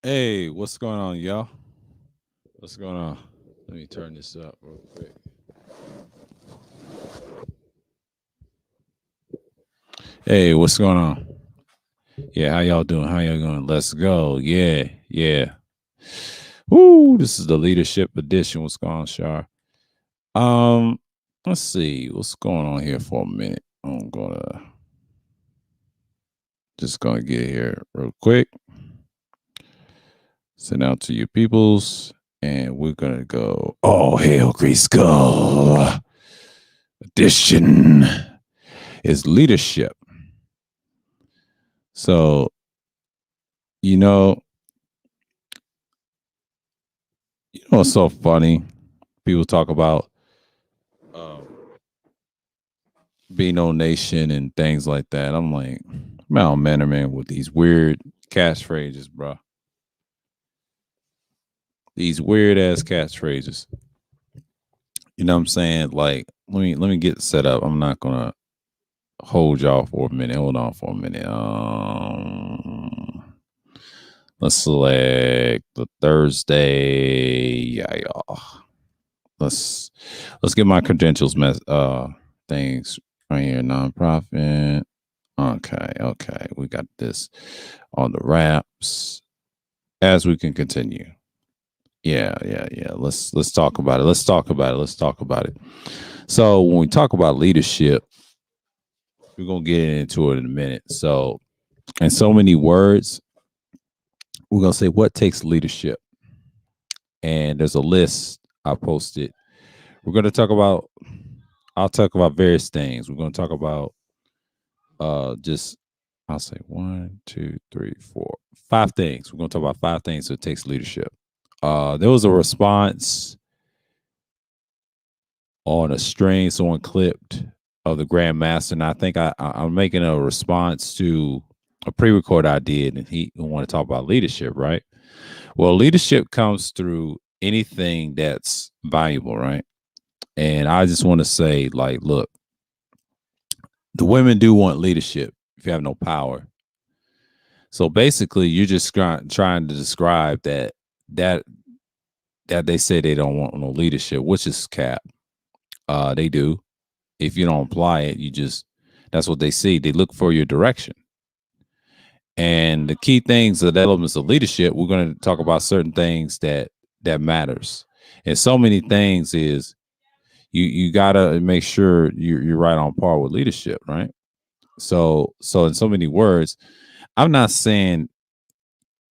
Hey, what's going on, y'all? What's going on? Let me turn this up real quick. Hey, what's going on? Yeah, how y'all doing? How y'all going? Let's go. Yeah, yeah. Woo! This is the leadership edition. What's going on, Shar? Um, let's see what's going on here for a minute. I'm gonna get here real quick. Send out to you peoples, and we're gonna go. Oh, hail, Grease Skull edition is leadership. So you know, it's so funny. People talk about um, being no nation and things like that. I'm like, man, with these weird catchphrases, bro. These weird ass catchphrases. You know what I'm saying? Like, let me get set up. I'm not gonna hold y'all for a minute. Hold on for a minute. Let's select the Thursday. Yeah, y'all. Let's let's get my credentials things right here. Nonprofit. Okay. We got this on the wraps. As we can continue. Yeah. Let's talk about it. Let's talk about it. So when we talk about leadership, we're gonna get into it in a minute. So in so many words, we're gonna say what takes leadership. And there's a list I posted. We're gonna talk about I'll talk about various things. We're gonna talk about just I'll say one, two, three, four, five things. We're gonna talk about five things that takes leadership. There was a response on a string someone clipped of the Grandmaster, and I think I'm making a response to a pre-record I did, and he want to talk about leadership, right? Well, leadership comes through anything that's valuable, right? And I just want to say, like, look, the women do want leadership if you have no power. So basically, you're just trying to describe that that they say they don't want no leadership, which is cap. They do. If you don't apply it, you just that's what they see. They look for your direction. And the key things of the elements of leadership, we're going to talk about certain things that matters. And so many things is you gotta make sure you're right on par with leadership, right? So in so many words, I'm not saying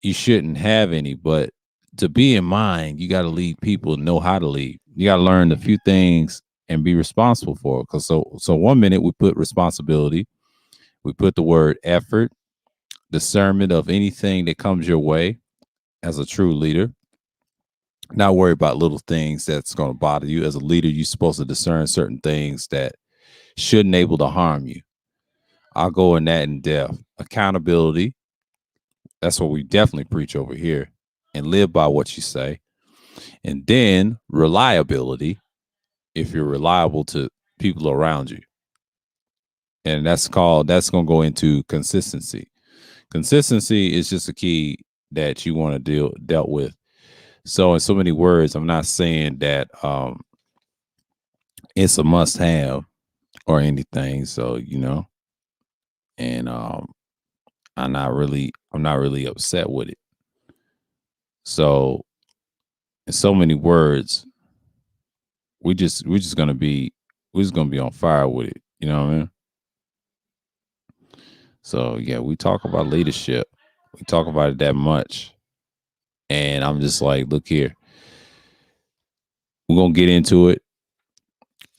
you shouldn't have any, but to be in mind, you got to lead people, know how to lead. You got to learn a few things and be responsible for it. Because so 1 minute we put responsibility, we put the word effort, discernment of anything that comes your way as a true leader. Not worry about little things that's going to bother you. As a leader, you're supposed to discern certain things that shouldn't able to harm you. I'll go in that in depth. Accountability, that's what we definitely preach over here, and live by what you say. And then reliability, if you're reliable to people around you. And that's going to go into consistency. Consistency is just a key that you want to dealt with. So in so many words, I'm not saying that it's a must have or anything. So, and I'm not really upset with it. So in so many words, we're just gonna be on fire with it. You know what I mean? So yeah, we talk about leadership. We talk about it that much. And I'm just like, look here, we're gonna get into it.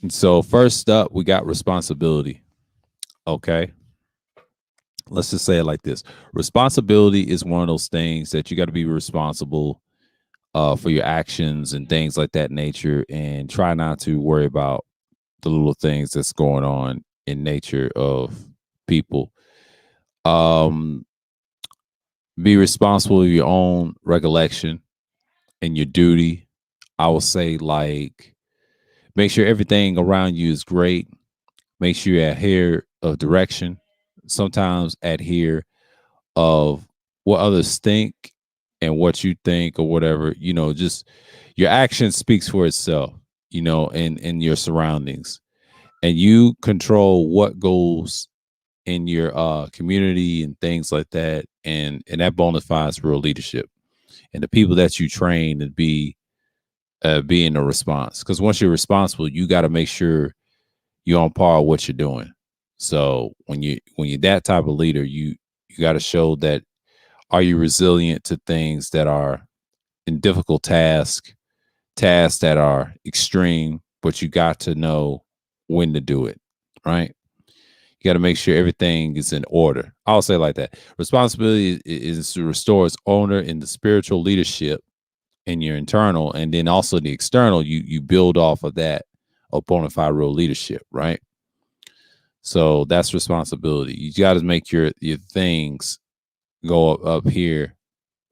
And so first up, we got responsibility. Okay. Let's just say it like this. Responsibility is one of those things that you got to be responsible for your actions and things like that nature, and try not to worry about the little things that's going on in nature of people. Um, be responsible of your own recollection and your duty. I will say, like, make sure everything around you is great. Make sure you adhere of direction. Sometimes adhere of what others think and what you think or whatever, just your action speaks for itself, and your surroundings. And you control what goes in your community and things like that. And that bona fides real leadership. And the people that you train to be in a response. Because once you're responsible, you got to make sure you're on par with what you're doing. So when you're that type of leader, you got to show that, are you resilient to things that are in difficult tasks that are extreme, but you got to know when to do it, right? You got to make sure everything is in order. I'll say it like that. Responsibility is to restore its owner in the spiritual leadership in your internal, and then also the external. You build off of that bona fide real leadership, right? So that's responsibility. You got to make your things go up here.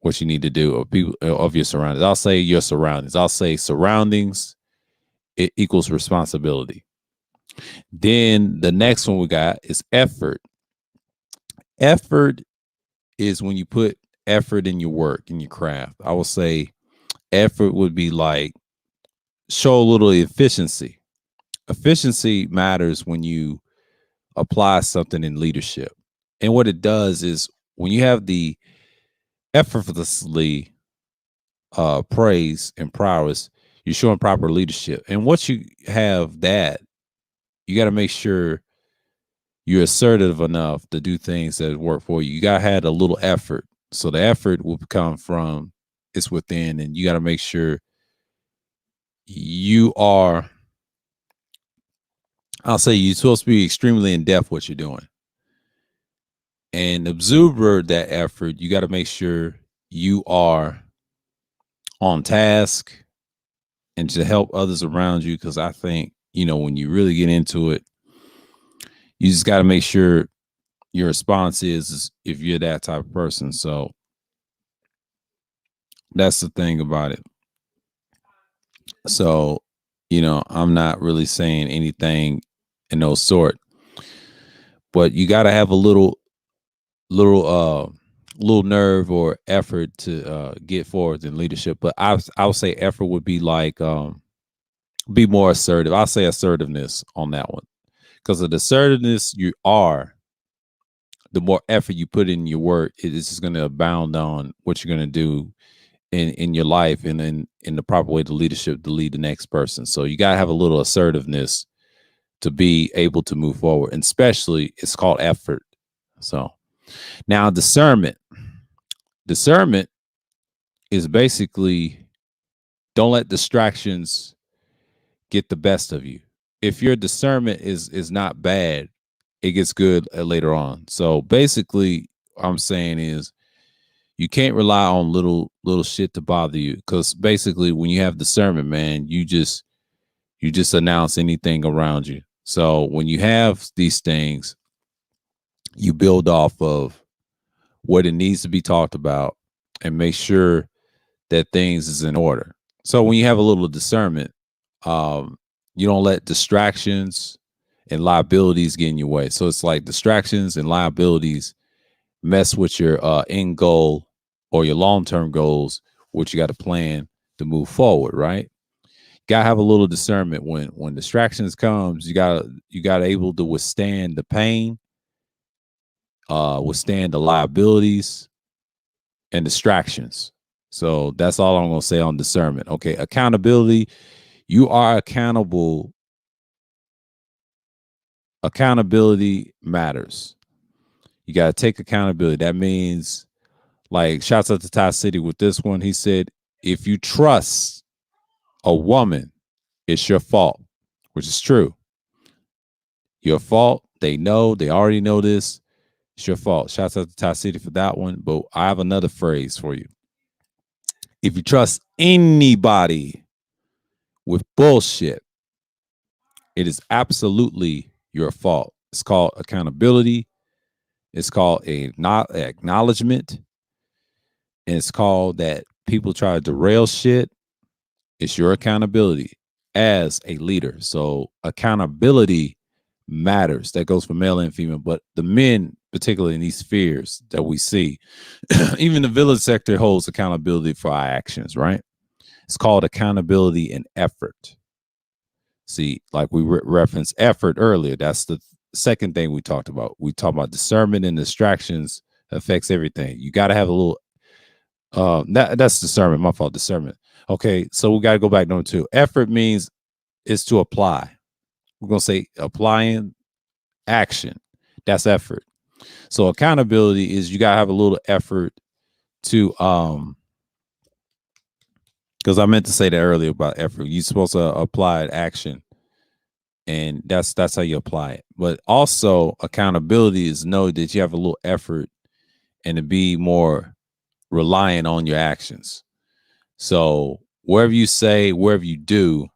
What you need to do, of people, of your surroundings. I'll say your surroundings. I'll say surroundings, it equals responsibility. Then the next one we got is effort. Effort is when you put effort in your work, in your craft. I will say effort would be like, show a little efficiency. Efficiency matters when you apply something in leadership. And what it does is, when you have the effortlessly praise and prowess, you're showing proper leadership. And once you have that, you got to make sure you're assertive enough to do things that work for you. You got to have a little effort. So the effort will come from, it's within, and you got to make sure you are, I'll say, you're supposed to be extremely in depth what you're doing. And observe that effort. You got to make sure you are on task and to help others around you. Because I think, when you really get into it, you just got to make sure your response is if you're that type of person. So that's the thing about it. So, I'm not really saying anything in no sort, but you got to have a little nerve or effort to get forward in leadership. But I would say effort would be like, be more assertive. I'll say assertiveness on that one, because of the assertiveness you are, the more effort you put in your work, it is just going to abound on what you're going to do in your life, and in the proper way to leadership to lead the next person. So you got to have a little assertiveness to be able to move forward, and especially it's called effort. So now discernment is basically, don't let distractions get the best of you. If your discernment is not bad, it gets good later on. So basically, I'm saying is, you can't rely on little shit to bother you, because basically when you have discernment, man, you just announce anything around you. So when you have these things, you build off of what it needs to be talked about and make sure that things is in order. So when you have a little discernment, you don't let distractions and liabilities get in your way. So it's like distractions and liabilities mess with your end goal or your long-term goals, which you got to plan to move forward, right? Gotta have a little discernment when distractions comes. You gotta able to withstand the pain, withstand the liabilities and distractions. So that's all I'm gonna say on discernment. Okay, accountability. You are accountable. Accountability matters. You gotta take accountability. That means, like, shouts out to Ty City with this one. He said, if you trust a woman, it's your fault, which is true. Your fault. They already know this. It's your fault. Shouts out to Ty City for that one. But I have another phrase for you. If you trust anybody with bullshit, it is absolutely your fault. It's called accountability. It's called a not acknowledgement. And it's called that people try to derail shit. It's your accountability as a leader. So accountability matters. That goes for male and female, but the men particularly in these spheres that we see. Even the village sector holds accountability for our actions, right? It's called accountability and effort. See, like we referenced effort earlier. That's the second thing we talked about. We talked about discernment and distractions affects everything. You got to have a little. That's discernment. My fault. Discernment. Okay, so we got to go back to number two. Effort means is to apply. We're gonna say applying action. That's effort. So accountability is you gotta have a little effort to because I meant to say that earlier about effort. You're supposed to apply action, and that's how you apply it. But also accountability is know that you have a little effort and to be more reliant on your actions. So wherever you say, wherever you do,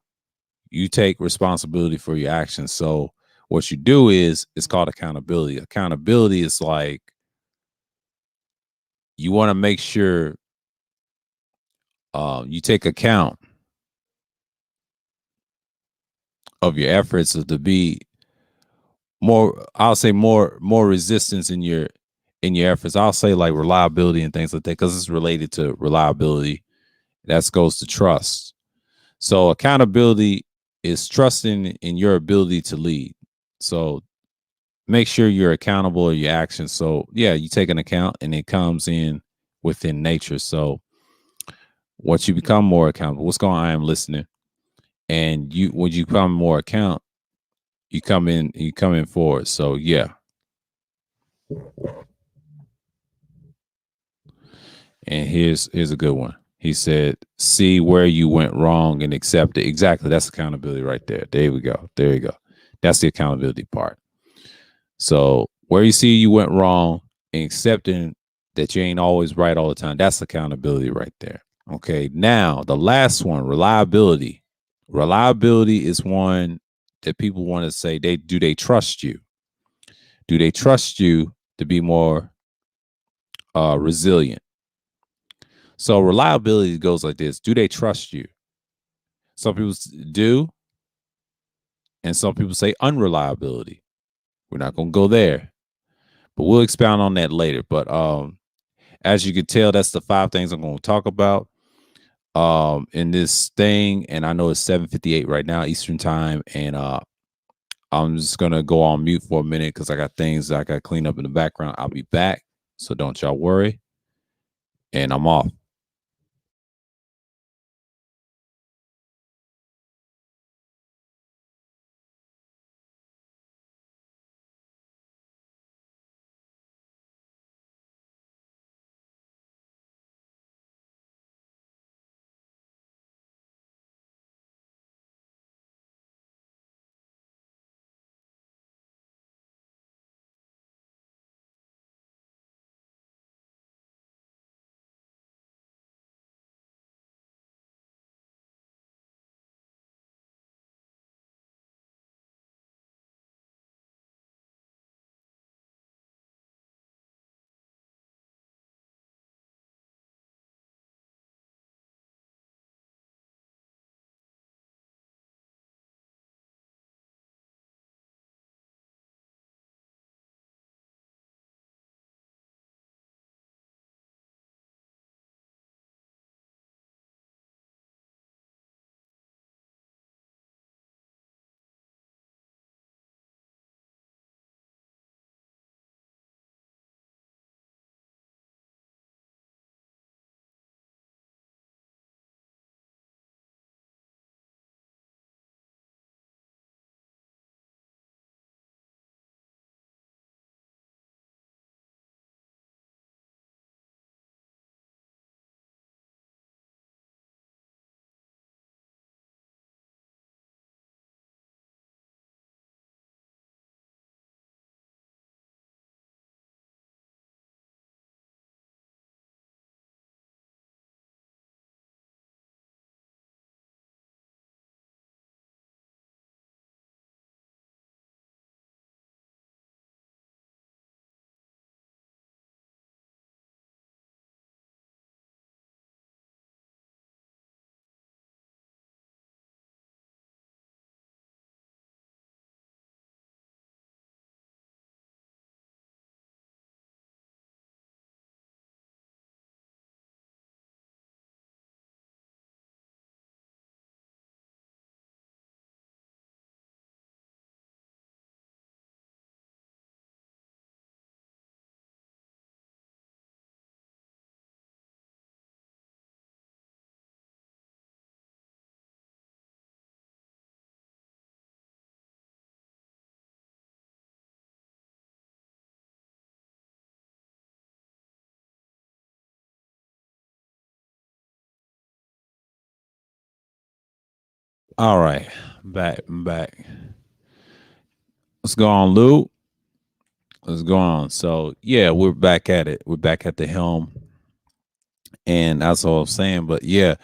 you take responsibility for your actions. So what you do is it's called accountability. Accountability is like you want to make sure you take account of your efforts to be more. I'll say more resistance in your efforts. I'll say like reliability and things like that because it's related to reliability. That goes to trust. So accountability is trusting in your ability to lead. So make sure you're accountable of your actions. So yeah, you take an account and it comes in within nature. So once you become more accountable, what's going on? I am listening. And you when you become more account, you come in forward. So yeah. And here's a good one. He said, see where you went wrong and accept it. Exactly. That's accountability right there. There we go. There you go. That's the accountability part. So where you see you went wrong and accepting that you ain't always right all the time, that's accountability right there. Okay. Now the last one, reliability. Reliability is one that people want to say they trust you? Do they trust you to be more resilient? So reliability goes like this: do they trust you? Some people do, and some people say unreliability. We're not going to go there, but we'll expound on that later. But as you can tell, that's the five things I'm going to talk about in this thing. And I know it's 7:58 right now Eastern time, and I'm just gonna go on mute for a minute because I got things that I got to clean up in the background. I'll be back, so don't y'all worry. And I'm off. All right, I'm back. What's going on, Lou? What's going on? So yeah, we're back at it. We're back at the helm, and that's all I'm saying. But yeah,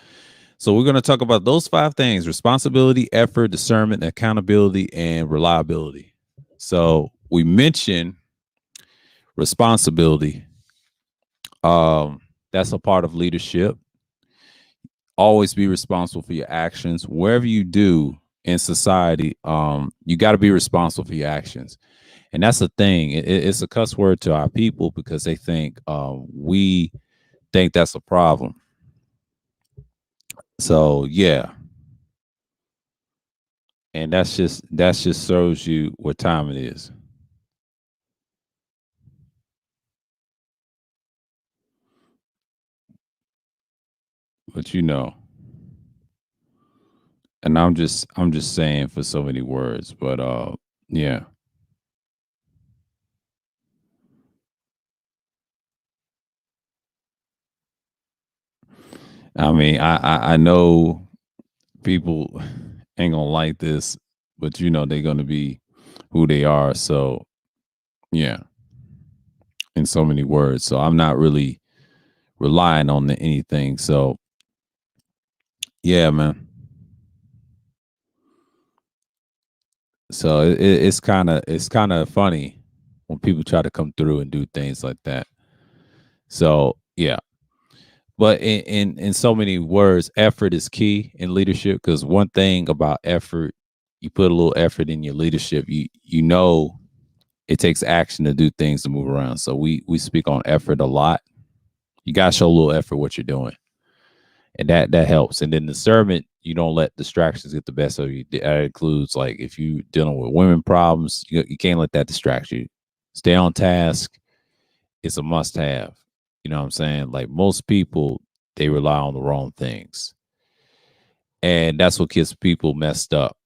so we're gonna talk about those five things: responsibility, effort, discernment, accountability, and reliability. So we mentioned responsibility. That's a part of leadership. Always be responsible for your actions. Wherever you do in society, you got to be responsible for your actions. And that's the thing. It's a cuss word to our people because they think we think that's a problem. So yeah, and that's just shows you what time it is. But and I'm just saying for so many words. But yeah, I mean I know people ain't gonna like this, but they're gonna be who they are. So yeah, in so many words. So I'm not really relying on anything. So yeah, man. So it's kind of funny when people try to come through and do things like that. So yeah, but in so many words, effort is key in leadership because one thing about effort, you put a little effort in your leadership, you know it takes action to do things to move around. So we speak on effort a lot. You gotta show a little effort what you're doing, and that helps. And then discernment, you don't let distractions get the best of you. That includes like if you dealing with women problems, you can't let that distract you. Stay on task. It's a must have. You know what I'm saying? Like most people, they rely on the wrong things, and that's what gets people messed up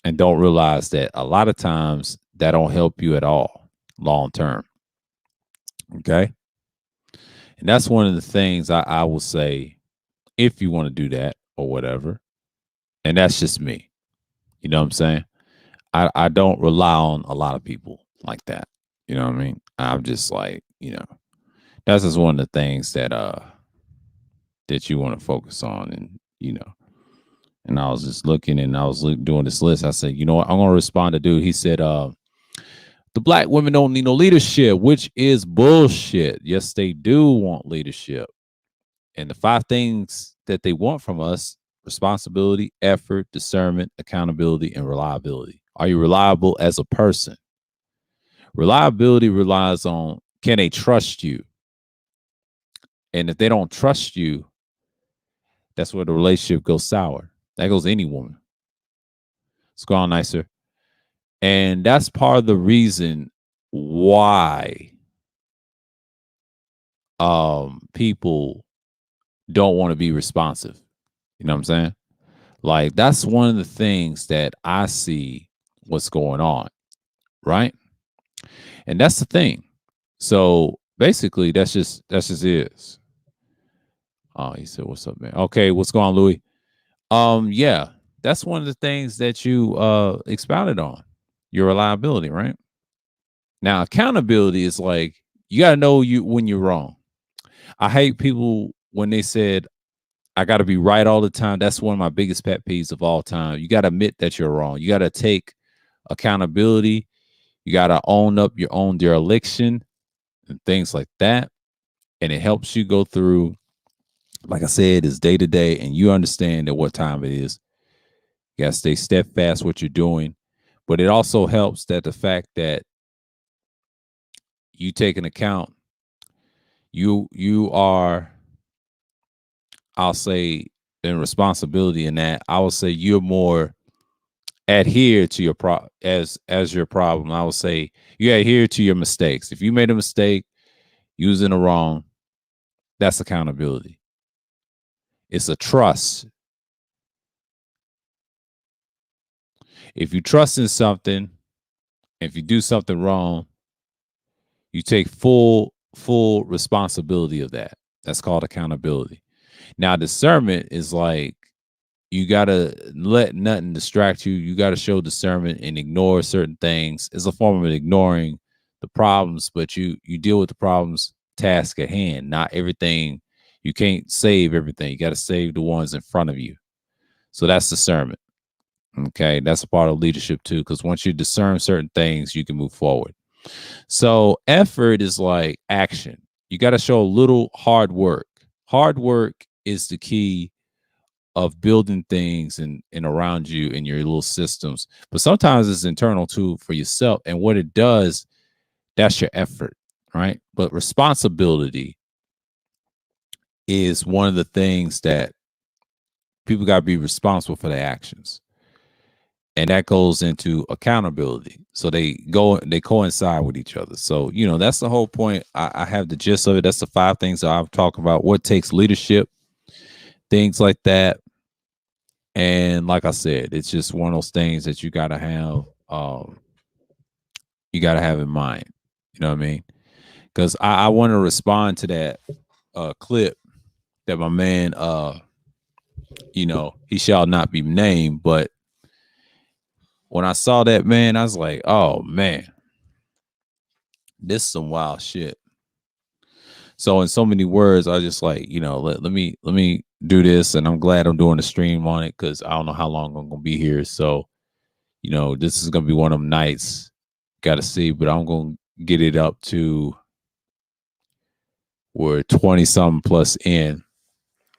and don't realize that a lot of times that don't help you at all long term. Okay, and that's one of the things I will say if you want to do that or whatever, and that's just me. You know what I'm saying? I don't rely on a lot of people like that. You know what I mean? I'm just like, that's just one of the things that you want to focus on. And I was just looking and I was doing this list. I said, you know what, I'm gonna respond to dude. He said, the black women don't need no leadership, which is bullshit. Yes, they do want leadership. And the five things that they want from us: responsibility, effort, discernment, accountability, and reliability. Are you reliable as a person? Reliability relies on, can they trust you? And if they don't trust you, that's where the relationship goes sour. That goes any woman. It's gone nicer. And that's part of the reason why people don't want to be responsive. You know what I'm saying? Like that's one of the things that I see what's going on, right? And that's the thing. So basically that's just is. Oh, he said, what's up, man? Okay, what's going on, Louis? Yeah, that's one of the things that you expounded on. Your reliability, right? Now, accountability is like you gotta know you when you're wrong. I hate people when they said I gotta be right all the time. That's one of my biggest pet peeves of all time. You gotta admit that you're wrong. You gotta take accountability. You gotta own up your own dereliction and things like that. And it helps you go through, like I said, is day to day, and you understand at what time it is. You gotta stay steadfast what you're doing. But it also helps that the fact that you take an account, you are, I'll say, in responsibility in that. I would say you're more adhere to your as your problem. I would say you adhere to your mistakes. If you made a mistake, using the wrong, that's accountability. It's a trust. If you trust in something, if you do something wrong, you take full responsibility of that. That's called accountability. Now, discernment is like you gotta let nothing distract you. You gotta show discernment and ignore certain things. It's a form of ignoring the problems, but you deal with the problems task at hand, not everything. You can't save everything. You got to save the ones in front of you. So that's discernment. Okay, that's a part of leadership too, because once you discern certain things, you can move forward. So effort is like action. You got to show a little hard work. Hard work is the key of building things and around you in your little systems. But sometimes it's internal too for yourself. And what it does, that's your effort, right? But responsibility is one of the things that people got to be responsible for their actions. And that goes into accountability. So they coincide with each other. So, that's the whole point. I have the gist of it. That's the 5 things that I've talked about. What takes leadership, things like that. And like I said, it's just one of those things that you gotta have in mind. You know what I mean? Because I want to respond to that clip that my man he shall not be named, but when I saw that, man, I was like, oh man, this is some wild shit. So in so many words, I just like, let me do this, and I'm glad I'm doing the stream on it because I don't know how long I'm gonna be here. So, this is gonna be one of them nights. Gotta see, but I'm gonna get it up to we're 20 something plus in.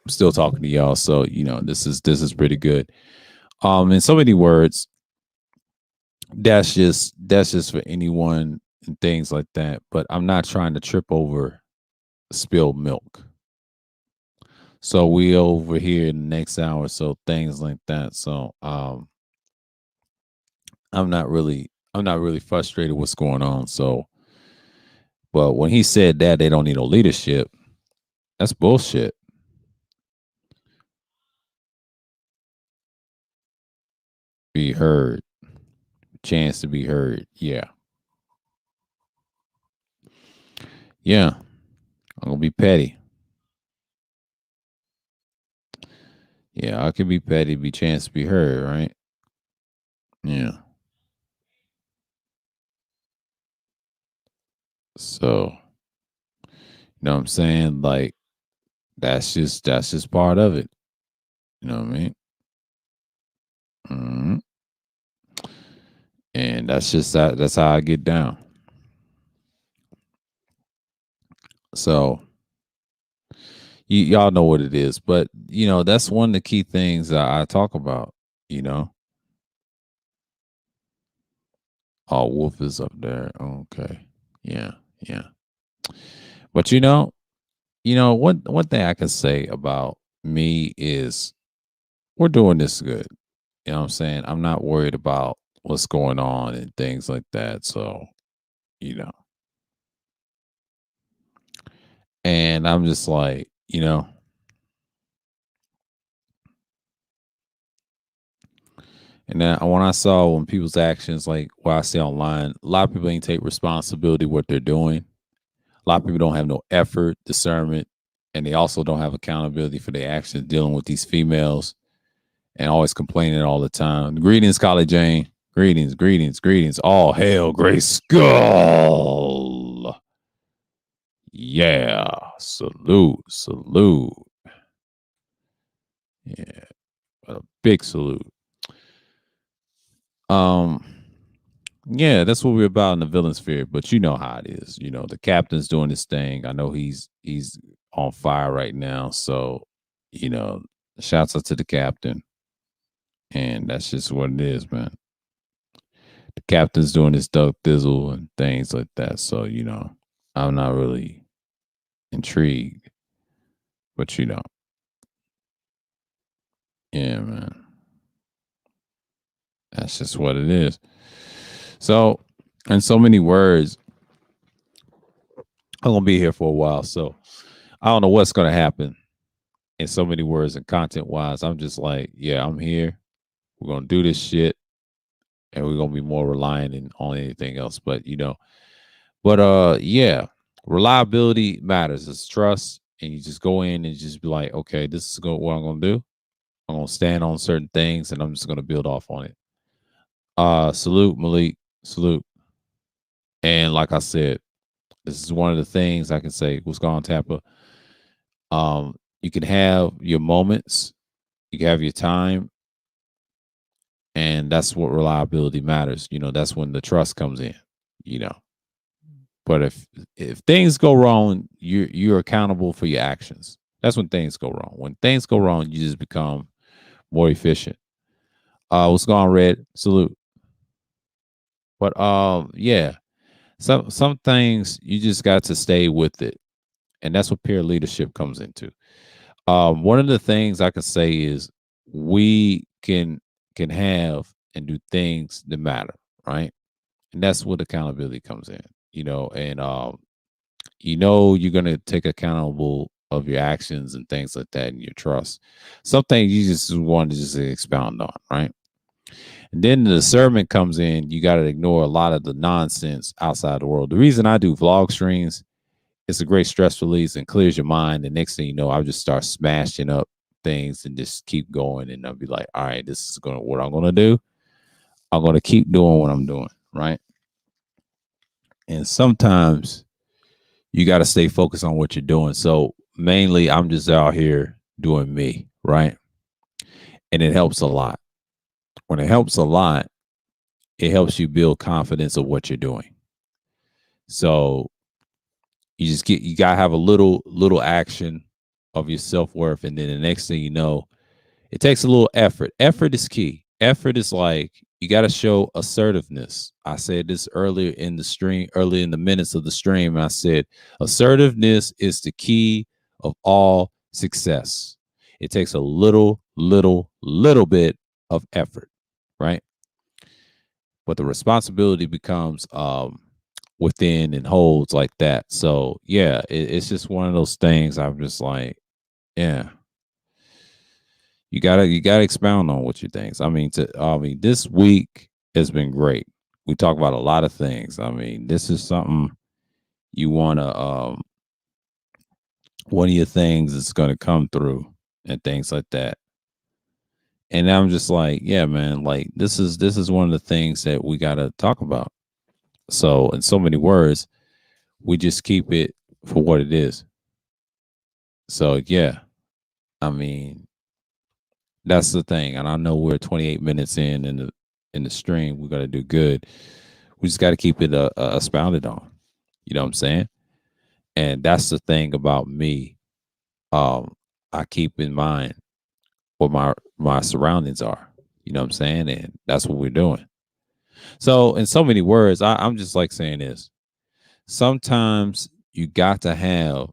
I'm still talking to y'all. So, this is pretty good. In so many words, that's just for anyone and things like that. But I'm not trying to trip over spilled milk. So we over here in the next hour, so things like that. So I'm not really frustrated what's going on. So but when he said that they don't need no leadership, that's bullshit. Be heard. Chance to be heard. Yeah. Yeah. I'm gonna be petty. Yeah, I could be petty, be chance to be heard, right? Yeah. So, what I'm saying? Like, that's just part of it. You know what I mean? Mhm. And that's how I get down. So y'all know what it is, but that's one of the key things that I talk about. You know, oh, Wolf is up there. Okay, yeah, yeah. But one thing I can say about me is we're doing this good. You know what I'm saying? I'm not worried about what's going on and things like that. So you know, and I'm just like, and then when I saw when people's actions, like what I see online, a lot of people ain't take responsibility what they're doing. A lot of people don't have no effort, discernment, and they also don't have accountability for their actions dealing with these females and always complaining all the time. Greetings, Collie Jane. Greetings, greetings, greetings. All hail, Grace Skull. Yeah, salute, salute. Yeah, a big salute. Um, yeah, that's what we're about in the villain sphere. But you know how it is. The captain's doing his thing. I know he's on fire right now. So, you know, shouts out to the captain. And that's just what it is, man. The captain's doing his duck thizzle and things like that. So, I'm not really intrigued. But yeah, man. That's just what it is. So, in so many words, I'm gonna be here for a while. So I don't know what's gonna happen in so many words and content wise. I'm just like, yeah, I'm here. We're gonna do this shit, and we're gonna be more reliant on anything else. But yeah, reliability matters. It's trust, and you just go in and just be like, okay, this is what I'm gonna do. I'm gonna stand on certain things, and I'm just gonna build off on it. Salute Malik, salute. And like I said, this is one of the things I can say. What's going on, Tampa? You can have your moments, you can have your time, and that's what reliability matters. That's when the trust comes in. You know, but if things go wrong, you're accountable for your actions. That's when things go wrong. When things go wrong, you just become more efficient. What's going on, Red? Salute. But yeah, some things you just got to stay with it, and that's what peer leadership comes into. One of the things I can say is we can have and do things that matter, right? And that's what accountability comes in, and you're gonna take accountable of your actions and things like that and your trust. Some things you just want to just expound on, right? And then the discernment comes in, you gotta ignore a lot of the nonsense outside the world. The reason I do vlog streams, it's a great stress release and clears your mind. The next thing you know, I'll just start smashing up things and just keep going. And I'll be like, all right, this is what I'm gonna do. I'm gonna keep doing what I'm doing, right? And sometimes you got to stay focused on what you're doing. So mainly, I'm just out here doing me, right? And it helps a lot. When it helps a lot, it helps you build confidence of what you're doing. So you gotta have a little action of your self worth, and then the next thing you know, it takes a little effort. Effort is key. Effort is like you got to show assertiveness. I said this earlier in the stream, early in the minutes of the stream. And I said assertiveness is the key of all success. It takes a little bit of effort, right? But the responsibility becomes within and holds like that. So yeah, it's just one of those things. I'm just like, yeah, you gotta expound on what you think. I mean, this week has been great. We talk about a lot of things. I mean, this is something you wanna one of your things is gonna come through and things like that. And I'm just like, yeah, man, like this is one of the things that we gotta talk about. So in so many words, we just keep it for what it is. So yeah, I mean, that's the thing. And I know we're 28 minutes in the stream. We're gonna do good. We just got to keep it expounded on. You know what I'm saying? And that's the thing about me. Um, I keep in mind what my surroundings are. You know what I'm saying? And that's what we're doing. So, in so many words, I'm just like saying this. Sometimes you got to have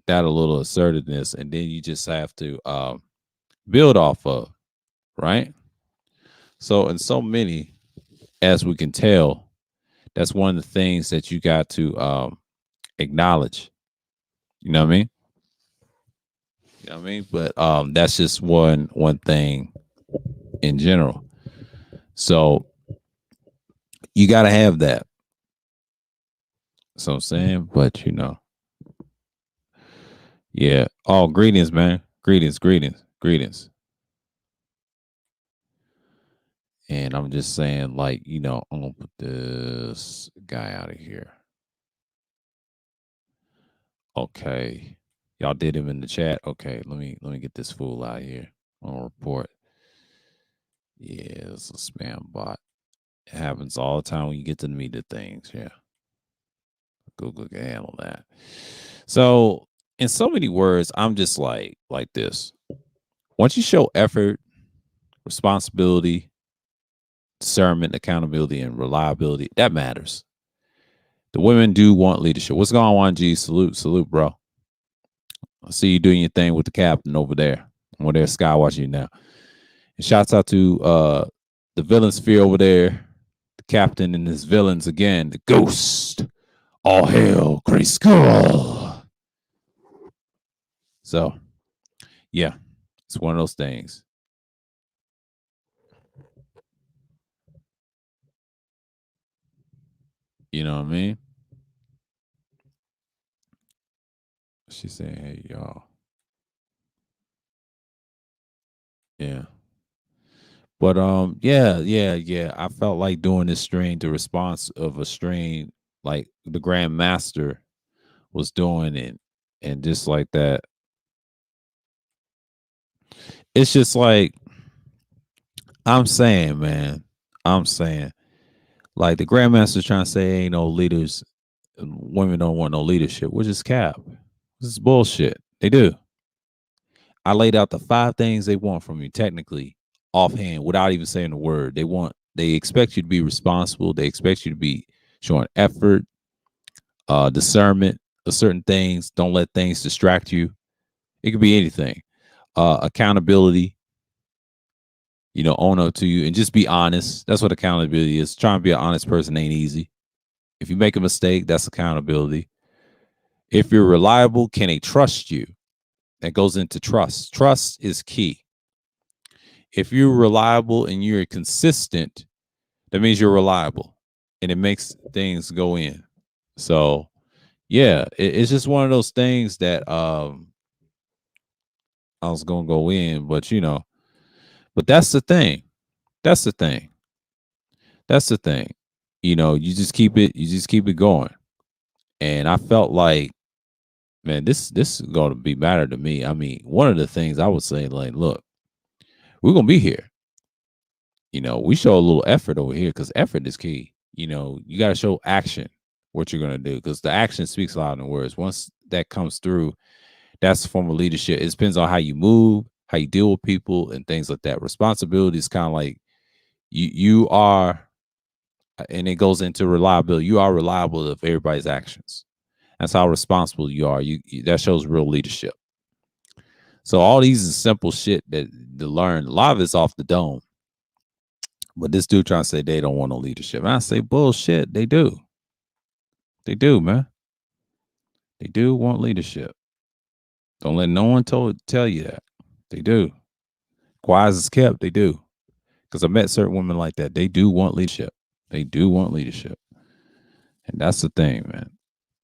that a little assertiveness, and then you just have to build off of, right? So, in so many, as we can tell, that's one of the things that you got to acknowledge. You know what I mean? You know what I mean? But that's just one thing in general. So you gotta have that. So I'm saying, but yeah. Oh, greetings, man. Greetings. And I'm just saying, like, I'm gonna put this guy out of here. Okay. Y'all did him in the chat. Okay, let me get this fool out of here on report. Yeah, it's a spam bot. It happens all the time when you get to the meat of things. Yeah. Google can handle that. So, in so many words, I'm just like this. Once you show effort, responsibility, discernment, accountability, and reliability, that matters. The women do want leadership. What's going on, G? Salute, bro. I see you doing your thing with the captain over there. I'm over there sky watching you now. And shouts out to the villain sphere over there, the captain and his villains again, the ghost. All hail, Great Skull. So, yeah, it's one of those things. You know what I mean? She said, "Hey, y'all." Yeah. But yeah. I felt like doing this stream, the response of a stream like the Grand Master was doing it, and just like that. It's just like I'm saying, man. I'm saying, like the Grandmaster's trying to say ain't no leaders, women don't want no leadership, which is cap. This is bullshit. They do. I laid out the 5 things they want from you, technically, offhand, without even saying a word. They expect you to be responsible. They expect you to be showing effort, discernment of certain things. Don't let things distract you. It could be anything. Accountability, own up to you and just be honest. That's what accountability is. Trying to be an honest person ain't easy. If you make a mistake, that's accountability. If you're reliable, can they trust you? That goes into trust. Trust is key. If you're reliable and you're consistent, that means you're reliable and it makes things go in. So, yeah, it's just one of those things that I was going to go in, but but that's the thing. That's the thing. That's the thing. You just keep it going. And I felt like, man, this is going to be matter to me. I mean, one of the things I would say, like, look, we're going to be here. We show a little effort over here because effort is key. You got to show action, what you're going to do, because the action speaks louder than words. Once that comes through, that's a form of leadership. It depends on how you move, how you deal with people, and things like that. Responsibility is kind of like you are, and it goes into reliability. You are reliable of everybody's actions. That's how responsible you are. That shows real leadership. So all these is simple shit that to learn. A lot of it's off the dome. But this dude trying to say they don't want no leadership. And I say bullshit. They do. They do, man. They do want leadership. Don't let no one tell you that. They do. Quiet as kept, they do. Because I met certain women like that. They do want leadership. They do want leadership. And that's the thing, man.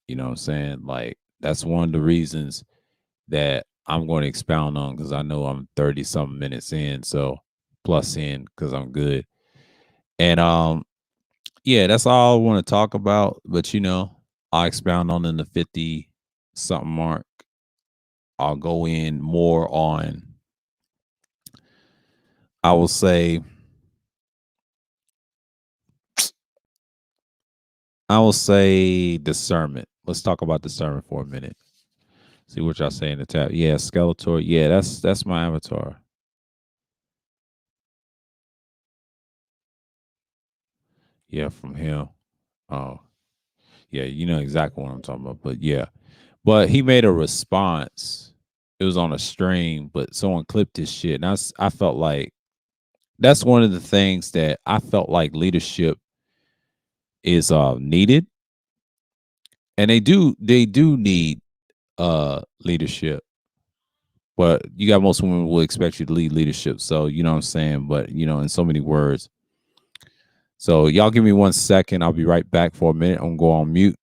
You know what I'm saying? Like, that's one of the reasons that I'm going to expound on, because I know I'm 30 something minutes in. So plus in, because I'm good. And yeah, that's all I want to talk about. But I'll expound on in the 50 something mark. I'll go in more on, I will say, discernment. Let's talk about discernment for a minute. See what y'all say in the chat. Yeah, Skeletor. Yeah, that's my avatar. Yeah, from him. Oh, yeah, you know exactly what I'm talking about. But yeah, but he made a response. It was on a stream, but someone clipped his shit, and I felt like that's one of the things that I felt like leadership is needed, and they do need leadership. But you got most women will expect you to lead leadership, so you know what I'm saying. But in so many words. So y'all give me 1 second. I'll be right back for a minute. I'm gonna go on mute.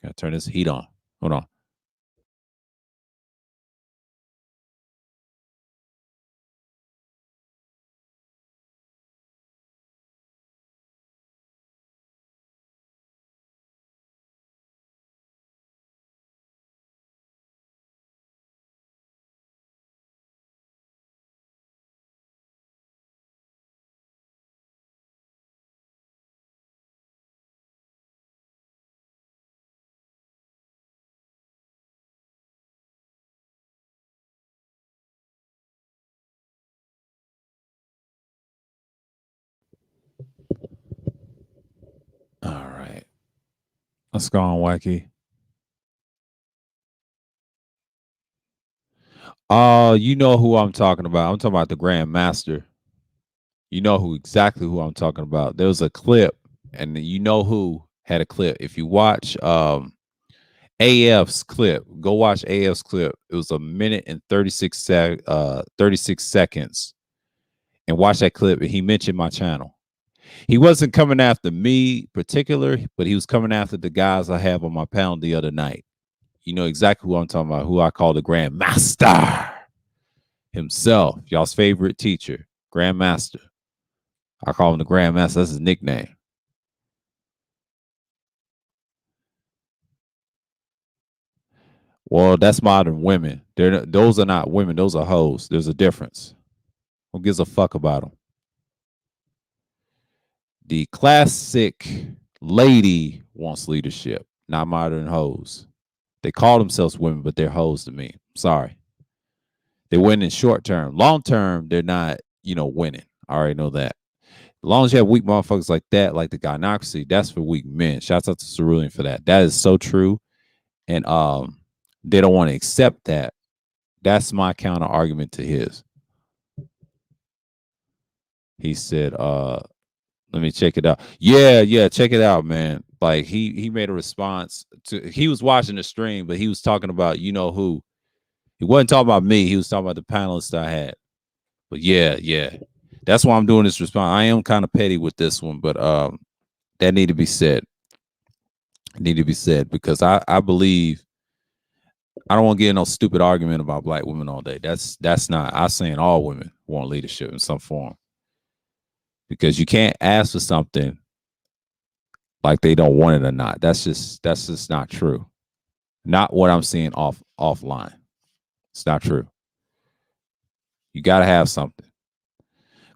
Gotta turn this heat on. Hold on. All right. Let's go on, Wacky. You know who I'm talking about. I'm talking about the Grand Master. You know who I'm talking about. There was a clip, and you know who had a clip. If you watch AF's clip, go watch AF's clip. It was a minute and 36 seconds. And watch that clip. And he mentioned my channel. He wasn't coming after me particular, but he was coming after the guys I have on my panel the other night. You know exactly who I'm talking about, who I call the Grand Master. himself, y'all's favorite teacher, Grandmaster. I call him the Grandmaster. That's his nickname. Well, that's modern women. Those are not women. Those are hoes. There's a difference. Who gives a fuck about them? The classic lady wants leadership, not modern hoes. They call themselves women, but they're hoes to me. Sorry. They win in short term. Long term, they're not, winning. I already know that. As long as you have weak motherfuckers like that, like the gynocracy, that's for weak men. Shouts out to Cerulean for that. That is so true. And they don't want to accept that. That's my counter argument to his. He said, let me check it out. Yeah, check it out, man. Like he made a response to he was watching the stream, but he was talking about you know who. He wasn't talking about me, he was talking about the panelists I had. But yeah. That's why I'm doing this response. I am kind of petty with this one, but that need to be said. It need to be said because I believe I don't want to get in no stupid argument about black women all day. That's not I'm saying all women want leadership in some form. Because you can't ask for something like they don't want it or not. That's just not true. Not what I'm seeing offline. It's not true. You gotta have something.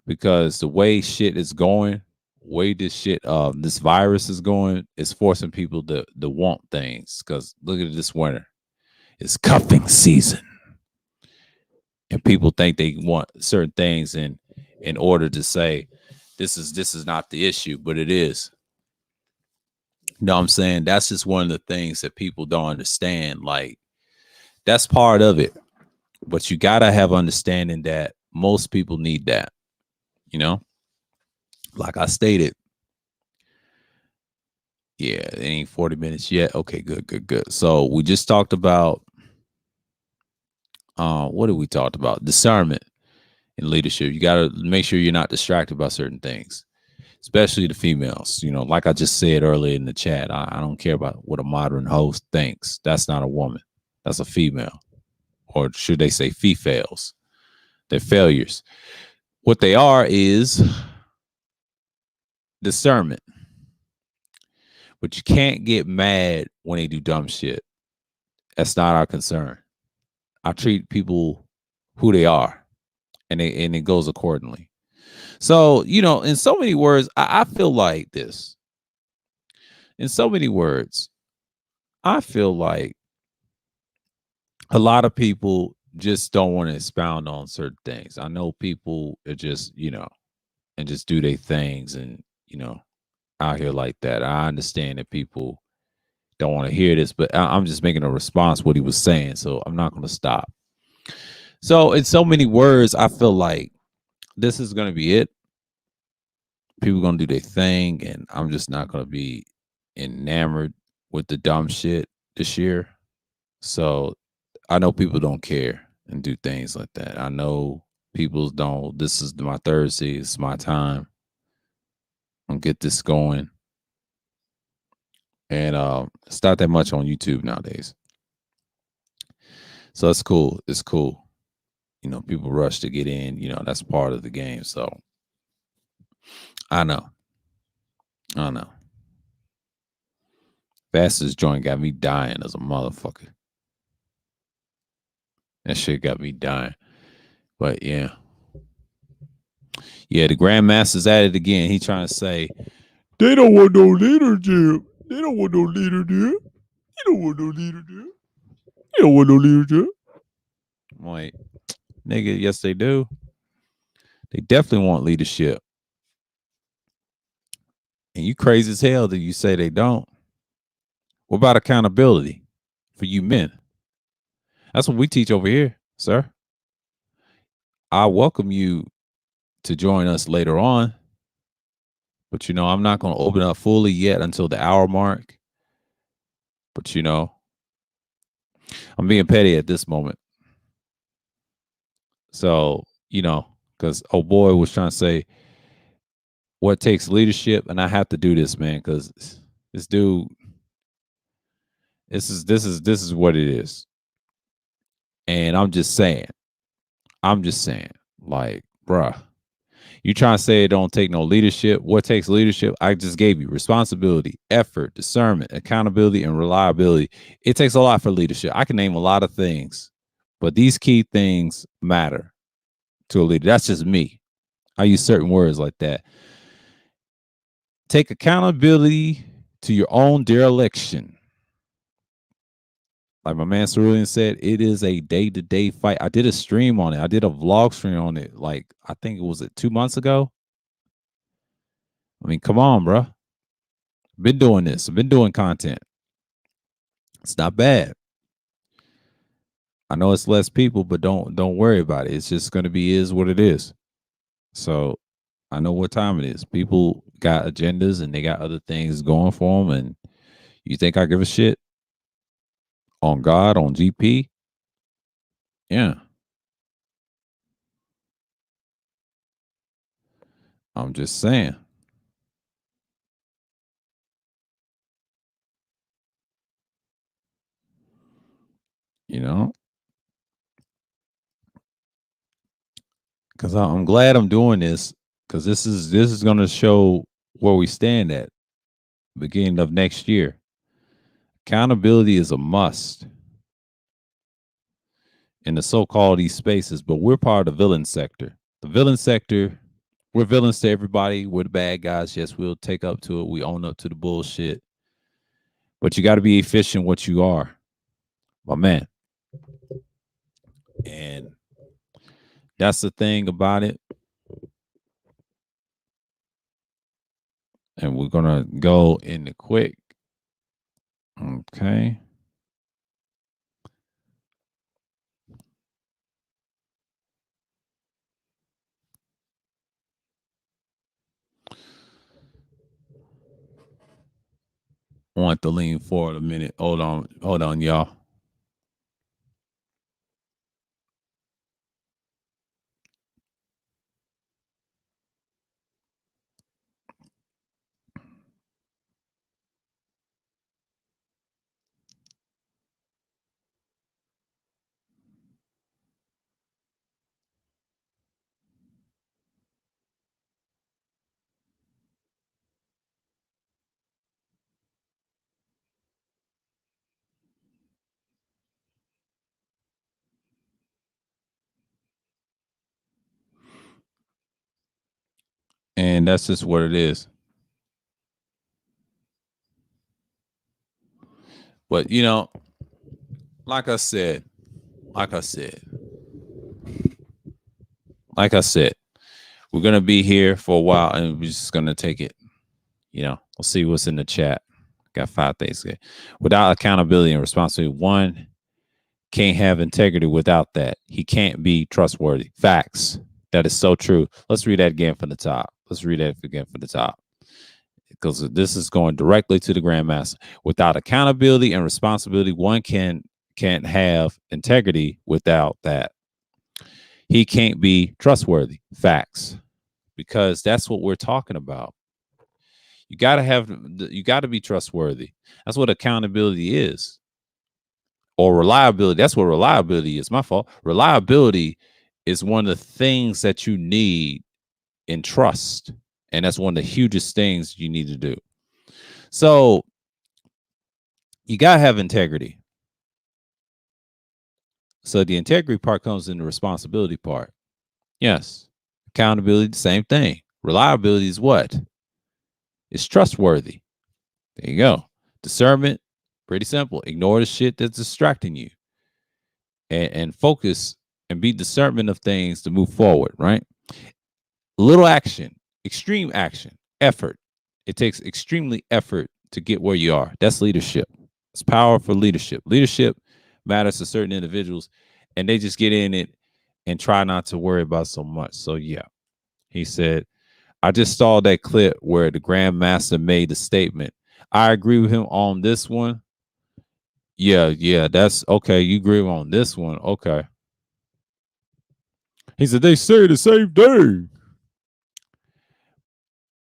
Because the way shit is going, way this virus is going, is forcing people to want things. Because look at this winter. It's cuffing season. And people think they want certain things in order to say this is not the issue, but it is. You know what I'm saying? That's just one of the things that people don't understand. Like, that's part of it. But you got to have understanding that most people need that. You know? Like I stated. Yeah, it ain't 40 minutes yet. Okay, good. So we just talked about what did we talk about? Discernment in leadership. You got to make sure you're not distracted by certain things, especially the females. You know, like I just said earlier in the chat, I don't care about what a modern host thinks. That's not a woman. That's a female. Or should they say females? They're failures. What they are is discernment. But you can't get mad when they do dumb shit. That's not our concern. I treat people who they are, and it goes accordingly. So, in so many words, I feel like this. In so many words, I feel like a lot of people just don't want to expound on certain things. I know people are just, and just do their things and, out here like that. I understand that people don't want to hear this, but I'm just making a response what he was saying. So I'm not going to stop. So in so many words, I feel like this is going to be it. People going to do their thing, and I'm just not going to be enamored with the dumb shit this year. So I know people don't care and do things like that. I know people don't. This is my Thursday. It's my time. I'm get this going. And it's not that much on YouTube nowadays. So it's cool. It's cool. People rush to get in. That's part of the game. So I know. Fastest joint got me dying as a motherfucker. That shit got me dying. But yeah. Yeah, the Grandmaster's at it again. He trying to say, they don't want no leadership. They don't want no leadership. They don't want no leadership. They don't want no leadership. I'm like, nigga, yes, they do. They definitely want leadership. And you crazy as hell that you say they don't. What about accountability for you men? That's what we teach over here, sir. I welcome you to join us later on. But, I'm not going to open up fully yet until the hour mark. But, I'm being petty at this moment. So, because old boy was trying to say what takes leadership. And I have to do this, man, because this dude, this is what it is. And I'm just saying, I'm just saying, like, bruh, you trying to say it don't take no leadership? What takes leadership? I just gave you responsibility, effort, discernment, accountability, and reliability. It takes a lot for leadership. I can name a lot of things, but these key things matter to a leader. That's just me. I use certain words like that. Take accountability to your own dereliction. Like my man Cerulean said, it is a day-to-day fight. I did a stream on it. I did a vlog stream on it. Like, I think it was 2 months ago. I mean, come on, bro. Been doing this. I've been doing content. It's not bad. I know it's less people, but don't worry about it. It's just gonna be is what it is. So I know what time it is. People got agendas and they got other things going for them. And you think I give a shit on God, on GP? Yeah, I'm just saying. You know, because I'm glad I'm doing this because this is gonna show where we stand at beginning of next year. Accountability is a must in the so-called these spaces, but we're part of the villain sector. The villain sector, we're villains to everybody. We're the bad guys. Yes, we'll take up to it. We own up to the bullshit. But you got to be efficient what you are, my man. And that's the thing about it. And we're gonna go into quick. Okay. I want to lean forward a minute. Hold on, y'all. And that's just what it is. But like I said, like I said, like I said, we're gonna be here for a while, and we're just gonna take it. We'll see what's in the chat. Got 5 things here. Without accountability and responsibility, one can't have integrity without that. He can't be trustworthy. Facts. That is so true. Let's read that again from the top. Let's read that again from the top. Because this is going directly to the Grandmaster. Without accountability and responsibility, one can't have integrity without that. He can't be trustworthy. Facts. Because that's what we're talking about. You got to be trustworthy. That's what accountability is. Or reliability. That's what reliability is. My fault. Reliability is one of the things that you need in trust. And that's one of the hugest things you need to do. So you got to have integrity. So the integrity part comes in the responsibility part. Yes. Accountability, the same thing. Reliability is what? It's trustworthy. There you go. Discernment, pretty simple. Ignore the shit that's distracting you and focus and be discernment of things to move forward, right? Little action, extreme action, effort. It takes extremely effort to get where you are. That's leadership. It's power for leadership. Leadership matters to certain individuals, and they just get in it and try not to worry about so much. So yeah, he said, I just saw that clip where the Grandmaster made the statement. I agree with him on this one. Yeah, that's okay. You agree on this one. Okay. He said, they say the same thing.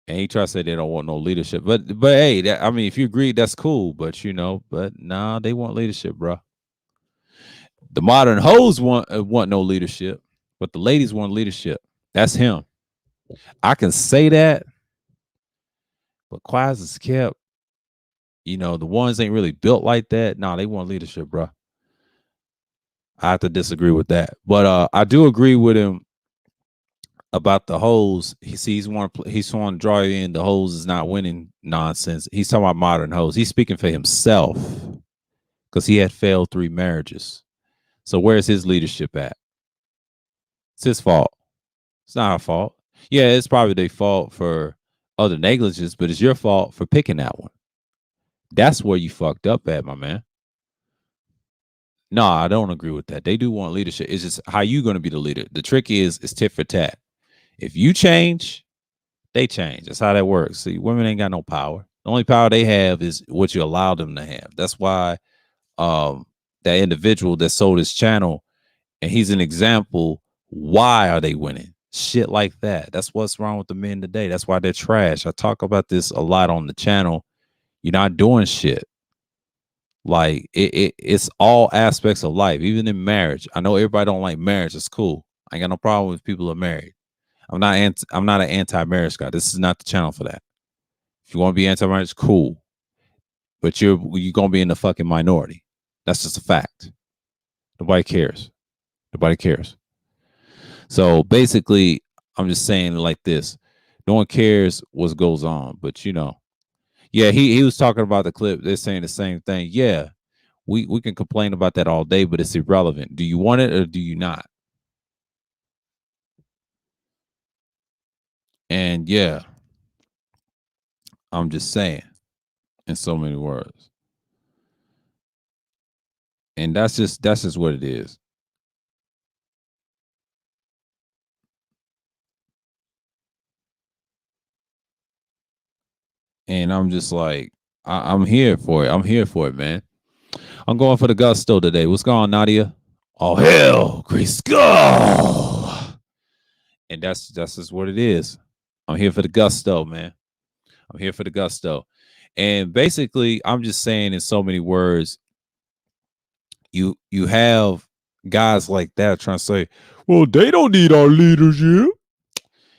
And he tried to say they don't want no leadership. But hey, I mean, if you agree, that's cool. But but nah, they want leadership, bro. The modern hoes want no leadership. but the ladies want leadership. That's him. I can say that, but quiet as kept. The ones ain't really built like that. No, they want leadership, bro. I have to disagree with that, but I do agree with him about the hoes. He's want to draw you in. The hoes is not winning nonsense. He's talking about modern hoes. He's speaking for himself because he had failed 3 marriages. So where's his leadership at? It's his fault. It's not our fault. Yeah, it's probably their fault for other negligence, but it's your fault for picking that one. That's where you fucked up at, my man. No, I don't agree with that. They do want leadership. It's just how you going to be the leader. The trick is it's tit for tat. If you change, they change. That's how that works. See, women ain't got no power. The only power they have is what you allow them to have. That's why that individual that sold his channel, and he's an example. Why are they winning? Shit like that. That's what's wrong with the men today. That's why they're trash. I talk about this a lot on the channel. You're not doing shit. Like it's all aspects of life, even in marriage. I know everybody don't like marriage. It's cool. I ain't got no problem if people are married. I'm not an anti-marriage guy. This is not the channel for that. If you want to be anti-marriage, cool. But you're gonna be in the fucking minority. That's just a fact. Nobody cares. Nobody cares. So basically, I'm just saying like this. No one cares what goes on, but yeah, he was talking about the clip. They're saying the same thing. Yeah, we can complain about that all day, but it's irrelevant. Do you want it or do you not? And yeah, I'm just saying in so many words. And that's just what it is. And I'm just like, I'm here for it. I'm here for it, man. I'm going for the gusto today. What's going on, Nadia? Oh hell, Grace, go! And that's just what it is. I'm here for the gusto, man. I'm here for the gusto. And basically, I'm just saying in so many words, you have guys like that trying to say, well, they don't need our leadership.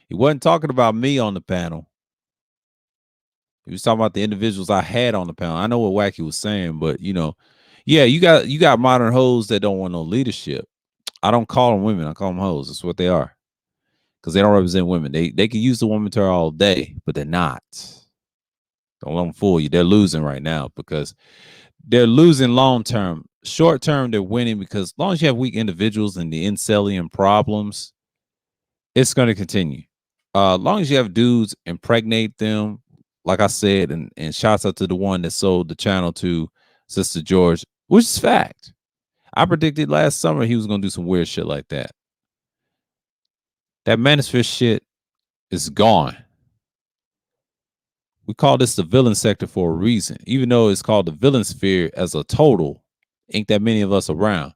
He wasn't talking about me on the panel. He was talking about the individuals I had on the panel. I know what Wacky was saying, but yeah, you got modern hoes that don't want no leadership. I don't call them women. I call them hoes. That's what they are. Because they don't represent women. They can use the woman term all day, but they're not. Don't let them fool you. They're losing right now because they're losing long term. Short term, they're winning because as long as you have weak individuals and the incelian problems, it's going to continue. As long as you have dudes impregnate them, like I said, and shouts out to the one that sold the channel to Sister George, which is fact. I predicted last summer he was going to do some weird shit like that. That manosphere shit is gone. We call this the villain sector for a reason. Even though it's called the villain sphere as a total, ain't that many of us around.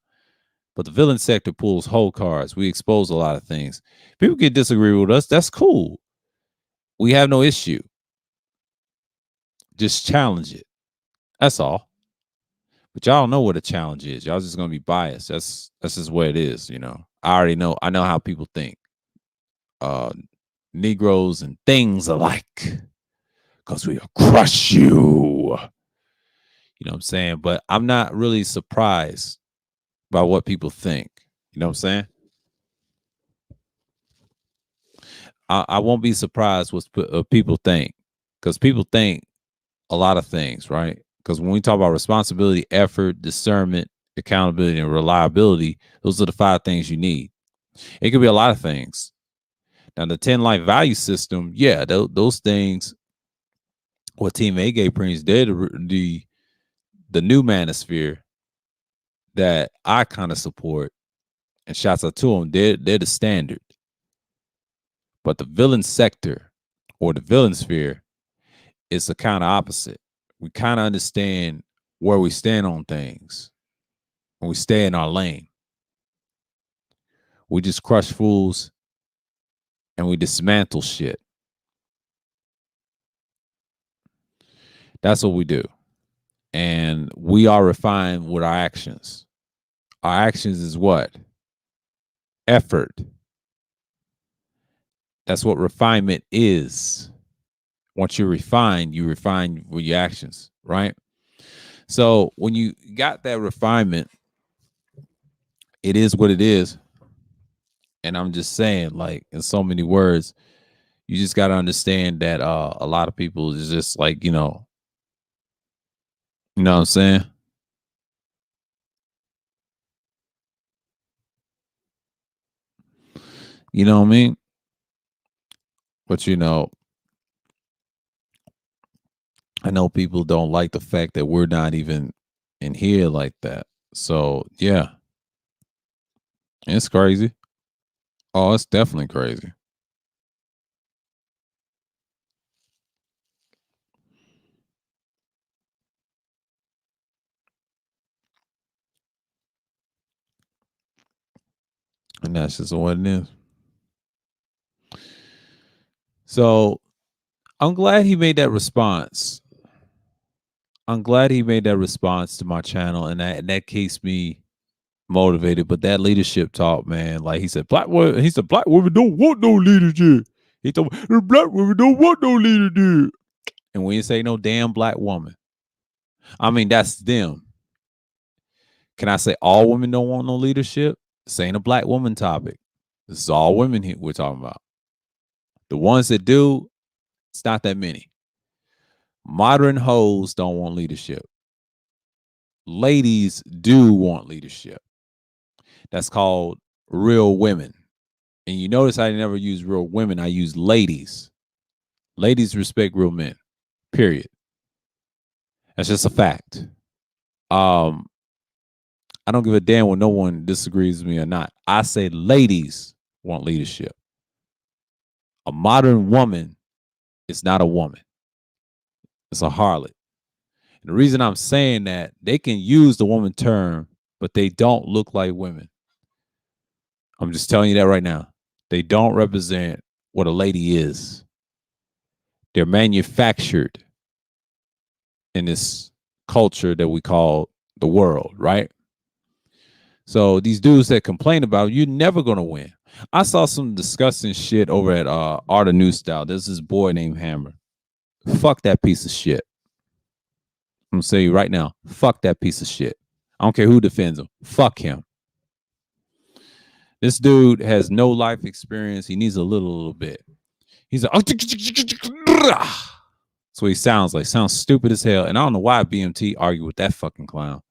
But the villain sector pulls whole cards. We expose a lot of things. People can disagree with us. That's cool. We have no issue. Just challenge it. That's all. But y'all don't know what a challenge is. Y'all just gonna be biased. That's just what it is. I already know. I know how people think. Negroes and things alike. Because we'll crush you. You know what I'm saying? But I'm not really surprised by what people think. You know what I'm saying? I won't be surprised what people think. Because people think a lot of things, right? Because when we talk about responsibility, effort, discernment, accountability, and reliability, those are the 5 things you need. It could be a lot of things. Now, the 10 life value system, yeah, those things, what Team A gave Prince, they're the new manosphere that I kind of support. And shouts out to them, they're the standard. But the villain sector or the villain sphere is the kind of opposite. We kind of understand where we stand on things when we stay in our lane. We just crush fools and we dismantle shit. That's what we do. And we are refined with our actions. Our actions is what? effort. That's what refinement is. Once you refine with your actions, right? So when you got that refinement, it is what it is. And I'm just saying, like, in so many words, you just got to understand that a lot of people is just like, you know what I'm saying? You know what I mean? But I know people don't like the fact that we're not even in here like that. So yeah, it's crazy. Oh, it's definitely crazy. And that's just what it is. So I'm glad he made that response. I'm glad he made that response to my channel, and that keeps me motivated. But that leadership talk, man, like he said, black women don't want no leadership. He told me black women don't want no leadership. And when you say no damn black woman, I mean that's them. Can I say all women don't want no leadership? This ain't a black woman topic. This is all women here we're talking about. The ones that do, it's not that many. Modern hoes don't want leadership. Ladies do want leadership. That's called real women. And you notice I never use real women, I use ladies. Ladies respect real men. Period. That's just a fact. Um, I don't give a damn when no one disagrees with me or not. I say ladies want leadership. A modern woman is not a woman. It's a harlot. And the reason I'm saying that, they can use the woman term, but they don't look like women. I'm just telling you that right now. They don't represent what a lady is. They're manufactured in this culture that we call the world, right? So these dudes that complain about it, you're never gonna win. I saw some disgusting shit over at Art of New Style. There's this boy named Hammer. Fuck that piece of shit. I'm gonna say you right now, fuck that piece of shit. I don't care who defends him. Fuck him. This dude has no life experience. He needs a little bit. He's like, that's what he sounds like. Sounds stupid as hell. And I don't know why BMT argue with that fucking clown.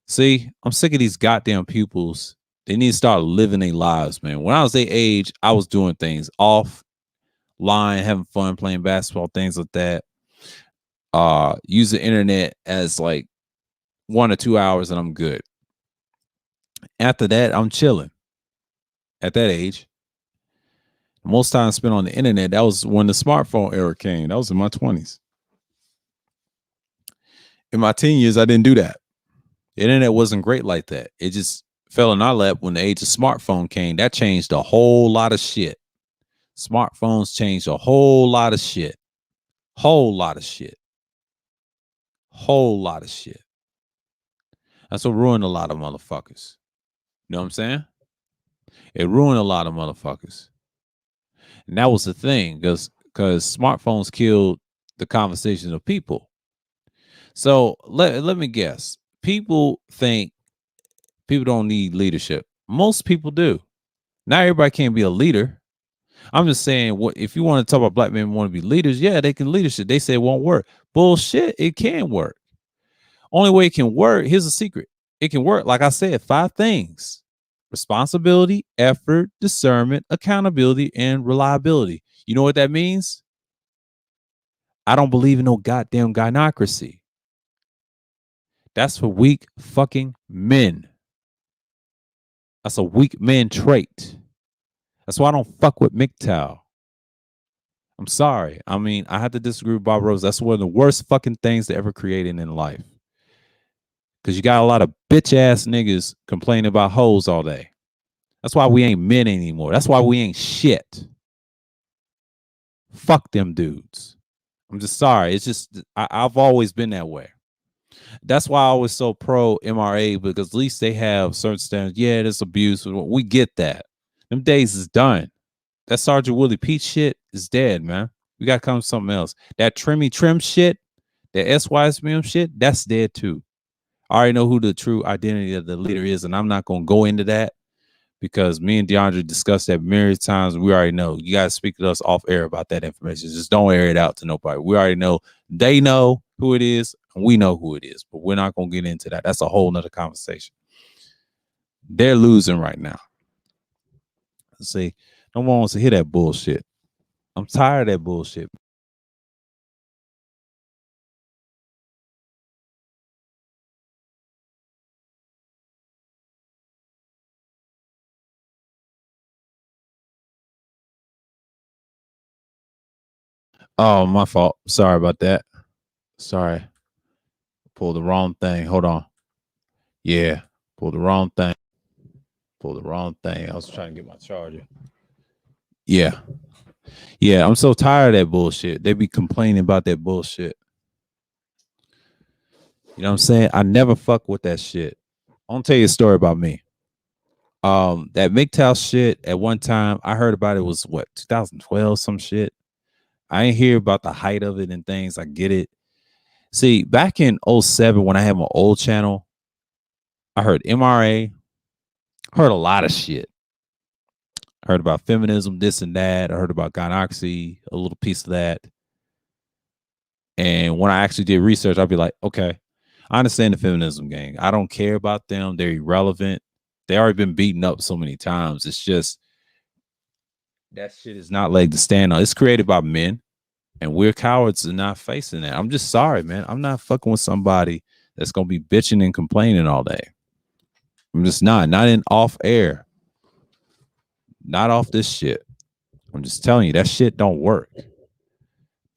See, I'm sick of these goddamn pupils. They need to start living their lives, man. When I was their age, I was doing things offline, having fun, playing basketball, things like that. Use the internet as like 1 or 2 hours and I'm good. After that, I'm chilling. At that age, most time spent on the internet, that was when the smartphone era came. That was in my 20s. In my teen years, I didn't do that. The internet wasn't great like that. It just fell in our lap when the age of smartphone came. That changed a whole lot of shit. Smartphones changed a whole lot of shit. Whole lot of shit. Whole lot of shit. That's what ruined a lot of motherfuckers. You know what I'm saying? It ruined a lot of motherfuckers. And that was the thing, because smartphones killed the conversation of people. So let me guess. People think people don't need leadership. Most people do. Not everybody can be a leader. I'm just saying, what if you want to talk about black men want to be leaders? Yeah, they can leadership. They say it won't work. Bullshit. It can work. Only way it can work. Here's a secret. It can work. Like I said, 5 things: responsibility, effort, discernment, accountability, and reliability. You know what that means? I don't believe in no goddamn gynocracy. That's for weak fucking men. That's a weak man trait. That's why I don't fuck with MGTOW. I'm sorry. I mean, I have to disagree with Bob Rose. That's one of the worst fucking things to ever created in life. Because you got a lot of bitch ass niggas complaining about hoes all day. That's why we ain't men anymore. That's why we ain't shit. Fuck them dudes. I'm just sorry. It's just I've always been that way. That's why I was so pro MRA, because at least they have certain standards. Yeah, there's abuse. We get that. Them days is done. That Sergeant Willie Pete shit is dead, man. We got to come to something else. That Trimmy Trim shit, that SYSBM shit, that's dead too. I already know who the true identity of the leader is, and I'm not going to go into that because me and DeAndre discussed that myriad times. We already know. You guys speak to us off air about that information. Just don't air it out to nobody. We already know. They know who it is, and we know who it is, but we're not going to get into that. That's a whole nother conversation. They're losing right now. See, no one wants to hear that bullshit. I'm tired of that bullshit. Oh, my fault. Sorry about that. Sorry. Pulled the wrong thing. Hold on. Yeah. Pulled the wrong thing. Pulled the wrong thing. I was trying to get my charger. Yeah. Yeah. I'm so tired of that bullshit. They be complaining about that bullshit. You know what I'm saying? I never fuck with that shit. I'll tell you a story about me. That MGTOW shit at one time, I heard about it was what, 2012, some shit. I ain't hear about the height of it and things. I get it. See, back in '07, when I had my old channel, I heard MRA, heard a lot of shit. I heard about feminism, this and that. I heard about gynocracy, a little piece of that. And when I actually did research, I'd be like, okay, I understand the feminism gang. I don't care about them. They're irrelevant. They already been beaten up so many times. It's just that shit is not leg to stand on. It's created by men, and we're cowards and not facing that. I'm just sorry, man. I'm not fucking with somebody that's gonna be bitching and complaining all day. I'm just not in off air, not off this shit. I'm just telling you that shit don't work.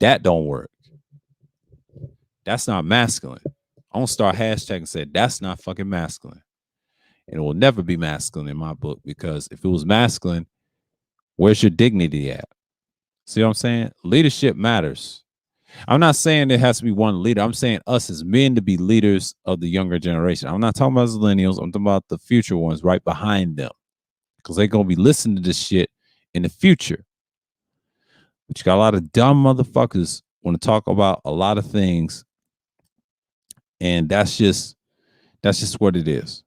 That don't work. That's not masculine. I don't start hashtag and say that's not fucking masculine. And it will never be masculine in my book, because if it was masculine, where's your dignity at? See what I'm saying? Leadership matters. I'm not saying there has to be one leader. I'm saying us as men to be leaders of the younger generation. I'm not talking about millennials. I'm talking about the future ones right behind them, because they're going to be listening to this shit in the future. But you got a lot of dumb motherfuckers want to talk about a lot of things, and that's just what it is.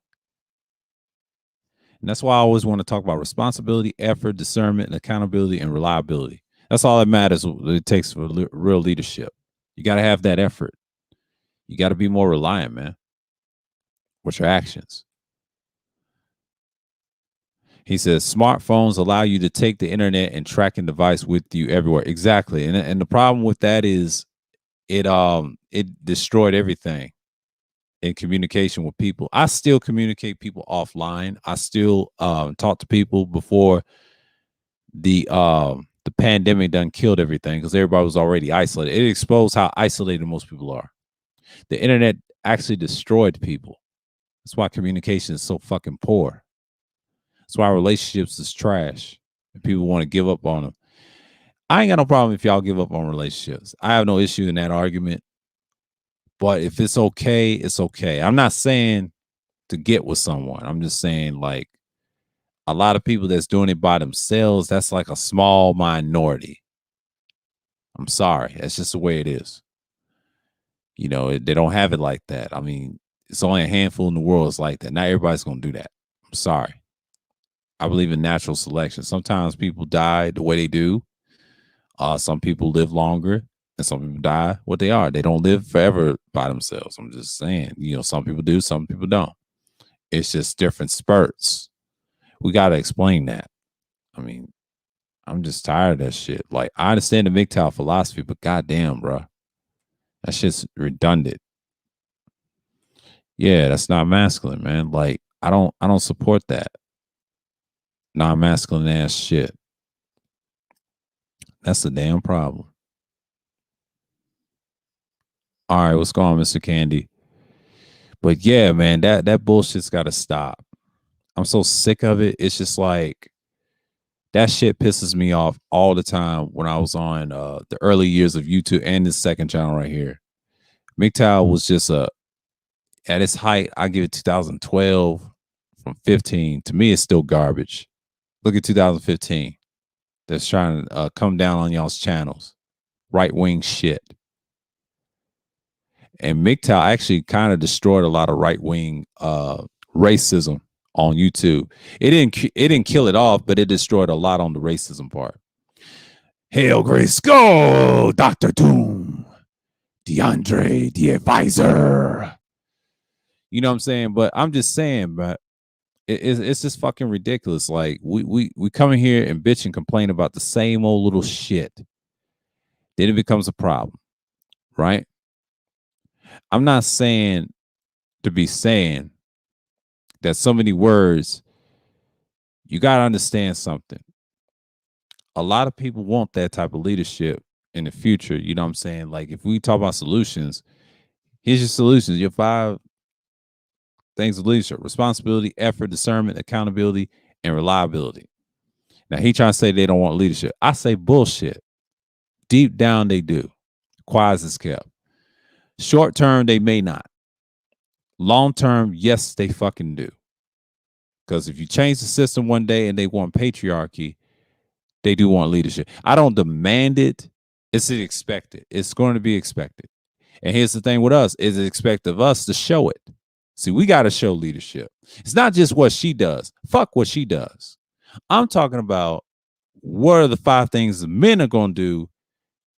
And that's why I always want to talk about responsibility, effort, discernment, and accountability, and reliability. That's all that matters. It takes for real leadership. You got to have that effort. You got to be more reliant, man, with your actions. He says smartphones allow you to take the internet and tracking device with you everywhere. Exactly. And the problem with that is it destroyed everything in communication with people. I still communicate people offline. I still talk to people before the pandemic done killed everything, because everybody was already isolated. It exposed how isolated most people are. The internet actually destroyed people. That's why communication is so fucking poor. That's why relationships is trash, and people want to give up on them. I ain't got no problem if y'all give up on relationships. I have no issue in that argument. But if it's okay, it's okay. I'm not saying to get with someone. I'm just saying, like, a lot of people that's doing it by themselves, that's like a small minority. I'm sorry. That's just the way it is. You know, they don't have it like that. I mean, it's only a handful in the world is like that. Not everybody's going to do that. I'm sorry. I believe in natural selection. Sometimes people die the way they do. Some people live longer, and some people die what they are. They don't live forever by themselves. I'm just saying, you know, some people do, some people don't. It's just different spurts. We got to explain that. I mean, I'm just tired of that shit. Like, I understand the MGTOW philosophy, but goddamn, bro, that shit's redundant. Yeah, that's not masculine, man. Like, I don't support that non-masculine ass shit. That's the damn problem. All right, what's going on, Mr. Candy? But yeah, man, that bullshit's got to stop. I'm so sick of it. It's just like that shit pisses me off all the time when I was on the early years of YouTube and this second channel right here. MGTOW was just At its height, I give it 2012 from 15. To me, it's still garbage. Look at 2015. That's trying to come down on y'all's channels. Right wing shit. And MGTOW actually kind of destroyed a lot of right wing racism on YouTube. It didn't kill it off, but it destroyed a lot on the racism part. Hail Grace, go, Dr. Doom, DeAndre, the advisor. You know what I'm saying? But I'm just saying, but it's just fucking ridiculous. Like we come in here and bitch and complain about the same old little shit. Then it becomes a problem, right? I'm not saying to be saying that so many words, you got to understand something. A lot of people want that type of leadership in the future. You know what I'm saying? Like if we talk about solutions, here's your solutions, your 5 things of leadership: responsibility, effort, discernment, accountability, and reliability. Now he trying to say they don't want leadership. I say bullshit. Deep down they do. Quiet as kept. Short term, they may not. Long term, yes, they fucking do. Because if you change the system one day and they want patriarchy, they do want leadership. I don't demand it. It's expected. It's going to be expected. And here's the thing with us, is it expected of us to show it. See, we got to show leadership. It's not just what she does. Fuck what she does. I'm talking about what are the 5 things the men are going to do,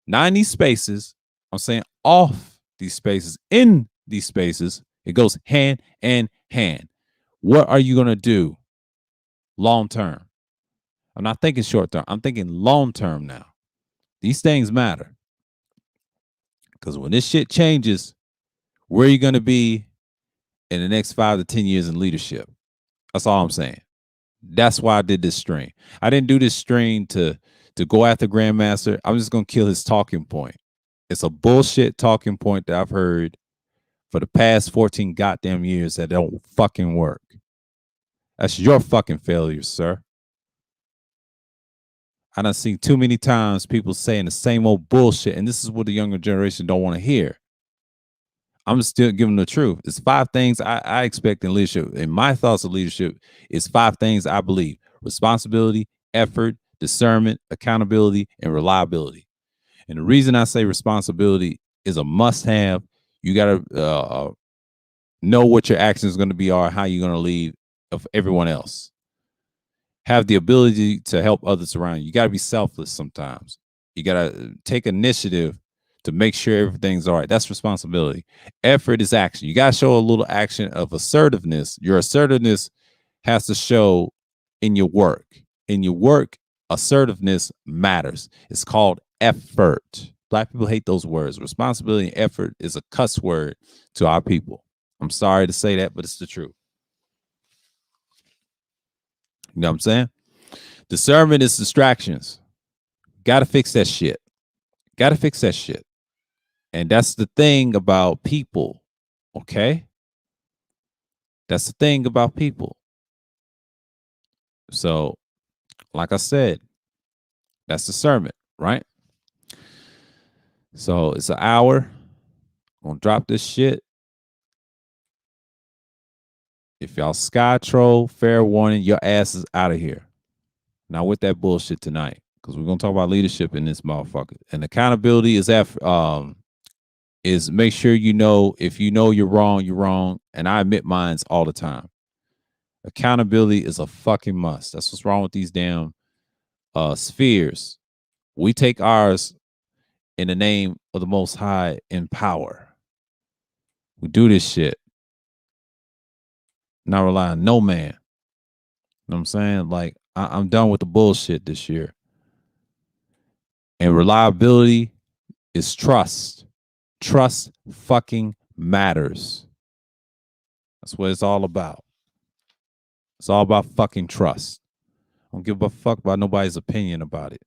not in these spaces. I'm saying off these spaces, in these spaces. It goes hand in hand. What are you going to do long term? I'm not thinking short term. I'm thinking long term now. These things matter. Because when this shit changes, where are you going to be in the next 5 to 10 years in leadership? That's all I'm saying. That's why I did this stream. I didn't do this stream to go after Grandmaster. I'm just going to kill his talking point. It's a bullshit talking point that I've heard for the past 14 goddamn years that don't fucking work. That's your fucking failure, sir. I done seen too many times people saying the same old bullshit, and this is what the younger generation don't want to hear. I'm still giving the truth. It's 5 things I expect in leadership. And my thoughts of leadership is 5 things I believe: responsibility, effort, discernment, accountability, and reliability. And the reason I say responsibility is a must-have. You got to know what your actions are going to be or how you're going to lead of everyone else. Have the ability to help others around you. You got to be selfless sometimes. You got to take initiative to make sure everything's all right. That's responsibility. Effort is action. You got to show a little action of assertiveness. Your assertiveness has to show in your work. In your work, assertiveness matters. It's called effort. Black people hate those words. Responsibility and effort is a cuss word to our people. I'm sorry to say that, but it's the truth. You know what I'm saying? Discernment is distractions. Got to fix that shit. Got to fix that shit. And that's the thing about people, okay? That's the thing about people. So, like I said, that's discernment, right? So it's an hour. I'm gonna drop this shit. If y'all sky troll, fair warning, your ass is out of here. Not with that bullshit tonight, because we're gonna talk about leadership in this motherfucker. And accountability is make sure you know if you know you're wrong. And I admit mines all the time. Accountability is a fucking must. That's what's wrong with these damn spheres. We take ours in the name of the Most High in power. We do this shit. Not rely on no man. You know what I'm saying? Like, I'm done with the bullshit this year. And reliability is trust. Trust fucking matters. That's what it's all about. It's all about fucking trust. I don't give a fuck about nobody's opinion about it.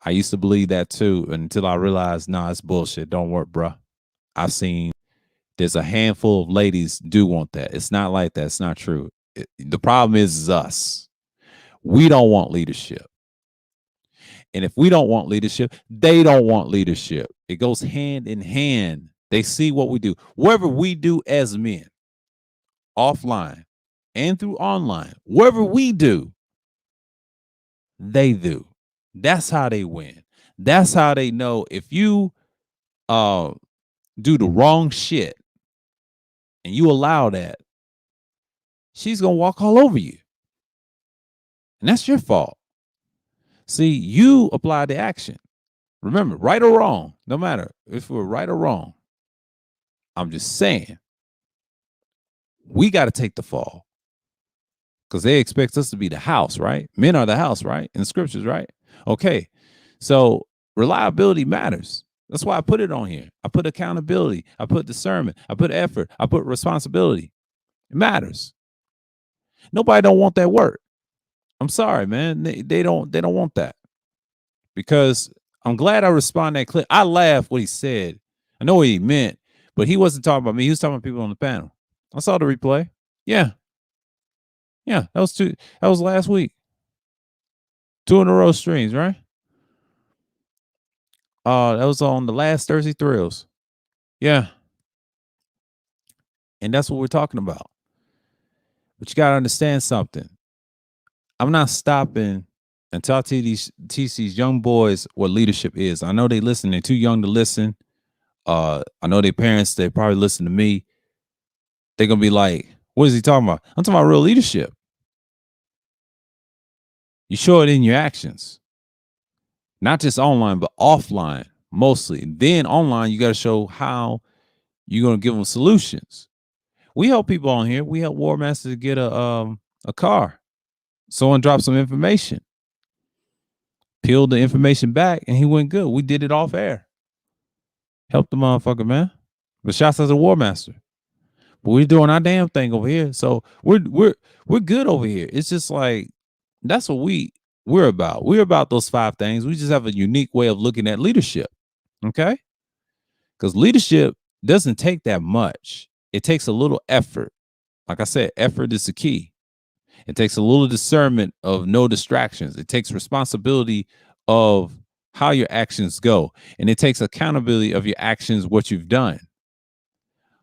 I used to believe that too until I realized, nah, it's bullshit. Don't work, bruh. I've seen there's a handful of ladies do want that. It's not like that. It's not true. The problem is us. We don't want leadership. And if we don't want leadership, they don't want leadership. It goes hand in hand. They see what we do. Whatever we do as men, offline and through online, whatever we do, they do. That's how they win. That's how they know if you uh do the wrong shit and you allow that, she's gonna walk all over you. And that's your fault. See, you apply the action. Remember, right or wrong, no matter if we're right or wrong, I'm just saying, we got to take the fall because they expect us to be the house, right? Men are the house, right? In the scriptures, right? Okay. So reliability matters. That's why I put it on here. I put accountability. I put discernment. I put effort. I put responsibility. It matters. Nobody don't want that work. I'm sorry, man. They don't want that. Because I'm glad I responded that clip. I laughed what he said. I know what he meant, but he wasn't talking about me. He was talking about people on the panel. I saw the replay. Yeah. Yeah. That was last week. 2 in a row streams, right? That was on the last Thursday Thrills. Yeah. And that's what we're talking about. But you gotta understand something. I'm not stopping until I teach these young boys what leadership is. I know they listen, they're too young to listen. I know their parents, they probably listen to me. They're gonna be like, what is he talking about? I'm talking about real leadership. You show it in your actions, not just online, but offline mostly. Then online, you got to show how you're gonna give them solutions. We help people on here. We help War Master to get a car. Someone dropped some information, peeled the information back, and he went good. We did it off air. Help the motherfucker, man. But shouts out to War Master. But we're doing our damn thing over here. So we're good over here. It's just like that's what we're about. We're about those 5 things. We just have a unique way of looking at leadership. Okay? Because leadership doesn't take that much. It takes a little effort. Like I said, effort is the key. It takes a little discernment of no distractions. It takes responsibility of how your actions go. And it takes accountability of your actions, what you've done.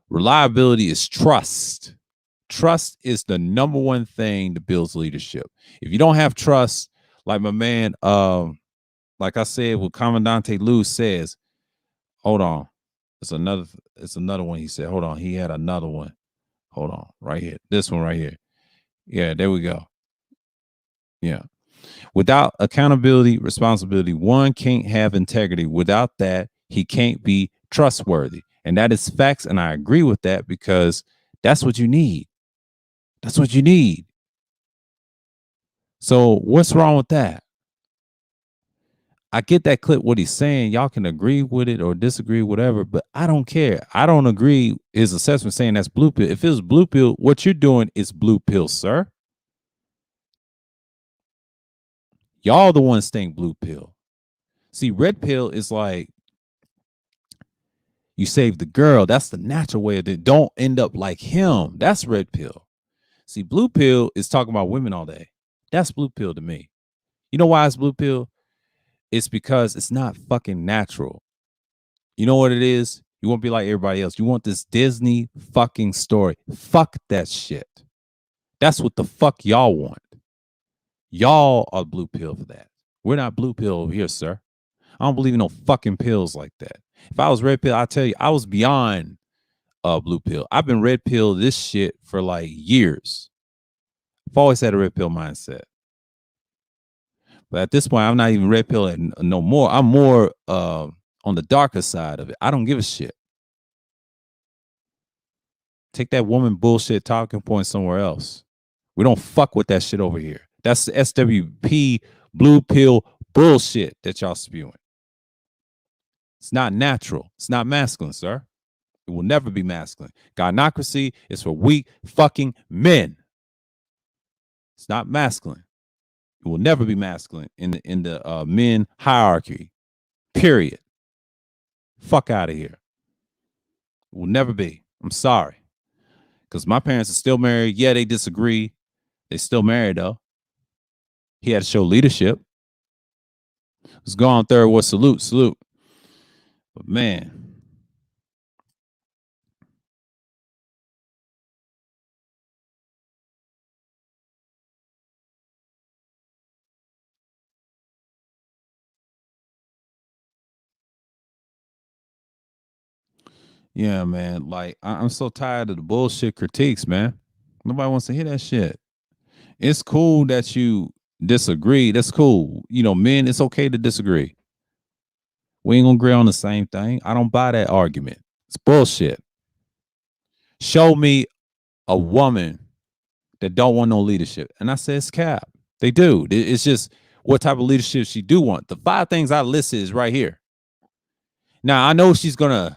Reliability is trust. Trust is the number one thing that builds leadership. If you don't have trust, like my man, like I said, what Commandante Lou says, hold on. It's another one he said. Hold on. He had another one. Hold on. Right here. This one right here. Yeah, there we go. Yeah. Without accountability, responsibility, one can't have integrity. Without that, he can't be trustworthy. And that is facts. And I agree with that because that's what you need. That's what you need. So what's wrong with that? I get that clip, what he's saying. Y'all can agree with it or disagree, whatever, but I don't care. I don't agree his assessment saying that's blue pill. If it's blue pill, what you're doing is blue pill, sir. Y'all the ones saying blue pill. See, red pill is like you save the girl. That's the natural way of it. Don't end up like him. That's red pill. See, blue pill is talking about women all day. That's blue pill to me. You know why it's blue pill? It's because it's not fucking natural. You know what it is? You won't be like everybody else. You want this Disney fucking story. Fuck that shit. That's what the fuck y'all want. Y'all are blue pill for that. We're not blue pill over here, sir. I don't believe in no fucking pills like that. If I was red pill, I tell you, I was beyond blue pill. I've been red pill this shit for like years. I've always had a red pill mindset. But at this point, I'm not even red pill no more. I'm more on the darker side of it. I don't give a shit. Take that woman bullshit talking point somewhere else. We don't fuck with that shit over here. That's the SWP blue pill bullshit that y'all spewing. It's not natural. It's not masculine, sir. It will never be masculine. Gynocracy is for weak fucking men. It's not masculine. It will never be masculine in the men hierarchy. Period. Fuck out of here. It will never be. I'm sorry. Because my parents are still married. Yeah, they disagree. They still married though. He had to show leadership. Let's go on third. What salute? But man, Yeah, man. Like I'm so tired of the bullshit critiques, man. Nobody wants to hear that shit. It's cool that you disagree. That's cool. You know, men, it's okay to disagree. We ain't gonna agree on the same thing. I don't buy that argument. It's bullshit. Show me a woman that don't want no leadership. And I said it's cap. They do. It's just what type of leadership she do want. The 5 things I listed is right here. Now I know she's gonna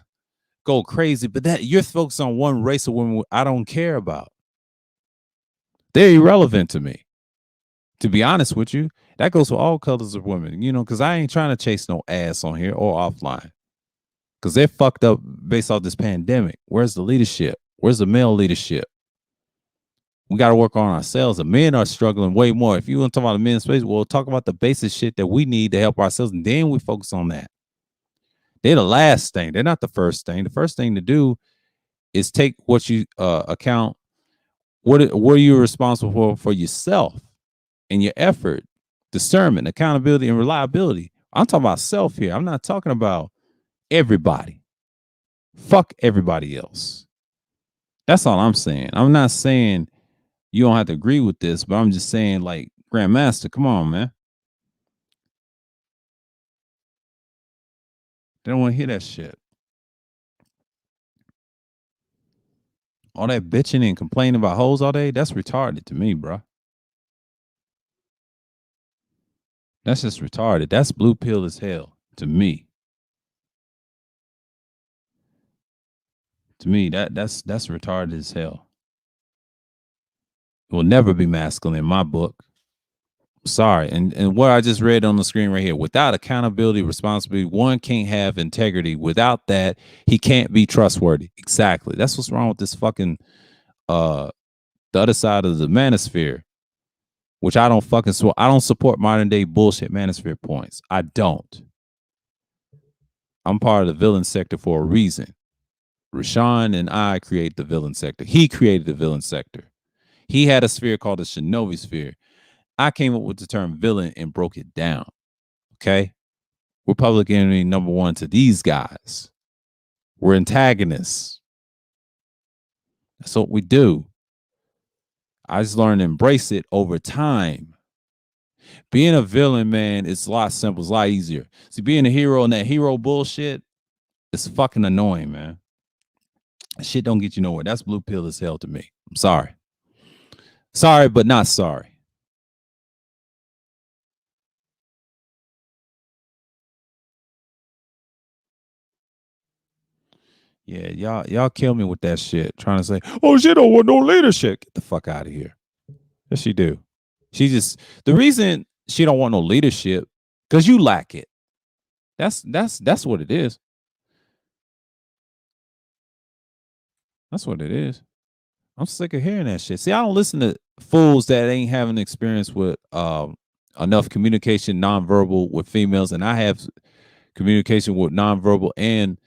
go crazy, but that you're focused on one race of women I don't care about. They're irrelevant to me. To be honest with you, that goes for all colors of women, you know, because I ain't trying to chase no ass on here or offline. Because they're fucked up based off this pandemic. Where's the leadership? Where's the male leadership? We got to work on ourselves. The men are struggling way more. If you want to talk about the men's space, we'll talk about the basic shit that we need to help ourselves, and then we focus on that. They're the last thing. They're not the first thing. The first thing to do is take what you account. What are you responsible for yourself and your effort, discernment, accountability, and reliability? I'm talking about self here. I'm not talking about everybody. Fuck everybody else. That's all I'm saying. I'm not saying you don't have to agree with this, but I'm just saying, like, Grandmaster, come on, man. They don't want to hear that shit. All that bitching and complaining about hoes all day, that's retarded to me, bro. That's just retarded. That's blue pill as hell to me. To me, that's retarded as hell. It will never be masculine in my book. Sorry. And what I just read on the screen right here, without accountability, responsibility, one can't have integrity. Without that, he can't be trustworthy. Exactly. That's what's wrong with this fucking the other side of the manosphere, which I don't fucking I don't support modern day bullshit manosphere points. I don't. I'm part of the villain sector for a reason. Rashawn and I create the villain sector. He created the villain sector. He had a sphere called the Shinobi sphere. I came up with the term villain and broke it down. Okay. We're public enemy number one to these guys. We're antagonists. That's what we do. I just learned to embrace it over time. Being a villain, man, it's a lot simpler, it's a lot easier. See, being a hero and that hero bullshit, it's fucking annoying, man. That shit don't get you nowhere. That's blue pill as hell to me. I'm sorry. Sorry, but not sorry. Yeah, y'all kill me with that shit. Trying to say, oh, she don't want no leadership. Get the fuck out of here. Yes, she do. She just the reason she don't want no leadership because you lack it. That's what it is. That's what it is. I'm sick of hearing that shit. See, I don't listen to fools that ain't having experience with enough communication nonverbal with females, and I have communication with nonverbal and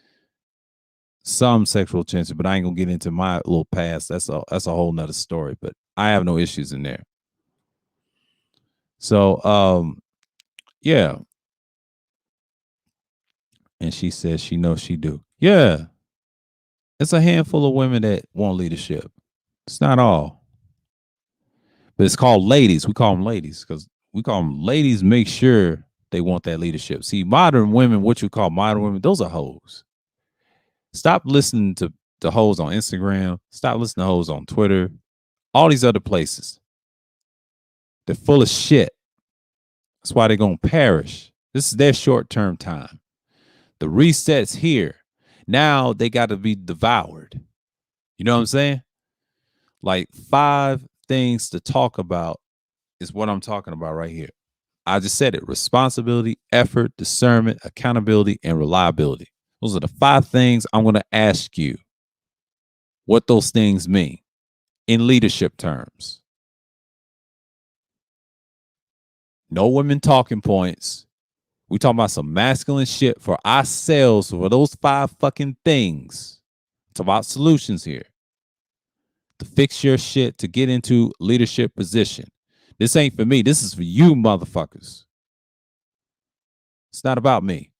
some sexual tension, but I ain't gonna get into my little past. That's a whole nother story. But I have no issues in there. So yeah. And she says she knows she do. Yeah. It's a handful of women that want leadership. It's not all. But it's called ladies. We call them ladies because we call them ladies make sure they want that leadership. See, modern women, what you call modern women, those are hoes. Stop listening to the hoes on Instagram. Stop listening to hoes on Twitter. All these other places. They're full of shit. That's why they're going to perish. This is their short term time. The reset's here. Now they got to be devoured. You know what I'm saying? Like 5 things to talk about is what I'm talking about right here. I just said it: responsibility, effort, discernment, accountability, and reliability. Those are the 5 things I'm going to ask you what those things mean in leadership terms. No women talking points. We talking about some masculine shit for ourselves for those 5 fucking things. It's about solutions here to fix your shit to get into leadership position. This ain't for me. This is for you motherfuckers. It's not about me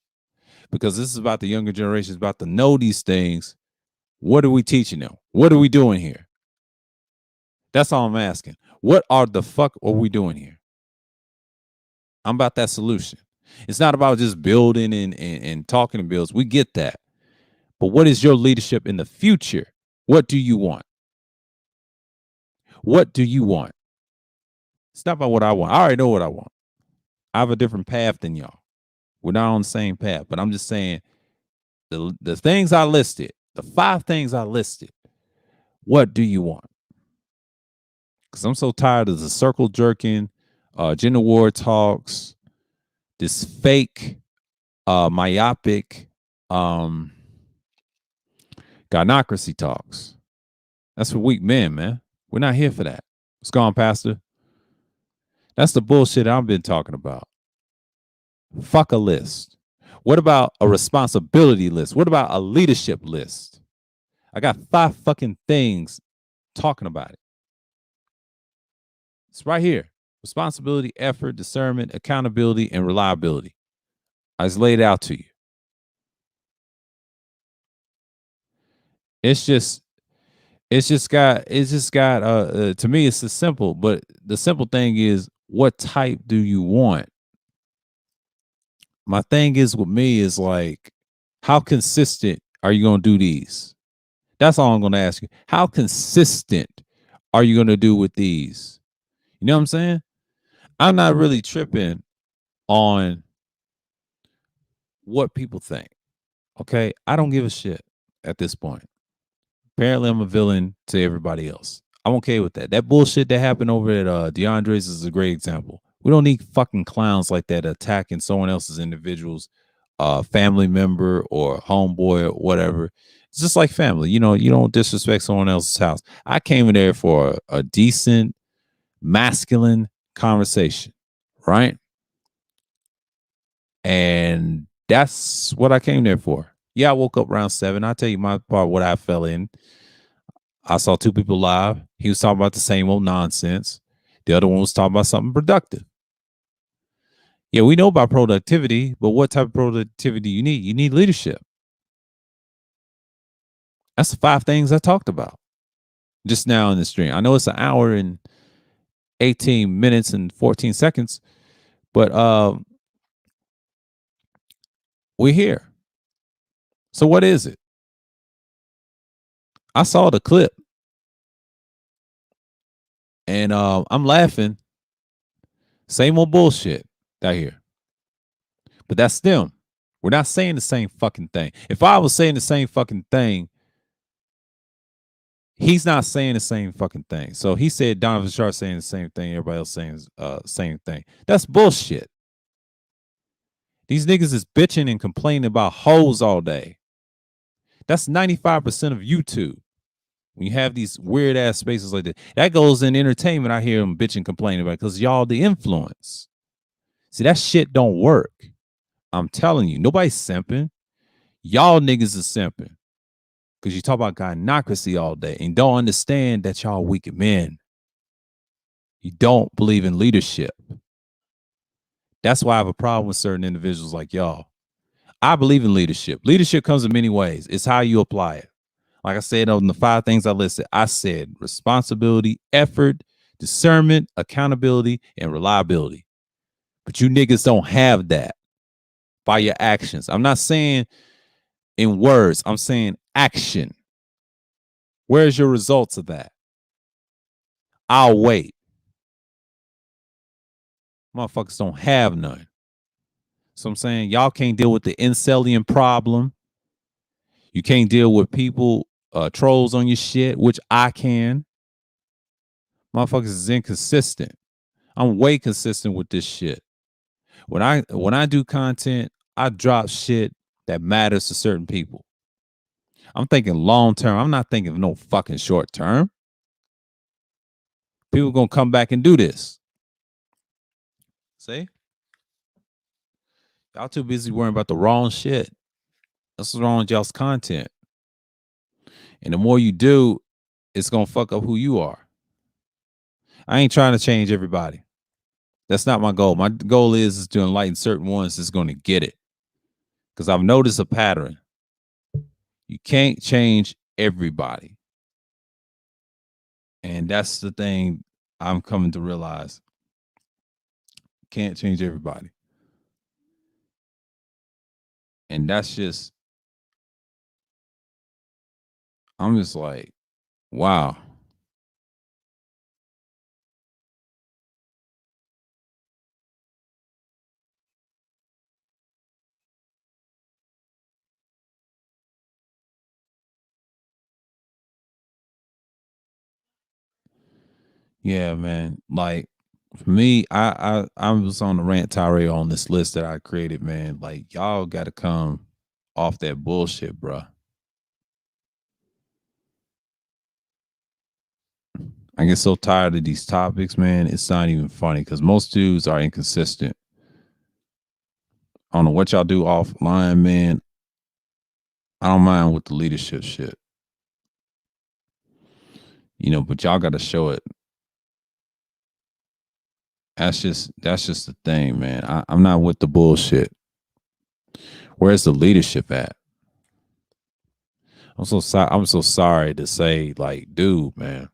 because this is about the younger generation. It's about to know these things What are we teaching them? What are we doing here? That's all I'm asking. What are the fuck are we doing here? I'm about that solution. It's not about just building and talking to bills. We get that. But what is your leadership in the future? What do you want? What do you want? It's not about what I want. I already know what I want. I have a different path than y'all. We're not on the same path. But I'm just saying the things I listed, the 5 things I listed, what do you want? Because I'm so tired of the circle jerking, gender war talks, this fake, myopic, gynocracy talks. That's for weak men, man. We're not here for that. What's going on, Pastor? That's the bullshit I've been talking about. Fuck a list. What about a responsibility list? What about a leadership list? I got 5 fucking things talking about it. It's right here. Responsibility, effort, discernment, accountability, and reliability. I just laid it out to you. It's just got to me it's simple, but the simple thing is, what type do you want? My thing is with me is like, how consistent are you going to do these? That's all I'm going to ask you. How consistent are you going to do with these? You know what I'm saying? I'm not really tripping on what people think. Okay? I don't give a shit at this point. Apparently, I'm a villain to everybody else. I'm okay with that. That bullshit that happened over at DeAndre's is a great example. We don't need fucking clowns like that attacking someone else's individual's family member or homeboy or whatever. It's just like family. You know, you don't disrespect someone else's house. I came in there for a decent, masculine conversation, right? And that's what I came there for. Yeah, I woke up around 7. I'll tell you my part, what I fell in. I saw 2 people live. He was talking about the same old nonsense. The other one was talking about something productive. Yeah, we know about productivity, but what type of productivity you need? You need leadership. That's the 5 things I talked about just now in the stream. I know it's an hour and 18 minutes and 14 seconds, but we're here. So what is it? I saw the clip and I'm laughing. Same old bullshit out here. But that's them. We're not saying the same fucking thing. If I was saying the same fucking thing, he's not saying the same fucking thing. So he said Donovan Sharp saying the same thing, everybody else saying same thing. That's bullshit. These niggas is bitching and complaining about hoes all day. That's 95% of YouTube. When you have these weird ass spaces like that, that goes in entertainment. I hear them bitching, complaining about it because y'all the influence. See, that shit don't work. I'm telling you, nobody's simping. Y'all niggas is simping because you talk about gynocracy all day and don't understand that y'all weak men. You don't believe in leadership. That's why I have a problem with certain individuals like y'all. I believe in leadership. Leadership comes in many ways. It's how you apply it. Like I said, on the 5 things I listed, I said responsibility, effort, discernment, accountability, and reliability. But you niggas don't have that by your actions. I'm not saying in words, I'm saying action. Where's your results of that? I'll wait. Motherfuckers don't have none. So I'm saying y'all can't deal with the incelian problem. You can't deal with people, trolls on your shit, which I can. Motherfuckers is inconsistent. I'm way consistent with this shit. When I do content, I drop shit that matters to certain people. I'm thinking long term. I'm not thinking of no fucking short term. People gonna come back and do this. See? Y'all too busy worrying about the wrong shit. That's what's wrong with y'all's content. And the more you do, it's gonna fuck up who you are. I ain't trying to change everybody. That's not my goal. My goal is to enlighten certain ones that's going to get it. Because I've noticed a pattern. You can't change everybody. And that's the thing I'm coming to realize. Can't change everybody. And that's just, I'm just like, wow. Yeah, man. Like for me, I was on the rant tirade on this list that I created, man. Like y'all got to come off that bullshit, bruh. I get so tired of these topics, man. It's not even funny because most dudes are inconsistent. I don't know what y'all do offline, man. I don't mind with the leadership shit, but y'all got to show it. That's just the thing, man. I'm not with the bullshit. Where's the leadership at? I'm so sorry. I'm so sorry to say, like, dude, man.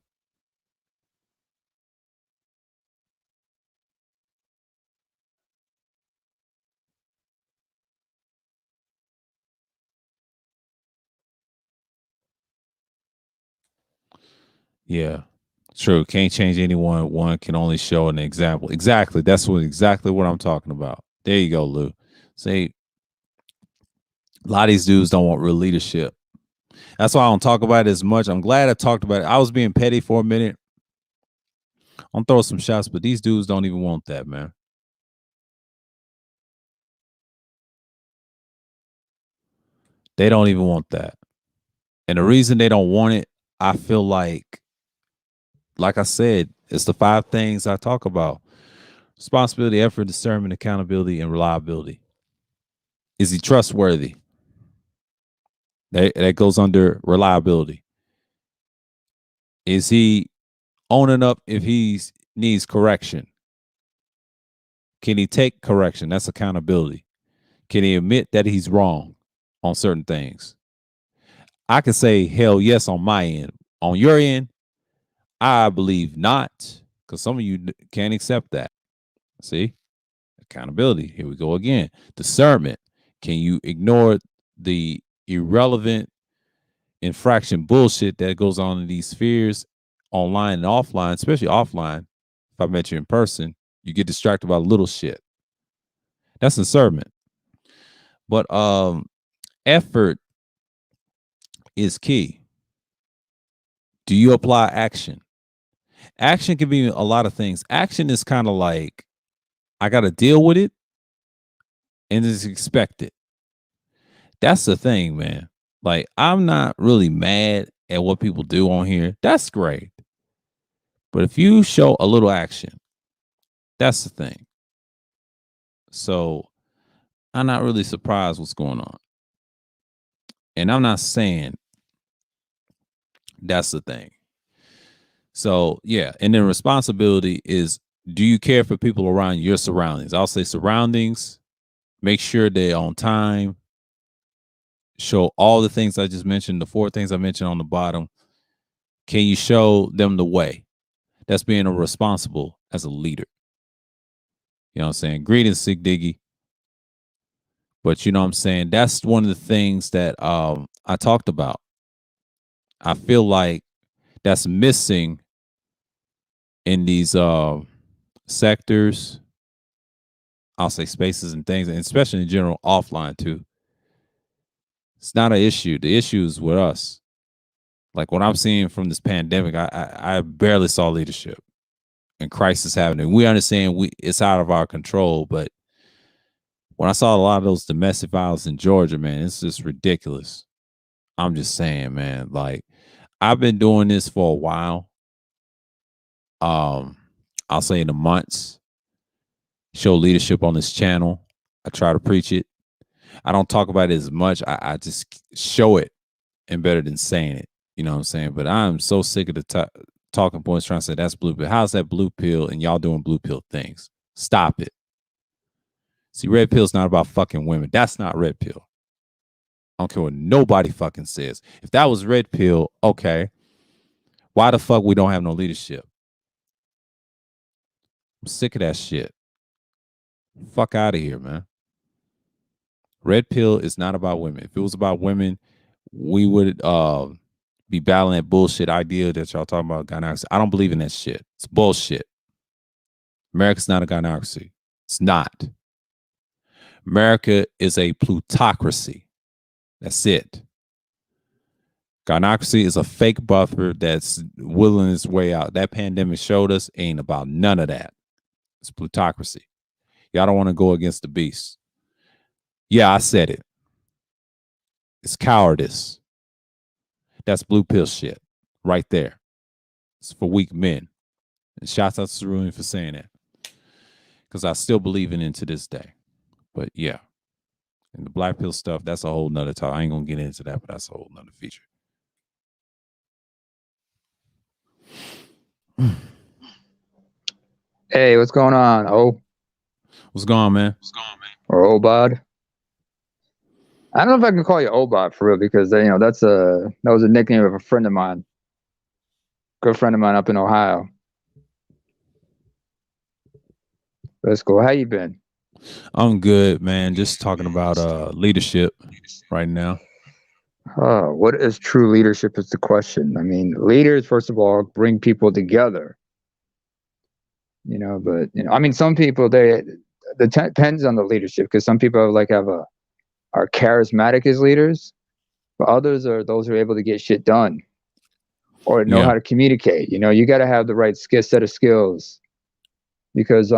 Yeah, true. Can't change anyone. One can only show an example. Exactly. That's exactly what I'm talking about. There you go, Lou. Say a lot of these dudes don't want real leadership. That's why I don't talk about it as much. I'm glad I talked about it. I was being petty for a minute. I'm throwing some shots, but these dudes don't even want that, man. They don't even want that. And the reason they don't want it, I feel like I said, it's the five things I talk about: responsibility, effort, discernment, accountability, and reliability. Is he trustworthy? That goes under reliability. Is he owning up if he needs correction? Can he take correction? That's accountability. Can he admit that he's wrong on certain things? I can say hell yes on my end. On your end, I believe not, because some of you can't accept that. See, accountability. Here we go again. Discernment. Can you ignore the irrelevant infraction bullshit that goes on in these spheres online and offline, especially offline? If I met you in person, you get distracted by little shit. That's discernment. But effort is key. Do you apply action? Action can be a lot of things. Action is kind of like I got to deal with it and just expect it. That's the thing, man. Like I'm not really mad at what people do on here. That's great. But if you show a little action, that's the thing. So I'm not really surprised what's going on. And I'm not saying that's the thing. So yeah, and then responsibility is, do you care for people around your surroundings? I'll say surroundings, make sure they're on time, show all the things I just mentioned, the four things I mentioned on the bottom. Can you show them the way? That's being a responsible as a leader. You know what I'm saying? Greetings, Sig Diggy. But you know what I'm saying? That's one of the things that I talked about. I feel like that's missing in these sectors. I'll say spaces and things, and especially in general offline too. It's not an issue. The issue is with us. Like what I'm seeing from this pandemic, I barely saw leadership and crisis happening. We understand it's out of our control, but when I saw a lot of those domestic violence in Georgia, man, it's just ridiculous. I'm just saying, man, like I've been doing this for a while. Um, I'll say in the months, show leadership on this channel. I try to preach it. I don't talk about it as much. I just show it and better than saying it. You know what I'm saying? But I'm so sick of the talking points trying to say that's blue pill. How's that blue pill and y'all doing blue pill things? Stop it. See, red pill's not about fucking women. That's not red pill. I don't care what nobody fucking says. If that was red pill, okay. Why the fuck we don't have no leadership? I'm sick of that shit. Fuck out of here, man. Red pill is not about women. If it was about women, we would be battling that bullshit idea that y'all talking about gynocracy. I don't believe in that shit. It's bullshit. America's not a gynocracy. It's not. America is a plutocracy. That's it. Gynocracy is a fake buffer that's willing its way out. That pandemic showed us ain't about none of that. It's plutocracy. Y'all don't want to go against the beast. Yeah, I said it. It's cowardice. That's blue pill shit right there. It's for weak men. And shouts out to Cerulean for saying that. Because I still believe in it to this day. But yeah. And the black pill stuff, that's a whole nother talk. I ain't gonna get into that, but that's a whole nother feature. Hey, what's going on? What's going on, man? Or Obad? I don't know if I can call you Obad for real because that was a nickname of a friend of mine, good friend of mine up in Ohio. That's cool. How you been? I'm good, man. Just talking about leadership right now. What is true leadership is the question. I mean, leaders, first of all, bring people together. But I mean, some people depends on the leadership because some people are charismatic as leaders, but others are those who are able to get shit done or know how to communicate. You got to have the right set of skills because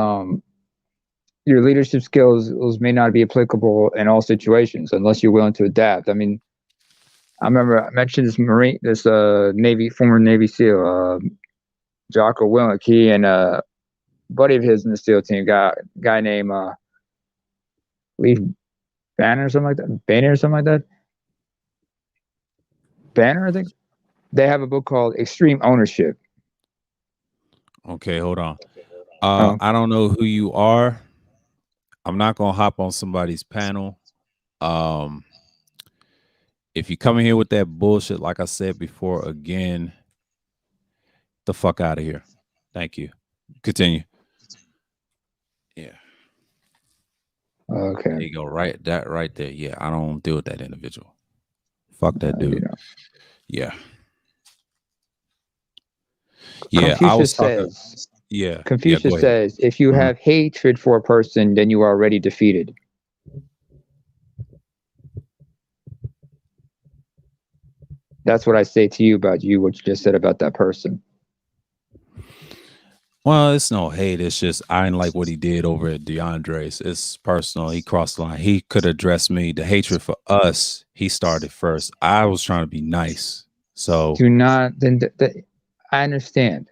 your leadership skills may not be applicable in all situations unless you're willing to adapt. I mean, I remember I mentioned this former Navy SEAL, Jocko Willink. He and buddy of his in the SEAL team, guy named Lee Banner or something like that. Banner, I think. They have a book called Extreme Ownership. Okay, hold on. I don't know who you are. I'm not gonna hop on somebody's panel. If you come in here with that bullshit, like I said before, again, the fuck out of here. Thank you. Continue. Yeah. Okay. There you go. Right there. Yeah, I don't deal with that individual. Fuck that dude. Yeah. Yeah. Confucius says, if you have hatred for a person, then you are already defeated. That's what I say to you about you, what you just said about that person. Well, it's no hate. It's just I didn't like what he did over at DeAndre's. It's personal. He crossed the line. He could address me. The hatred for us, he started first. I was trying to be nice. So do not. I understand.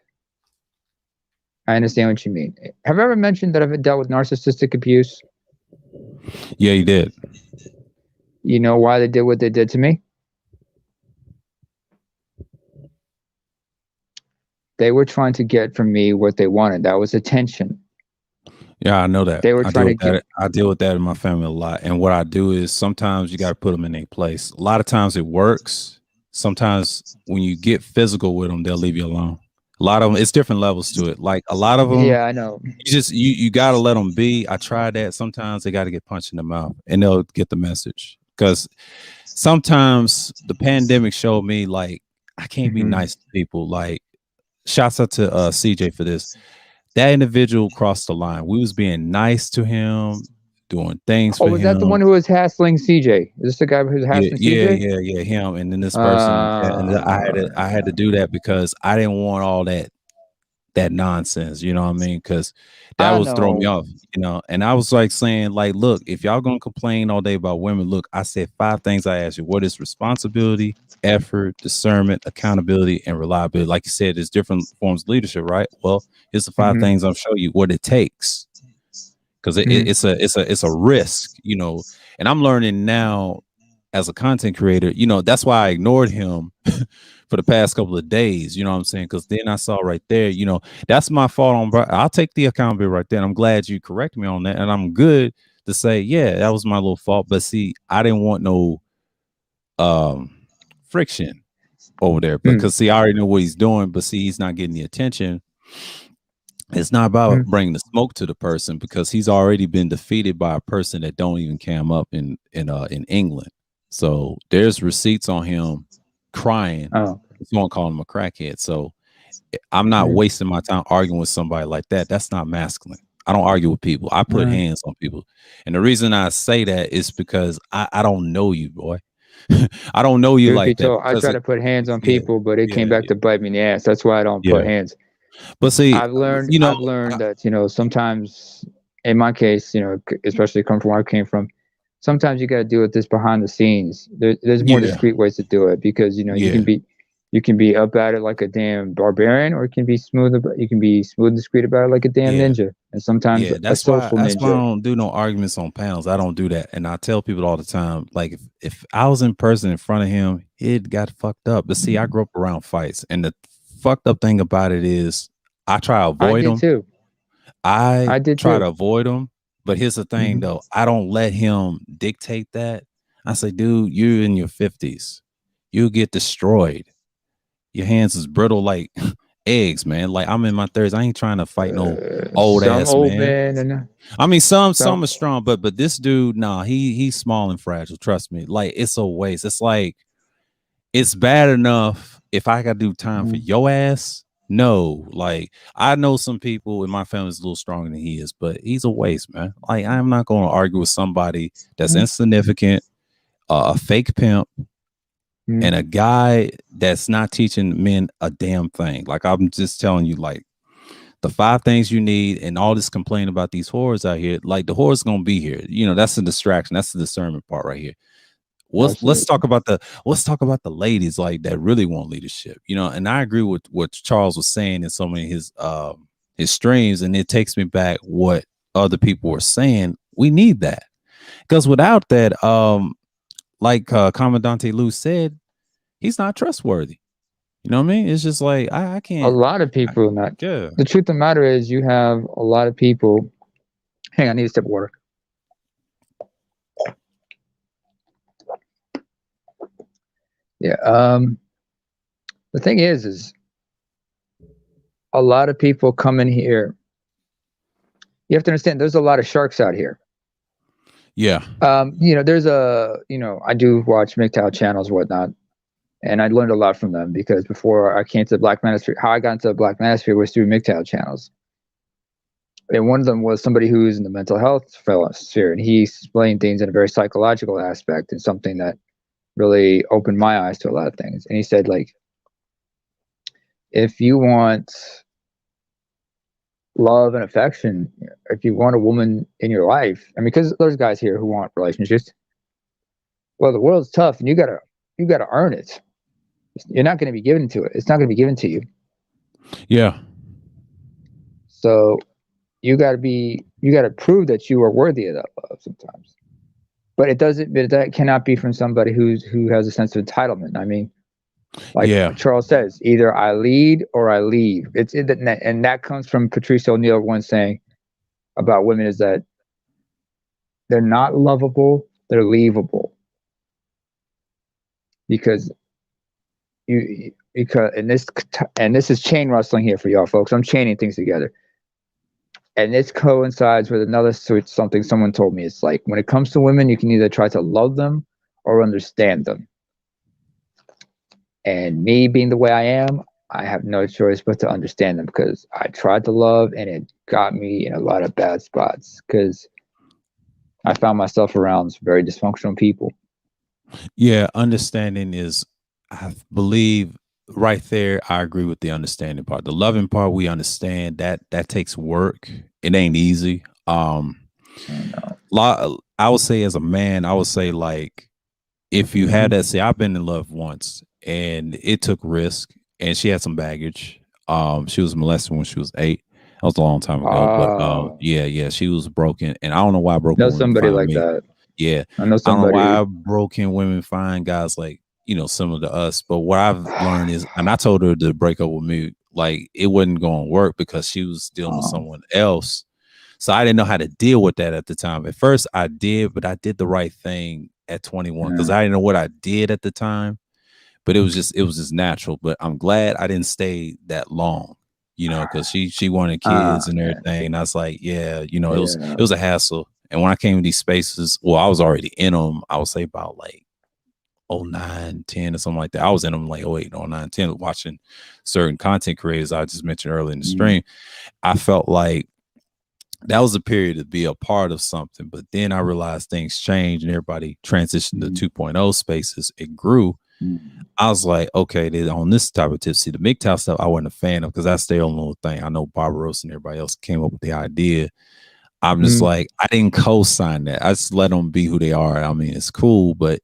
I understand what you mean. Have I ever mentioned that I've dealt with narcissistic abuse? Yeah, you did. You know why they did what they did to me? They were trying to get from me what they wanted. That was attention. Yeah, I know that. They were trying to get. I deal with that in my family a lot. And what I do is sometimes you got to put them in their place. A lot of times it works. Sometimes when you get physical with them, they'll leave you alone. A lot of them, it's different levels to it. Like a lot of them, yeah, I know. You got to let them be. I tried that. Sometimes they got to get punched in the mouth, and they'll get the message. Because sometimes the pandemic showed me like I can't be nice to people. Like, shouts out to CJ for this. That individual crossed the line. We was being nice to him, doing things for him. Was that the one who was hassling CJ? Is this the guy who's hassling CJ? Yeah, him. And then this person, and I had to do that because I didn't want all that nonsense. You know what I mean? Because that was throwing me off. And I was like saying, like, look, if y'all gonna complain all day about women, look, I said 5 things. I asked you, what is responsibility, effort, discernment, accountability, and reliability? Like you said, there's different forms of leadership, right? Well, here's the 5 things I'll show you what it takes, because it's a risk, and I'm learning now as a content creator. That's why I ignored him for the past couple of days, you know what I'm saying? Because then I saw right there, that's my fault. I'll take the accountability right there, and I'm glad you correct me on that, and I'm good to say, yeah, that was my little fault. But see, I didn't want no friction over there. Mm, Because see, I already know what he's doing, but see, he's not getting the attention. It's not about mm. bringing the smoke to the person because he's already been defeated by a person that don't even cam up in England. So there's receipts on him crying. Oh, Someone calling him a crackhead. So I'm not mm. wasting my time arguing with somebody like that. That's not masculine. I don't argue with people. I put Uh, hands on people. And the reason I say that is because I don't know you, boy. I don't know you truth be like that told, I because try to put hands on yeah, people, but it came yeah, back to bite me in the ass. That's why I don't yeah. put hands. But see, you know, I've learned that, sometimes in my case, especially coming from where I came from, sometimes you got to deal with this behind the scenes. There's more yeah, discreet ways to do it because, yeah, you can be up at it like a damn barbarian, or you can be smooth and discreet about it like a damn yeah. ninja, and sometimes Yeah, a that's why social I ninja. don't do no arguments on panels. I don't do that. And I tell people all the time, like if I was in person in front of him, it got fucked up. But see, I grew up around fights. And the fucked up thing about it is I try to I avoid did them. too. I I did try too. to avoid them. But here's the thing Hmm. though, I don't let him dictate that. I say, dude, you're in your 50s. You'll get destroyed. Your hands is brittle like eggs, man. Like I'm in my 30s. I ain't trying to fight no old Some ass old man. men and I mean, some some. are strong, but this dude, nah, he's small and fragile. Trust me. Like it's a waste. It's like it's bad enough if I gotta do time for Mhm. your ass. No, like I know some people in my family is a little stronger than he is, but he's a waste, man. Like I'm not going to argue with somebody that's insignificant, a fake pimp, and Mhm. a guy that's not teaching men a damn thing. Like I'm just telling you, like the 5 things you need and all this complaining about these whores out here, like the whores gonna be here. You know, that's the distraction. That's the discernment part right here. Let's Absolutely. talk about the ladies like that really want leadership. You know, and I agree with what Charles was saying in so many of his streams, and it takes me back what other people were saying. We need that. Because without that, like Commandante Lou said, he's not trustworthy. You know what I mean? It's just like I A can't lot of I, people not. yeah. The truth of the matter is, you have a lot of people. Hang on, I need a sip of water. Yeah. The thing is a lot of people come in here. You have to understand, there's a lot of sharks out here. Yeah. There's I do watch MGTOW channels, whatnot, and I learned a lot from them because before I came to the Black Manosphere, how I got into the Black Manosphere was through MGTOW channels. And one of them was somebody who's in the mental health sphere, and he explained things in a very psychological aspect, and something that really opened my eyes to a lot of things. And he said, like, if you want love and affection, if you want a woman in your life, I mean, because there's guys here who want relationships. Well, the world's tough, and you gotta earn it. You're not going to be given to it. It's not going to be given to you. Yeah. So you got to prove that you are worthy of that love sometimes. But it doesn't. But that cannot be from somebody who has a sense of entitlement. I mean, like Yeah. Charles says, either I lead or I leave. And that comes from Patrice O'Neill once saying about women is that they're not lovable, they're leavable. Because and this is chain wrestling here for y'all folks. I'm chaining things together. And this coincides with another something someone told me. It's like when it comes to women, you can either try to love them or understand them. And me being the way I am, I have no choice but to understand them, because I tried to love and it got me in a lot of bad spots because I found myself around very dysfunctional people. Yeah. Understanding is, I believe, right there. I agree with the understanding part. The loving part, we understand that takes work. It ain't easy. I would say as a man, I would say like if you had that. See, I've been in love once, and it took risk, and she had some baggage. She was molested when she was 8. That was a long time ago, but Oh, yeah, she was broken, and I don't know why know broken women somebody find like me. that. Yeah, I know I don't know somebody. why broken women find guys like similar to us. But what I've learned is, and I told her to break up with me, like it wasn't going to work because she was dealing with Oh, someone else. So I didn't know how to deal with that at the time. At first, I did, but I did the right thing at 21 because I didn't know what I did at the time, but it was just natural. But I'm glad I didn't stay that long, because she wanted kids and Yeah, everything. And I was like, yeah, yeah. it was a hassle. And when I came to these spaces, well, I was already in them. I would say about like 09, 10 or something like that. I was in them like 08, 09, 10, watching certain content creators I just mentioned earlier in the stream. I felt like that was a period to be a part of something. But then I realized things changed and everybody transitioned to 2.0 spaces. It grew. I was like, okay, on this type of tip, see the MGTOW stuff, I wasn't a fan of because that's their own little thing. I know Barbaros and everybody else came up with the idea. I'm just like, I didn't co-sign that. I just let them be who they are. I mean, it's cool, but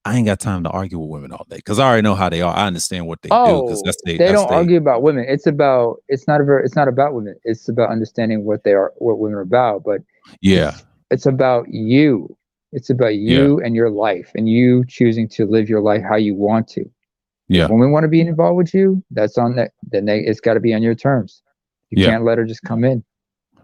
I ain't got time to argue with women all day because I already know how they are. I understand what they do because They don't argue about women. It's not about women. It's about understanding what women are about. But yeah, it's about you. It's about yeah, you and your life, and you choosing to live your life how you want to. yeah, If women want to be involved with you, that's on that. Then it's got to be on your terms. You yeah. can't let her just come in.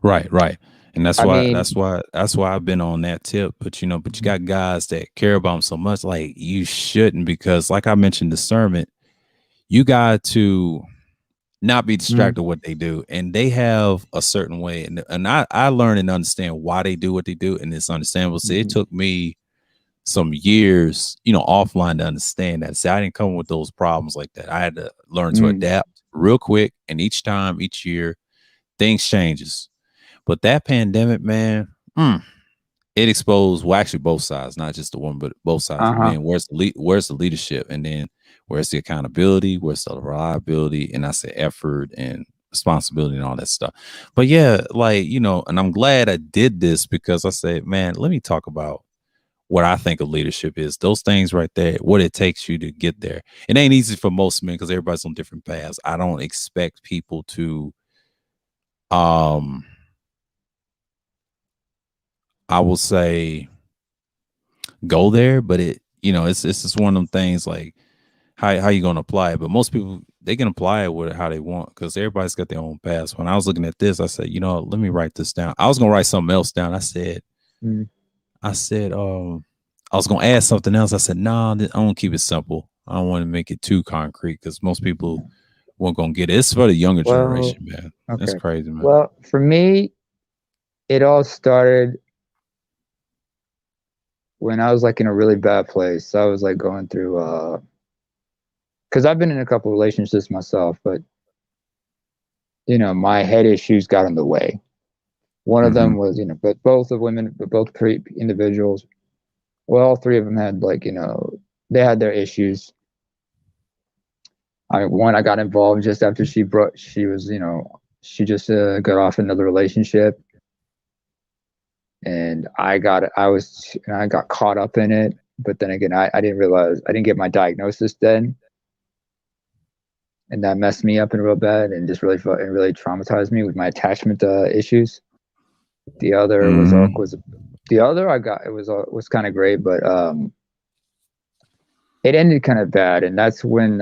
Right. And that's I why mean, I've been on that tip. But you got guys that care about them so much, like you shouldn't, because like I mentioned, discernment, you got to not be distracted what they do. And they have a certain way. And I learn and understand why they do what they do, and it's understandable. So it took me some years, offline to understand that. See, I didn't come with those problems like that. I had to learn to adapt real quick. And each year, things changes. But that pandemic, man, it exposed, well, actually both sides, not just the woman, but both sides. Man, where's the leadership, and then where's the accountability, where's the reliability, and I say effort and responsibility and all that stuff. But yeah, like and I'm glad I did this because I said, man, let me talk about what I think of leadership is. Those things right there, what it takes you to get there. It ain't easy for most men because everybody's on different paths. I don't expect people to I will say go there, but it's just one of them things like how you gonna apply it. But most people, they can apply it with how they want because everybody's got their own path. When I was looking at this, I said, let me write this down. I was gonna write something else down. I said, I was gonna add something else. I said, nah, I want to keep it simple. I don't want to make it too concrete because most people weren't gonna get it. It's for the younger generation, man. That's crazy, man. Well, for me, it all started when I was like in a really bad place. I was like going through because I've been in a couple relationships myself, but my head issues got in the way. One of them was, but both of women, but both individuals. Well, all three of them had they had their issues. One, I got involved just after she just got off another relationship, and I got caught up in it. But then again, I didn't realize I didn't get my diagnosis then, and that messed me up in real bad and just really traumatized me with my attachment issues. The other was kind of great, but it ended kind of bad, and that's when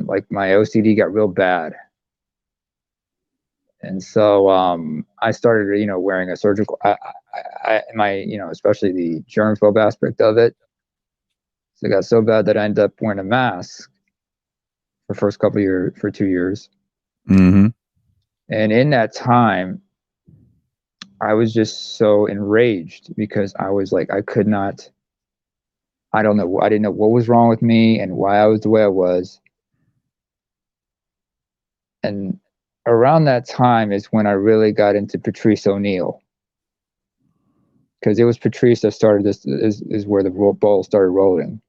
like my OCD got real bad. And so I started, wearing a surgical, especially the germphobe aspect of it. So it got so bad that I ended up wearing a mask for first couple of years, for 2 years. And in that time, I was just so enraged because I was like, I didn't know what was wrong with me and why I was the way I was. And around that time is when I really got into Patrice O'Neill, because it was Patrice that started this. Is where the ball started rolling.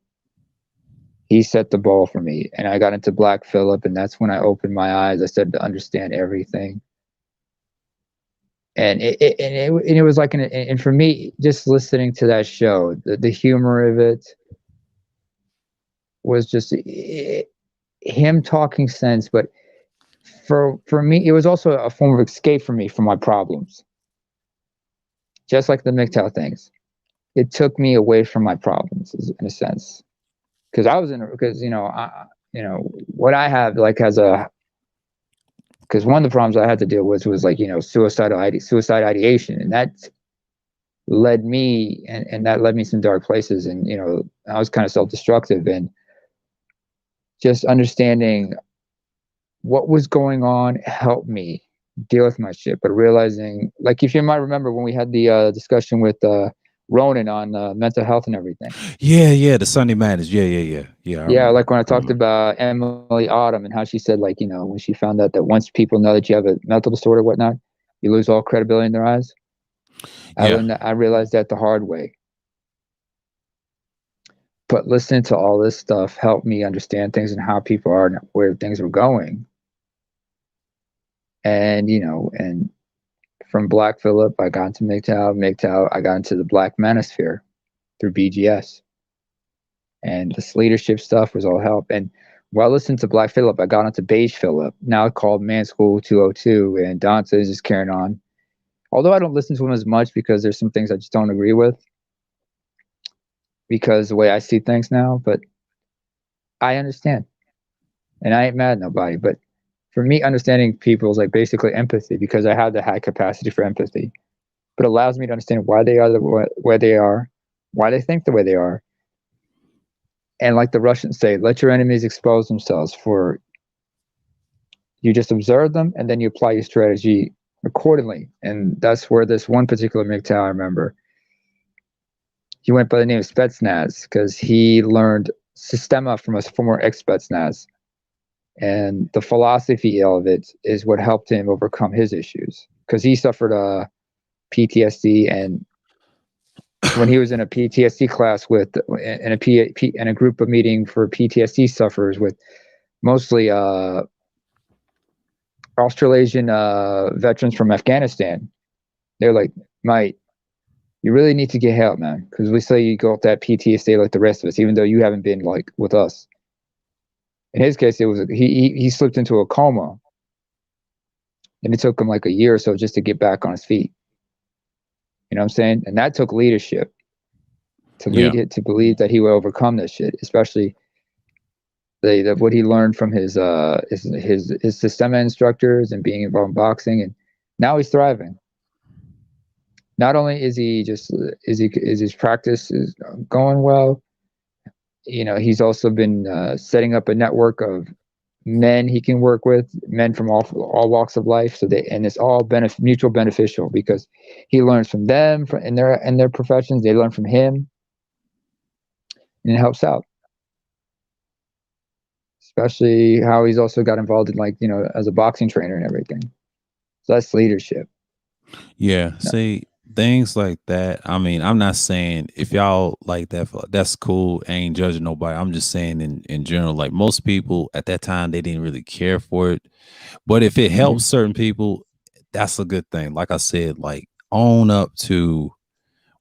He set the ball for me, and I got into Black Phillip, and that's when I opened my eyes. I started to understand everything, and it was like and for me, just listening to that show, the humor of it was just him talking sense, but for me, it was also a form of escape for me from my problems. Just like the MGTOW things, it took me away from my problems in a sense, because what I have like because one of the problems I had to deal with was like suicide ideation, and led me, and that led me some dark places. And, I was kind of self-destructive, and just understanding what was going on helped me deal with my shit. But realizing, like, if you might remember when we had the discussion with Ronan on mental health and everything. Yeah, the Sunday Madness. Yeah. I Yeah, remember. like when I talked about Emily Autumn and how she said, like, when she found out that once people know that you have a mental disorder, whatnot, you lose all credibility in their eyes. Yeah, I realized that the hard way. But listening to all this stuff helped me understand things and how people are and where things were going. And, and from Black Phillip, I got into MGTOW, I got into the Black Manosphere through BGS. And this leadership stuff was all help. And while listening to Black Phillip, I got into Beige Phillip, now called Man School 202, and Dante is just carrying on. Although I don't listen to him as much because there's some things I just don't agree with because the way I see things now, but I understand. And I ain't mad at nobody. But for me, understanding people is like basically empathy because I have the high capacity for empathy. But it allows me to understand why they are the way they are, why they think the way they are. And like the Russians say, let your enemies expose themselves. For you just observe them and then you apply your strategy accordingly. And that's where this one particular MGTOW, I remember, he went by the name of Spetsnaz because he learned Systema from a former ex-Spetsnaz. And the philosophy of it is what helped him overcome his issues because he suffered PTSD. And when he was in a PTSD class in a group of meeting for PTSD sufferers with mostly Australasian veterans from Afghanistan, they're like, mate, you really need to get help, man, because we say you go up that PTSD like the rest of us, even though you haven't been like with us. In his case, it was he slipped into a coma, and it took him like a year or so just to get back on his feet. You know what I'm saying? And that took leadership to yeah, lead it to believe that he would overcome this shit, especially what he learned from his Systema instructors and being involved in boxing, and now he's thriving. Not only is his practice is going well, he's also been setting up a network of men he can work with, men from all walks of life. And it's all mutual beneficial because he learns from them in their professions. They learn from him, and it helps out. Especially how he's also got involved in as a boxing trainer and everything. So that's leadership. yeah. No. See, things like that. I mean, I'm not saying if y'all like that, that's cool. I ain't judging nobody. I'm just saying in general, like most people at that time, they didn't really care for it. But if it Mm-hmm. helps certain people, that's a good thing. Like I said, like own up to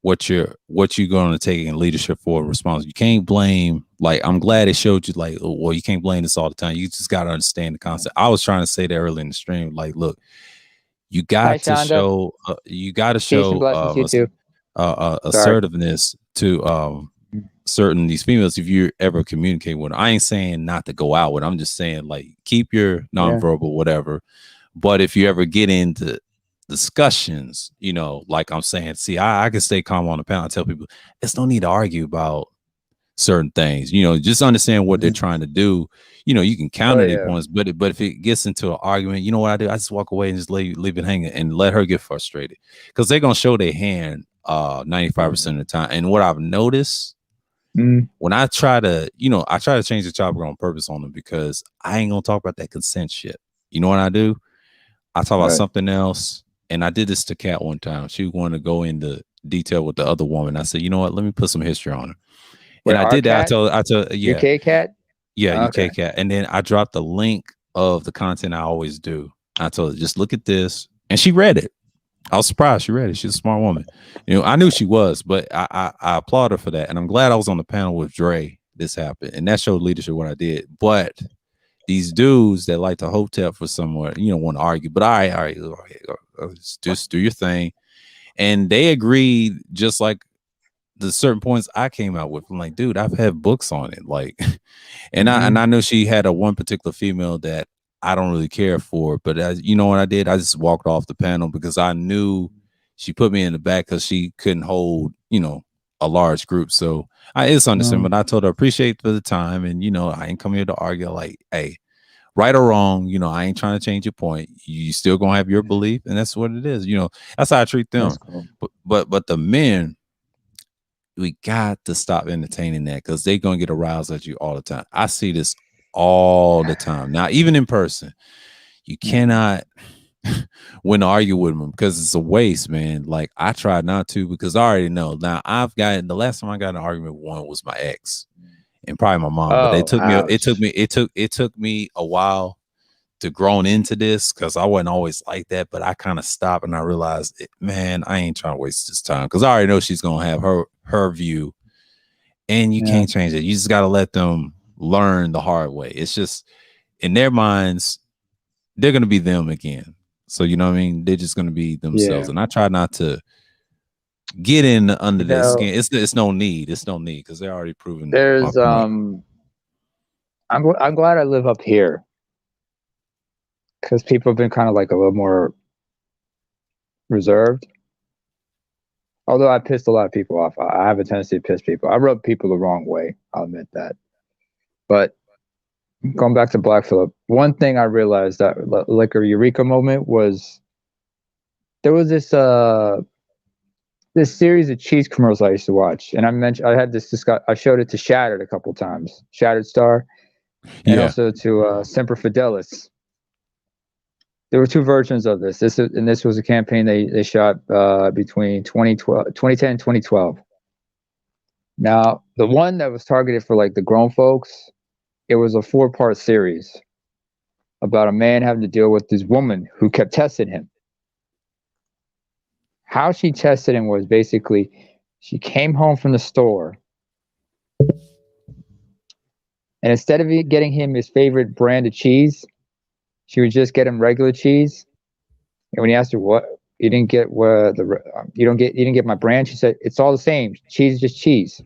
what you're going to take in leadership for response. You can't blame. Like I'm glad it showed you. Like, oh, well, you can't blame this all the time. You just got to understand the concept. I was trying to say that early in the stream. Like, look, you Hi, got to Shonda. show. You got to Peace and show blessings, you too. Sorry. assertiveness to certain these females if you ever communicate with them. I ain't saying not to go out with them. I'm just saying like keep your Yeah. nonverbal whatever. But if you ever get into discussions, like I'm saying, see, I can stay calm on the panel. I tell people it's no need to argue about certain things. Just understand what they're Mm-hmm. trying to do. You can Oh counter their yeah. points, but if it gets into an argument, you know what I do? I just walk away and just leave it hanging and let her get frustrated because they're gonna show their hand 95% of the time. And what I've noticed Mm-hmm. when I try to, I try to change the topic on purpose on them because I ain't gonna talk about that consent shit. You know what I do? I talk about Right. something else. And I did this to Kat one time. She wanted to go into detail with the other woman. I said, you know what? Let me put some history on her. And Wait, I our did that. cat, Yeah, UK cat. UK Okay. Kat. And then I dropped the link of the content I always do. I told her, just look at this. And she read it. I was surprised she read it. She's a smart woman. I knew she was, but I applaud her for that. And I'm glad I was on the panel with Dre. This happened. And that showed leadership what I did. But these dudes that like to hotep for someone, want to argue. But all right, just do your thing. And they agreed, just like the certain points I came out with. I'm like, dude, I've had books on it. Like, and Mm-hmm. I know she had a one particular female that I don't really care for. But as you know what I did, I just walked off the panel because I knew she put me in the back because she couldn't hold, a large group. So it's understandable. But I told her appreciate for the time, and I ain't come here to argue. Like, hey, right or wrong, I ain't trying to change your point. You still gonna have your belief, and that's what it is. That's how I treat them. Cool. But the men, we got to stop entertaining that because they're gonna get aroused at you all the time. I see this all the time now, even in person. You cannot win to argue with them because it's a waste, man. Like, I try not to because I already know. Now the last time I got in an argument with one was my ex and probably my mom. But it took me a while to grown into this because I wasn't always like that. But I kind of stopped and I realized, man, I ain't trying to waste this time because I already know she's gonna have her view, and you can't change it. You just gotta let them learn the hard way. It's just in their minds, they're gonna be them again. So you know what I mean? They're just gonna be themselves. And I try not to get in under their skin. It's no need. It's no need because they're already proven. There's I'm glad I live up here because people have been kind of like a little more reserved. Although I pissed a lot of people off. I have a tendency to piss people. I rub people the wrong way. I'll admit that. But going back to Black Phillip, one thing I realized that like a eureka moment was there was this series of cheese commercials I used to watch, and I showed it to Shattered a couple times, Shattered Star, and also to Semper Fidelis. There were two versions of this. This was a campaign they shot between 2010 and 2012. Now, the one that was targeted for like the grown folks, it was a 4-part series about a man having to deal with this woman who kept testing him. How she tested him was basically she came home from the store, and instead of getting him his favorite brand of cheese, she would just get him regular cheese. And when he asked her what you didn't get, you didn't get my brand, she said it's all the same. Cheese is just cheese.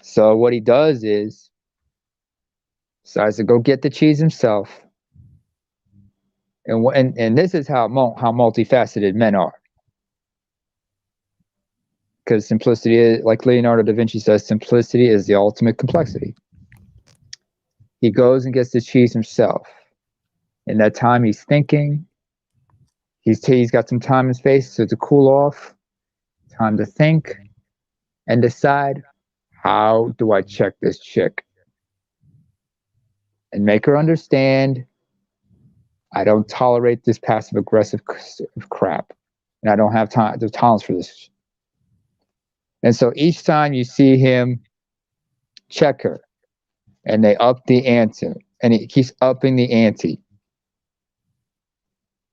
So what he does is decides to go get the cheese himself. And this is how multifaceted men are. Because simplicity is, like Leonardo da Vinci says, simplicity is the ultimate complexity. He goes and gets the cheese himself. In that time, he's thinking. He's got some time and space to cool off, time to think, and decide, how do I check this chick? And make her understand, I don't tolerate this passive aggressive crap. And I don't have the tolerance for this. And so each time you see him check her, and they up the ante, and he keeps upping the ante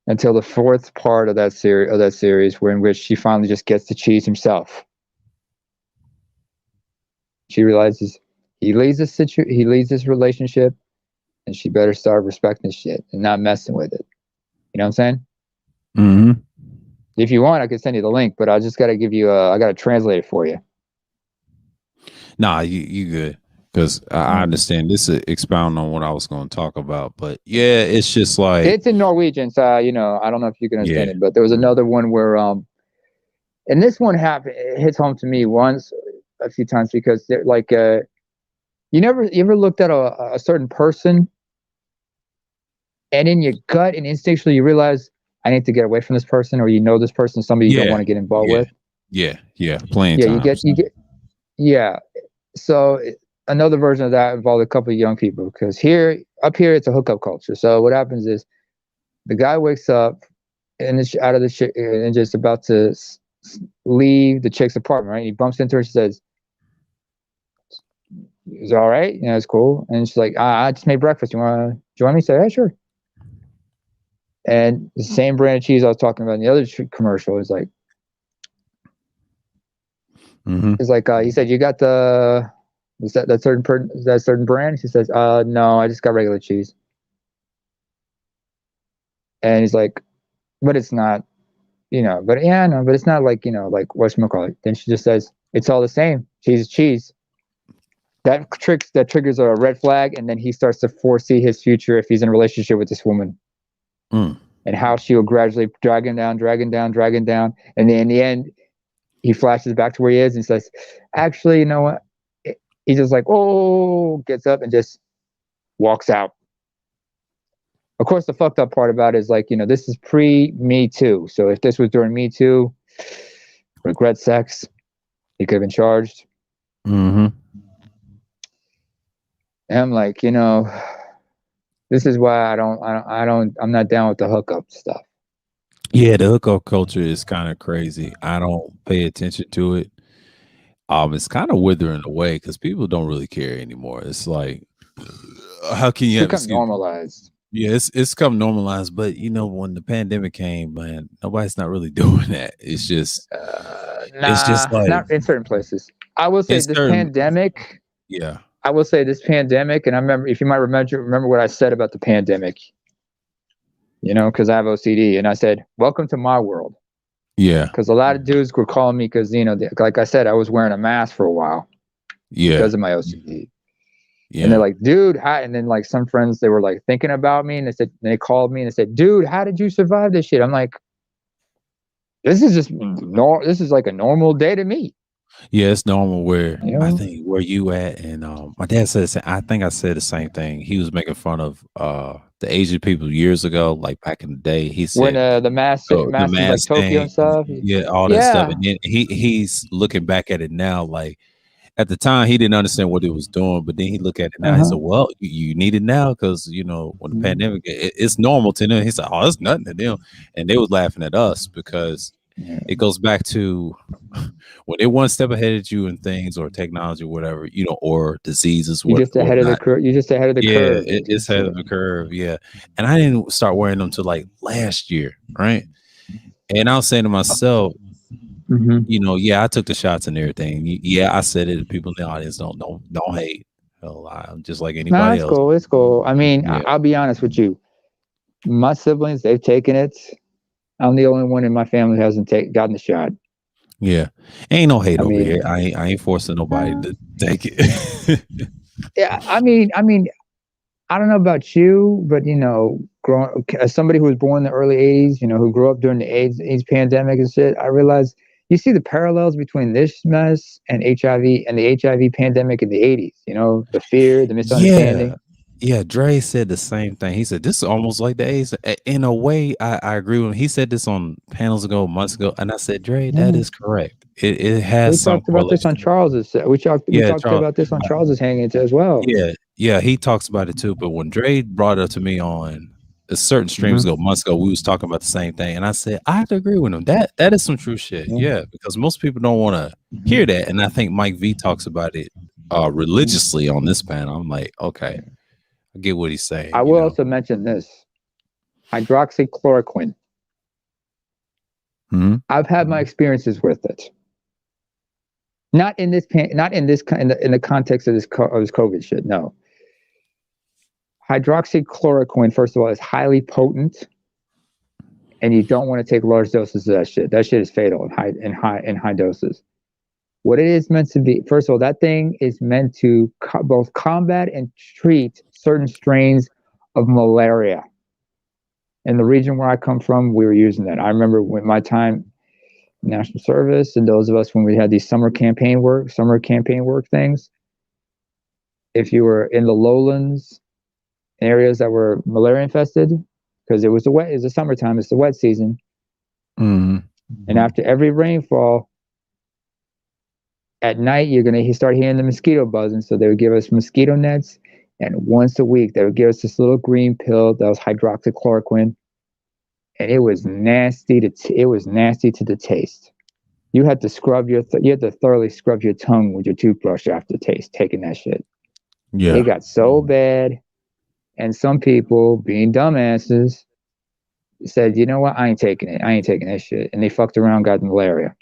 until the 4th part of that series, in which she finally just gets the cheese himself. She realizes he leaves this relationship, and she better start respecting shit and not messing with it. You know what I'm saying? Mm-hmm. If you want, I could send you the link, but I just got to give you I got to translate it for you. Nah, you good. Because I understand this is expound on what I was going to talk about. But yeah, it's just like, it's in Norwegian, so I don't know if you can understand it, but there was another one where and this one it hits home to me a few times because they're like you ever looked at a certain person, and in your gut and instinctually you realize, I need to get away from this person, or this person is somebody you don't want to get involved with. Playing times. So another version of that involved a couple of young people, because up here it's a hookup culture. So what happens is the guy wakes up and is out of the shit and just about to leave the chick's apartment, right? He bumps into her and she says, "Is it all right? Yeah, it's cool." And she's like, "I just made breakfast. Do you want me to say, yeah, sure." And the same brand of cheese I was talking about in the other commercial is like, it's like, he said, "You got that certain brand?" She says, "No, I just got regular cheese." And he's like, "But it's not, but yeah, no, but it's not like, like whatchamacallit." Then she just says, "It's all the same. Cheese is cheese." That triggers a red flag, and then he starts to foresee his future if he's in a relationship with this woman. And and how she will gradually drag him down, and then in the end, he flashes back to where he is and says, "Actually, you know what?" He's just like, "Oh," gets up and just walks out. Of course, the fucked up part about it is like, this is pre Me Too. So if this was during Me Too, regret sex, he could have been charged. Mm-hmm. And I'm like, this is why I'm not down with the hookup stuff. Yeah, the hookup culture is kind of crazy. I don't pay attention to it. It's kind of withering away because people don't really care anymore. It's like, how can It's you have? become Excuse me. normalized. Yeah, it's come normalized, but when the pandemic came, man, nobody's not really doing that. It's just Nah, like not in certain places. I will say in this certain, pandemic. yeah, I will say this pandemic, and I remember, if you might remember what I said about the pandemic. Because I have OCD, and I said, "Welcome to my world." yeah, Because a lot of dudes were calling me because like I said, I was wearing a mask for a while yeah, because of my OCD. And they're yeah. like, "Dude, how?" And then like some friends, they were like thinking about me, and they called me and they said, "Dude, how did you survive this shit?" I'm like, "This is just This is like a normal day to me." Yeah, it's normal where You I know? think where you at, and my dad said I think I said the same thing. He was making fun of the Asian people years ago, like back in the day. He When said, the "Oh, the masses like mask Tokyo thing, and stuff. yeah, all that stuff." Yeah. And then he's looking back at it now, like at the time he didn't understand what it was doing, but then he look at it now. He said, Uh-huh. "Well, you need it now because when the pandemic, it's normal to them." He said, "Oh, it's nothing to them," and they was laughing at us because Yeah. it goes back to when they're one step ahead of you in things or technology or whatever, or diseases, You're just ahead of the whatnot. curve. You're just ahead of the Yeah, curve. it's ahead of the curve. Yeah. And I didn't start wearing them till like last year, right? And I was saying to myself, Mhm. yeah, I took the shots and everything. Yeah, I said it. People in the audience don't hate. Hell, I'm just like Nah, anybody it's else. cool. It's cool. I mean, Yeah, I'll be honest with you. My siblings, they've taken it. I'm the only one in my family who hasn't gotten the shot. yeah. Ain't no hate I over mean, here. I ain't forcing nobody to take it. yeah. I mean, I don't know about you, but growing as somebody who was born in the early '80s, who grew up during the AIDS pandemic and shit, I realized you see the parallels between this mess and HIV and the HIV pandemic in the '80s. The fear, the Yeah. misunderstanding. Yeah, Dre said the same thing. He said, "This is almost like the A's." In a way, I agree with him. He said this on panels ago, months ago, and I said, "Dre, that Yeah. is correct. It has We some talked about this on correlation." Charles's. We Yeah, talked Charles. about this on Charles's hanging as well. Yeah, yeah, he talks about it too. But when Dre brought it up to me on a certain streams Mhm. ago, months ago, we was talking about the same thing, and I said, I have to agree with him. That is some true shit. Yeah. Yeah, because most people don't want to hear Mhm. that, and I think Mike V talks about it religiously on this panel. I'm like, okay, I get what he's I saying. will also mention this hydroxychloroquine. Hmm. I've had my experiences with it. Not in this in the context of this COVID shit. No, hydroxychloroquine. First of all, is highly potent, and you don't want to take large doses of that shit. That shit is fatal in high doses. What it is meant to be, first of all, that thing is meant to both combat and treat certain strains of malaria. In the region where I come from, we were using that. I remember when my time national service, and those of us when we had these summer campaign work things. If you were in the lowlands, areas that were malaria infested, because it's the summertime, it's the wet season, Hmm. and after every rainfall, at night you're gonna start hearing the mosquito buzzing. So they would give us mosquito nets, and once a week they would give us this little green pill that was hydroxychloroquine, and it was nasty to the taste. You had to you had to thoroughly scrub your tongue with your toothbrush after taking that shit. It Yeah, got so bad, and some people, being dumbasses, said, "You know what? I ain't taking it. I ain't taking that shit." And they fucked around, got malaria.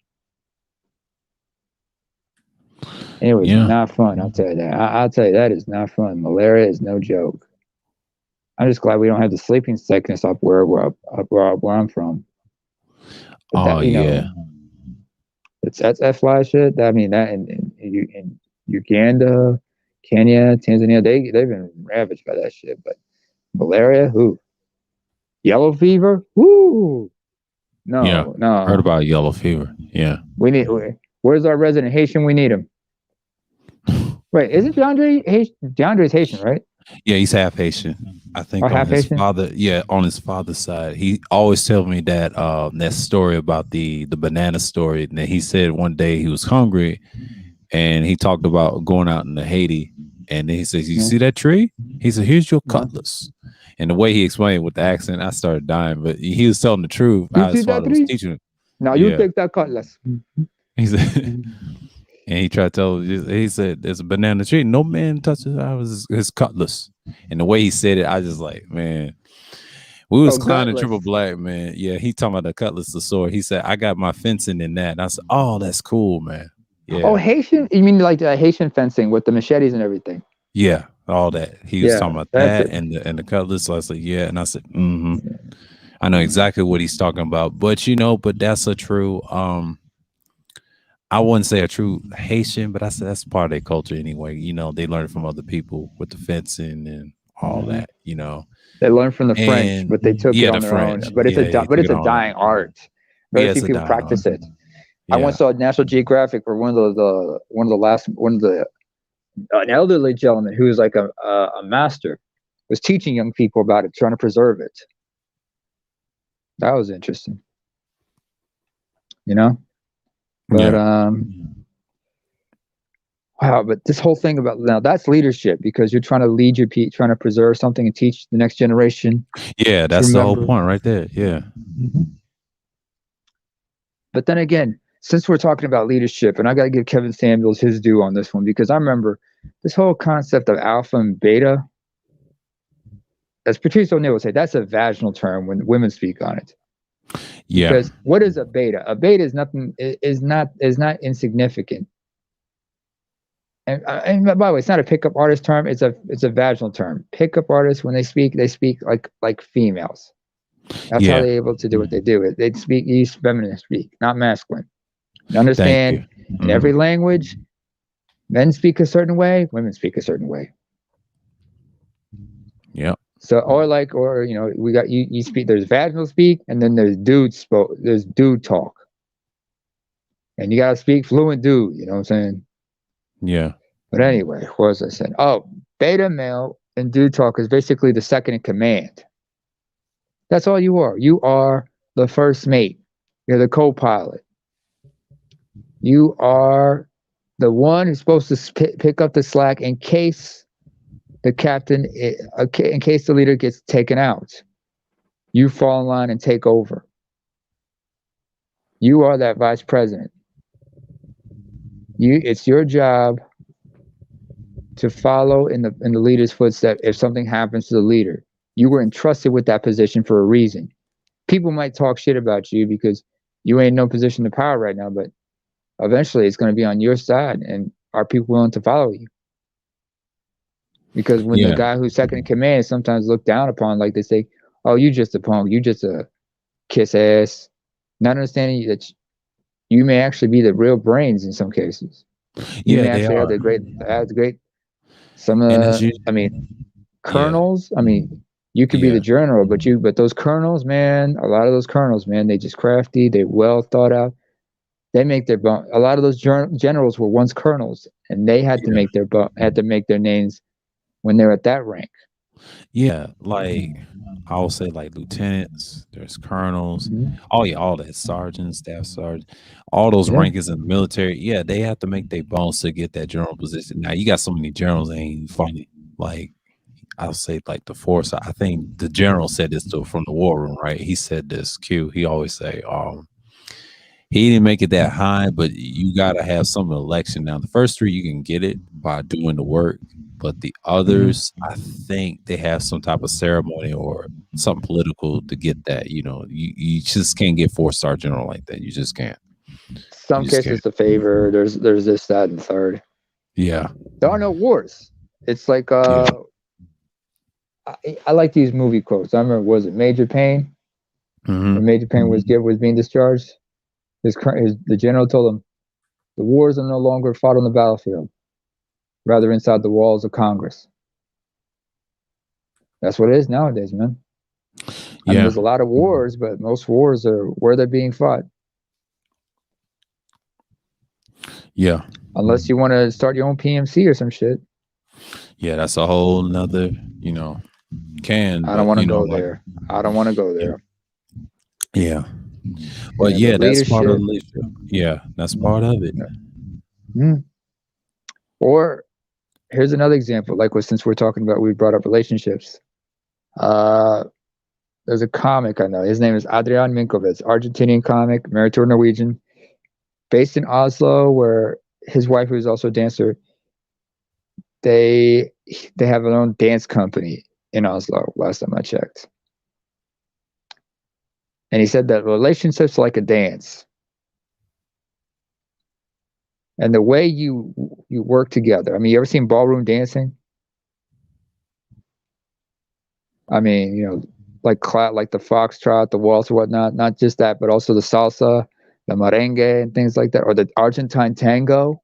And it was yeah. not fun. I'll tell you that. I'll tell you that is not fun. Malaria is no joke. I'm just glad we don't have the sleeping sickness up where I'm from. But Oh that yeah, that's that fly shit. I mean that in Uganda, Kenya, Tanzania, they've been ravaged by that shit. But malaria, who? Yellow fever? Woo! Yeah, No, heard no. about yellow fever. Yeah. Where's our resident Haitian? We need him. Wait, isn't DeAndre Haitian? DeAndre's Haitian, right? Yeah, he's half Haitian. I Or think on half his Haitian? father, yeah, on his father's side. He always tells me that that story about the banana story. And then he said one day he was hungry and he talked about going out into Haiti. And then he says, "You Yeah. see that tree?" He said, "Here's your Uh-huh. cutlass." And the way he explained with the accent, I started dying. But he was telling the truth. You How see his that father was tree? teaching him. Now you Yeah. take that cutlass. He said, and he tried to tell. He said, "There's a banana tree. No man touches." I was his cutlass. And the way he said it, I just like, man. We was Oh, clowning Triple gutless. Black, man. Yeah, he talking about the cutlass, the sword. He said, "I got my fencing in that." And I said, "Oh, that's cool, man." Oh, Yeah, Haitian? You mean like Haitian fencing with the machetes and everything? yeah, all that. He was Yeah, talking about that's that it. and the cutlass. So I said, "Yeah," and I said, "Mm-hmm." I know exactly what he's talking about. But but that's a true. I wouldn't say a true Haitian, but I said that's part of their culture anyway. They learn from other people with the fencing and all Mhm. that. They learned from the French, And but they took it yeah, the on their own. French. But Yeah, they but took it's it a on. dying art. Very Yeah, few it's a people dying art. practice it. I once Yeah. saw National Geographic for one of the an elderly gentleman who was like a master was teaching young people about it, trying to preserve it. That was interesting, you know. But Yeah. wow, but this whole thing about now that's leadership because you're trying to lead your people, trying to preserve something and teach the next generation Yeah, to that's the whole remember. point right there. Yeah. Mhm. But then again, since we're talking about leadership, and I got to give Kevin Samuels his due on this one because I remember this whole concept of alpha and beta. As Patrice O'Neill would say, that's a vaginal term when women speak on it. Yeah. Because what is a beta? A beta is nothing is not insignificant. And by the way, it's not a pickup artist term. It's a vaginal term. Pickup artists when they speak like females. That's how Yeah. they're able to do what they do. They use feminine speak, not masculine. You Thank you. understand? In every Mhm. language, men speak a certain way, women speak a certain way. Yep. So, or we got you speak. There's vaginal speak, and then there's dude talk, and you gotta speak fluent dude. You know what I'm saying? Yeah. But anyway, what was I saying? Oh, beta male and dude talk is basically the second in command. That's all you are. You are the first mate. You're the co-pilot. You are the one who's supposed to pick up the slack in case the captain, in case the leader gets taken out. You fall in line and take over. You are that vice president. It's your job to follow in the leader's footsteps if something happens to the leader. You were entrusted with that position for a reason. People might talk shit about you because you ain't in no position of power right now, but eventually it's going to be on your side. And are people willing to follow you? Because when the Yeah. guy who's second in command is sometimes looked down upon, like they say, "Oh, you just a punk. You just a kiss ass," not understanding that you may actually be the real brains in some cases. You Yeah, may they actually are. have the great some And as you I mean yeah. colonels. I mean, you could be the Yeah. general, but those colonels, man, a lot of those colonels, man, they just crafty, they well thought out. They make their bone. A lot of those generals were once colonels, and they Yeah. had to make their names when they're at that rank. Yeah. Like I will say like lieutenants, there's colonels. Mhm. Oh yeah, all that sergeants, staff sergeant, all those Yeah, rankings in the military. Yeah, they have to make their bones to get that general position. Now you got so many generals ain't even funny. Like I'll say like the force. I think the general said this to from the war room, right? He said this. Q. He always say, he didn't make it that high, but you gotta have some election. Now, the first three you can get it by doing the work, but the mhm. others, I think they have some type of ceremony or something political to get that. You just can't get 4-star general like that. You just can't. You Some just can't. cases the favor. There's this, that, and third. Yeah, There are no wars. It's like yeah. I like these movie quotes. I remember was it Major Payne Hmm. when Major Payne was being discharged. The general told him the wars are no longer fought on the battlefield, rather inside the walls of Congress. That's what it is nowadays, man. I mean, Yeah. there's a lot of wars, but most wars are where they're being fought. Yeah. Unless you want to start your own PMC or some shit. Yeah. That's a whole nother, I don't but want to go like, there. I don't want to go there. yeah. But Yeah, but yeah, that's part of leadership. the leadership. Yeah, that's part of it. Mm. Or here's another example. Like, since we're talking about, we brought up relationships. There's a comic I know. His name is Adrian Minkovitz, Argentinian comic, married to a Norwegian, based in Oslo, where his wife, who is also a dancer, they have their own dance company in Oslo. Last time I checked, and he said that relationships are like a dance, and the way you work together. I mean, you ever seen ballroom dancing? I mean, like the foxtrot, the waltz, or whatnot. Not just that, but also the salsa, the merengue, and things like that, or the Argentine tango.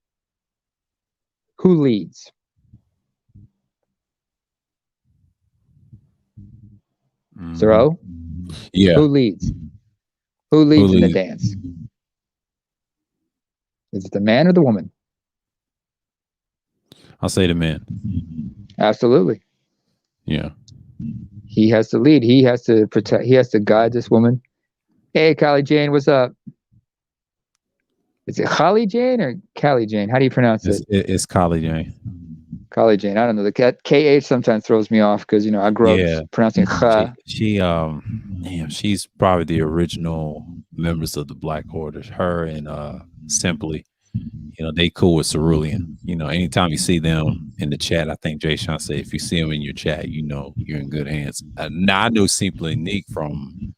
Who leads? Zero. Yeah. Who leads? Who leads in the dance? Is it the man or the woman? I'll say the man. Absolutely. Yeah. He has to lead. He has to protect. He has to guide this woman. Hey, Callie Jane, what's up? Is it Holly Jane or Callie Jane? How do you pronounce it? It's Collie Jane. Callie Jane. I don't know. The KH sometimes throws me off because I grew up pronouncing Kha. She's probably the original members of the Black Order. Her and Simply, they cool with Cerulean. Anytime you see them in the chat, I think Jay Sean said, if you see them in your chat, you're in good hands. Now I know Simply Neek from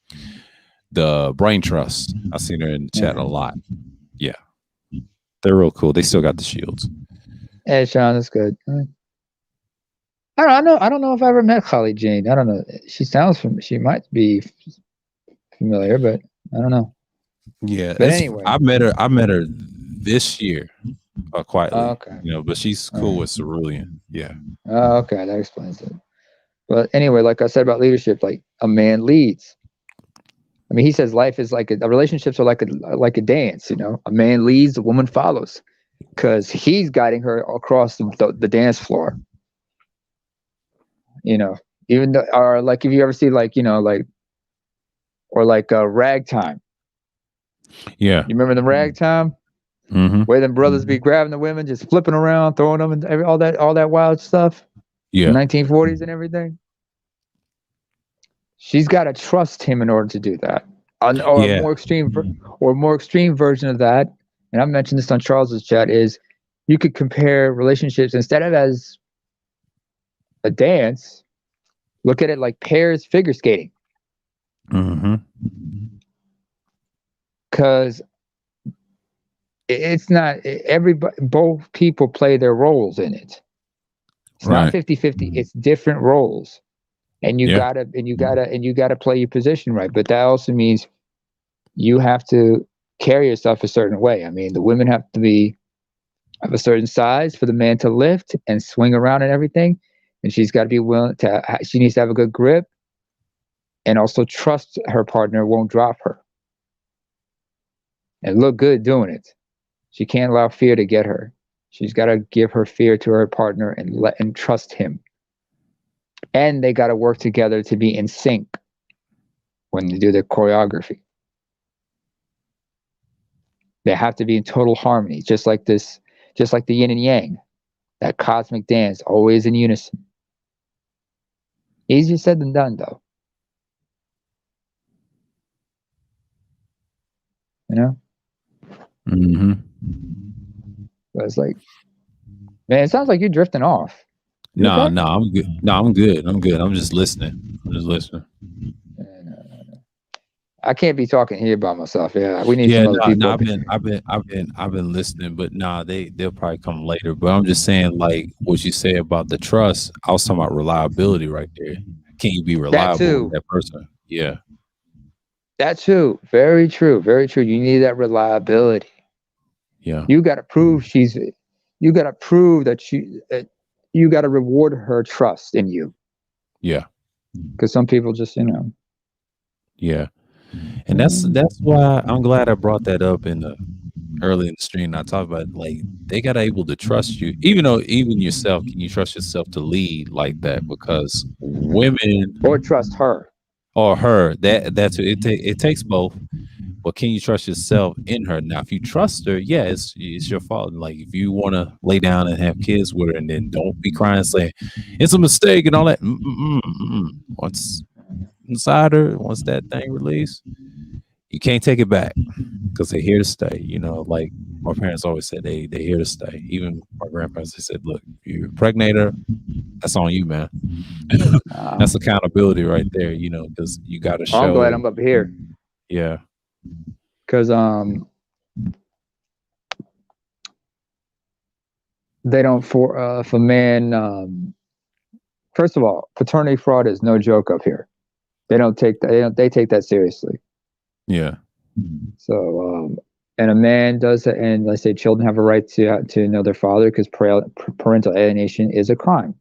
the Brain Trust. I seen her in the chat a lot. Yeah, they're real cool. They still got the shields. Hey, Sean, that's good. I don't know if I ever met Holly Jane. I don't know. She might be familiar, but I don't know. Yeah, but anyway, I met her this year, quietly. Okay. But she's cool with Cerulean. Yeah. Okay, that explains it. But anyway, like I said about leadership, like a man leads. I mean, he says life is like relationships are like a dance. A man leads, a woman follows, because he's guiding her across the dance floor. Even though, or like if you ever see ragtime. Yeah. You remember the ragtime? Mm-hmm. Where them brothers be grabbing the women, just flipping around, throwing them, and all that wild stuff. Yeah. 1940s and everything. She's got to trust him in order to do that. A more extreme version of that, and I've mentioned this on Charles's chat, is you could compare relationships instead of as a dance. Look at it like pairs figure skating. Mm-hmm. Because it's not everybody. Both people play their roles in it. It's not 50-50. It's different roles. And you gotta play your position right. But that also means you have to carry yourself a certain way. I mean, the women have to be of a certain size for the man to lift and swing around and everything. And she's got to be willing to. She needs to have a good grip, and also trust her partner won't drop her, and look good doing it. She can't allow fear to get her. She's got to give her fear to her partner and trust him. And they got to work together to be in sync when they do their choreography. They have to be in total harmony, just like the yin and yang, that cosmic dance, always in unison. Easier said than done, though. Mm-hmm. But it's like, man, it sounds like you're drifting off. No, I'm good. No, I'm good. I'm just listening. I can't be talking here by myself. Yeah, we need some other people. I've been listening, but they'll probably come later. But I'm just saying, like what you say about the trust. I was talking about reliability right there. Can you be reliable with that person? Yeah. That's true. Very true. Very true. You need that reliability. Yeah. You got to prove you got to prove that you got to reward her trust in you. Yeah. Because some people just, Yeah. And that's why I'm glad I brought that up in the early in the stream. I talked about like they got able to trust you, even though even yourself, can you trust yourself to lead like that? Because women Or trust her. or her, that's it takes both. But can you trust yourself in her? Now, if you trust her, yeah, it's your fault. Like if you want to lay down and have kids with her, and then don't be crying saying it's a mistake and all that. Once inside her, once that thing released, you can't take it back because they're here to stay. You know, like my parents always said, they're here to stay. Even my grandparents, they said, look, if you impregnate her, that's on you, man. That's accountability right there. You know, because you got to I'm glad show. I'm up here Yeah, because they don't for if a man first of all, paternity fraud is no joke up here. They don't take that. They take that seriously. yeah, So, and a man does, and let's say children have a right to know their father because parental alienation is a crime.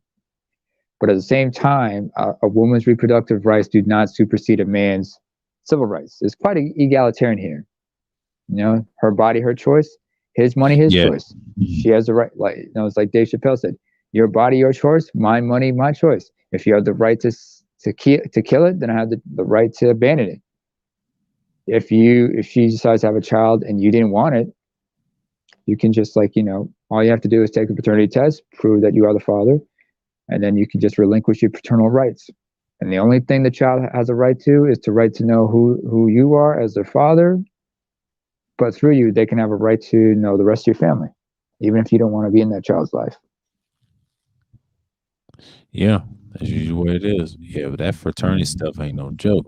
But at the same time, a woman's reproductive rights do not supersede a man's civil rights. It's quite egalitarian here. You know, her body, her choice. His money, his yeah, choice. She has the right. Like it's like Dave Chappelle said: "Your body, your choice. My money, my choice. If you have the right to kill it, then I have the right to abandon it. If she decides to have a child and you didn't want it, you can just all you have to do is take a paternity test, prove that you are the father, and then you can just relinquish your paternal rights. And the only thing the child has a right to is to right to know who you are as their father. But through you, they can have a right to know the rest of your family, even if you don't want to be in that child's life. yeah. That's usually what it is. Yeah, but that fraternity stuff ain't no joke.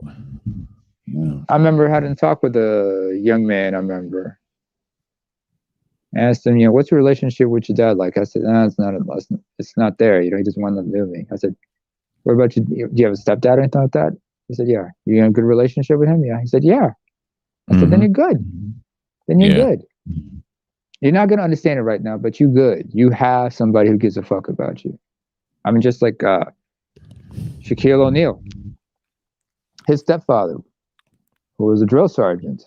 You know. I remember having a talk with a young man. I remember I asked him, what's your relationship with your dad like? I said, no, it's not there. He doesn't want nothing to do with me. I said, what about you? Do you have a stepdad or anything like that? He said, yeah. You in a good relationship with him? Yeah. He said, yeah. I said, then you're good. Then you're Yeah. good. You're not going to understand it right now, but you good. You have somebody who gives a fuck about you. I mean, just like Shaquille O'Neal, his stepfather, who was a drill sergeant.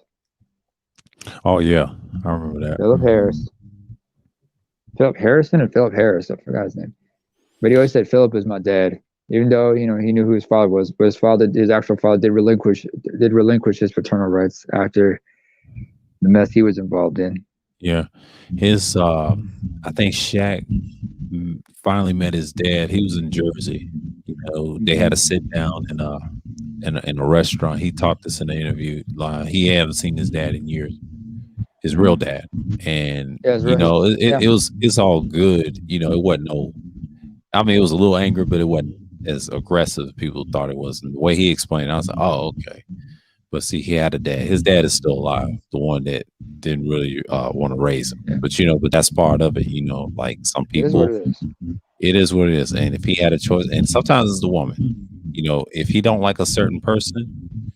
Oh yeah, I remember that. Philip Harrison and Philip Harris. I forgot his name. But he always said Philip is my dad, even though he knew who his father was. But his actual father, did relinquish his paternal rights after the mess he was involved in. Yeah, his I think Shaq finally met his dad. He was in Jersey. You know, they had a sit down in a restaurant. He talked this in the interview. He hadn't seen his dad in years, his real dad, and Yeah, it's all good. You know, it wasn't no. I mean, it was a little angry, but it wasn't as aggressive as people thought it was. And the way he explained it, I was like, oh, okay. But see, he had a dad. His dad is still alive, the one that didn't really want to raise him. Yeah. But that's part of it. Like some It is what people, it is. it is what it is. And if he had a choice, and sometimes it's the woman. If he don't like a certain person,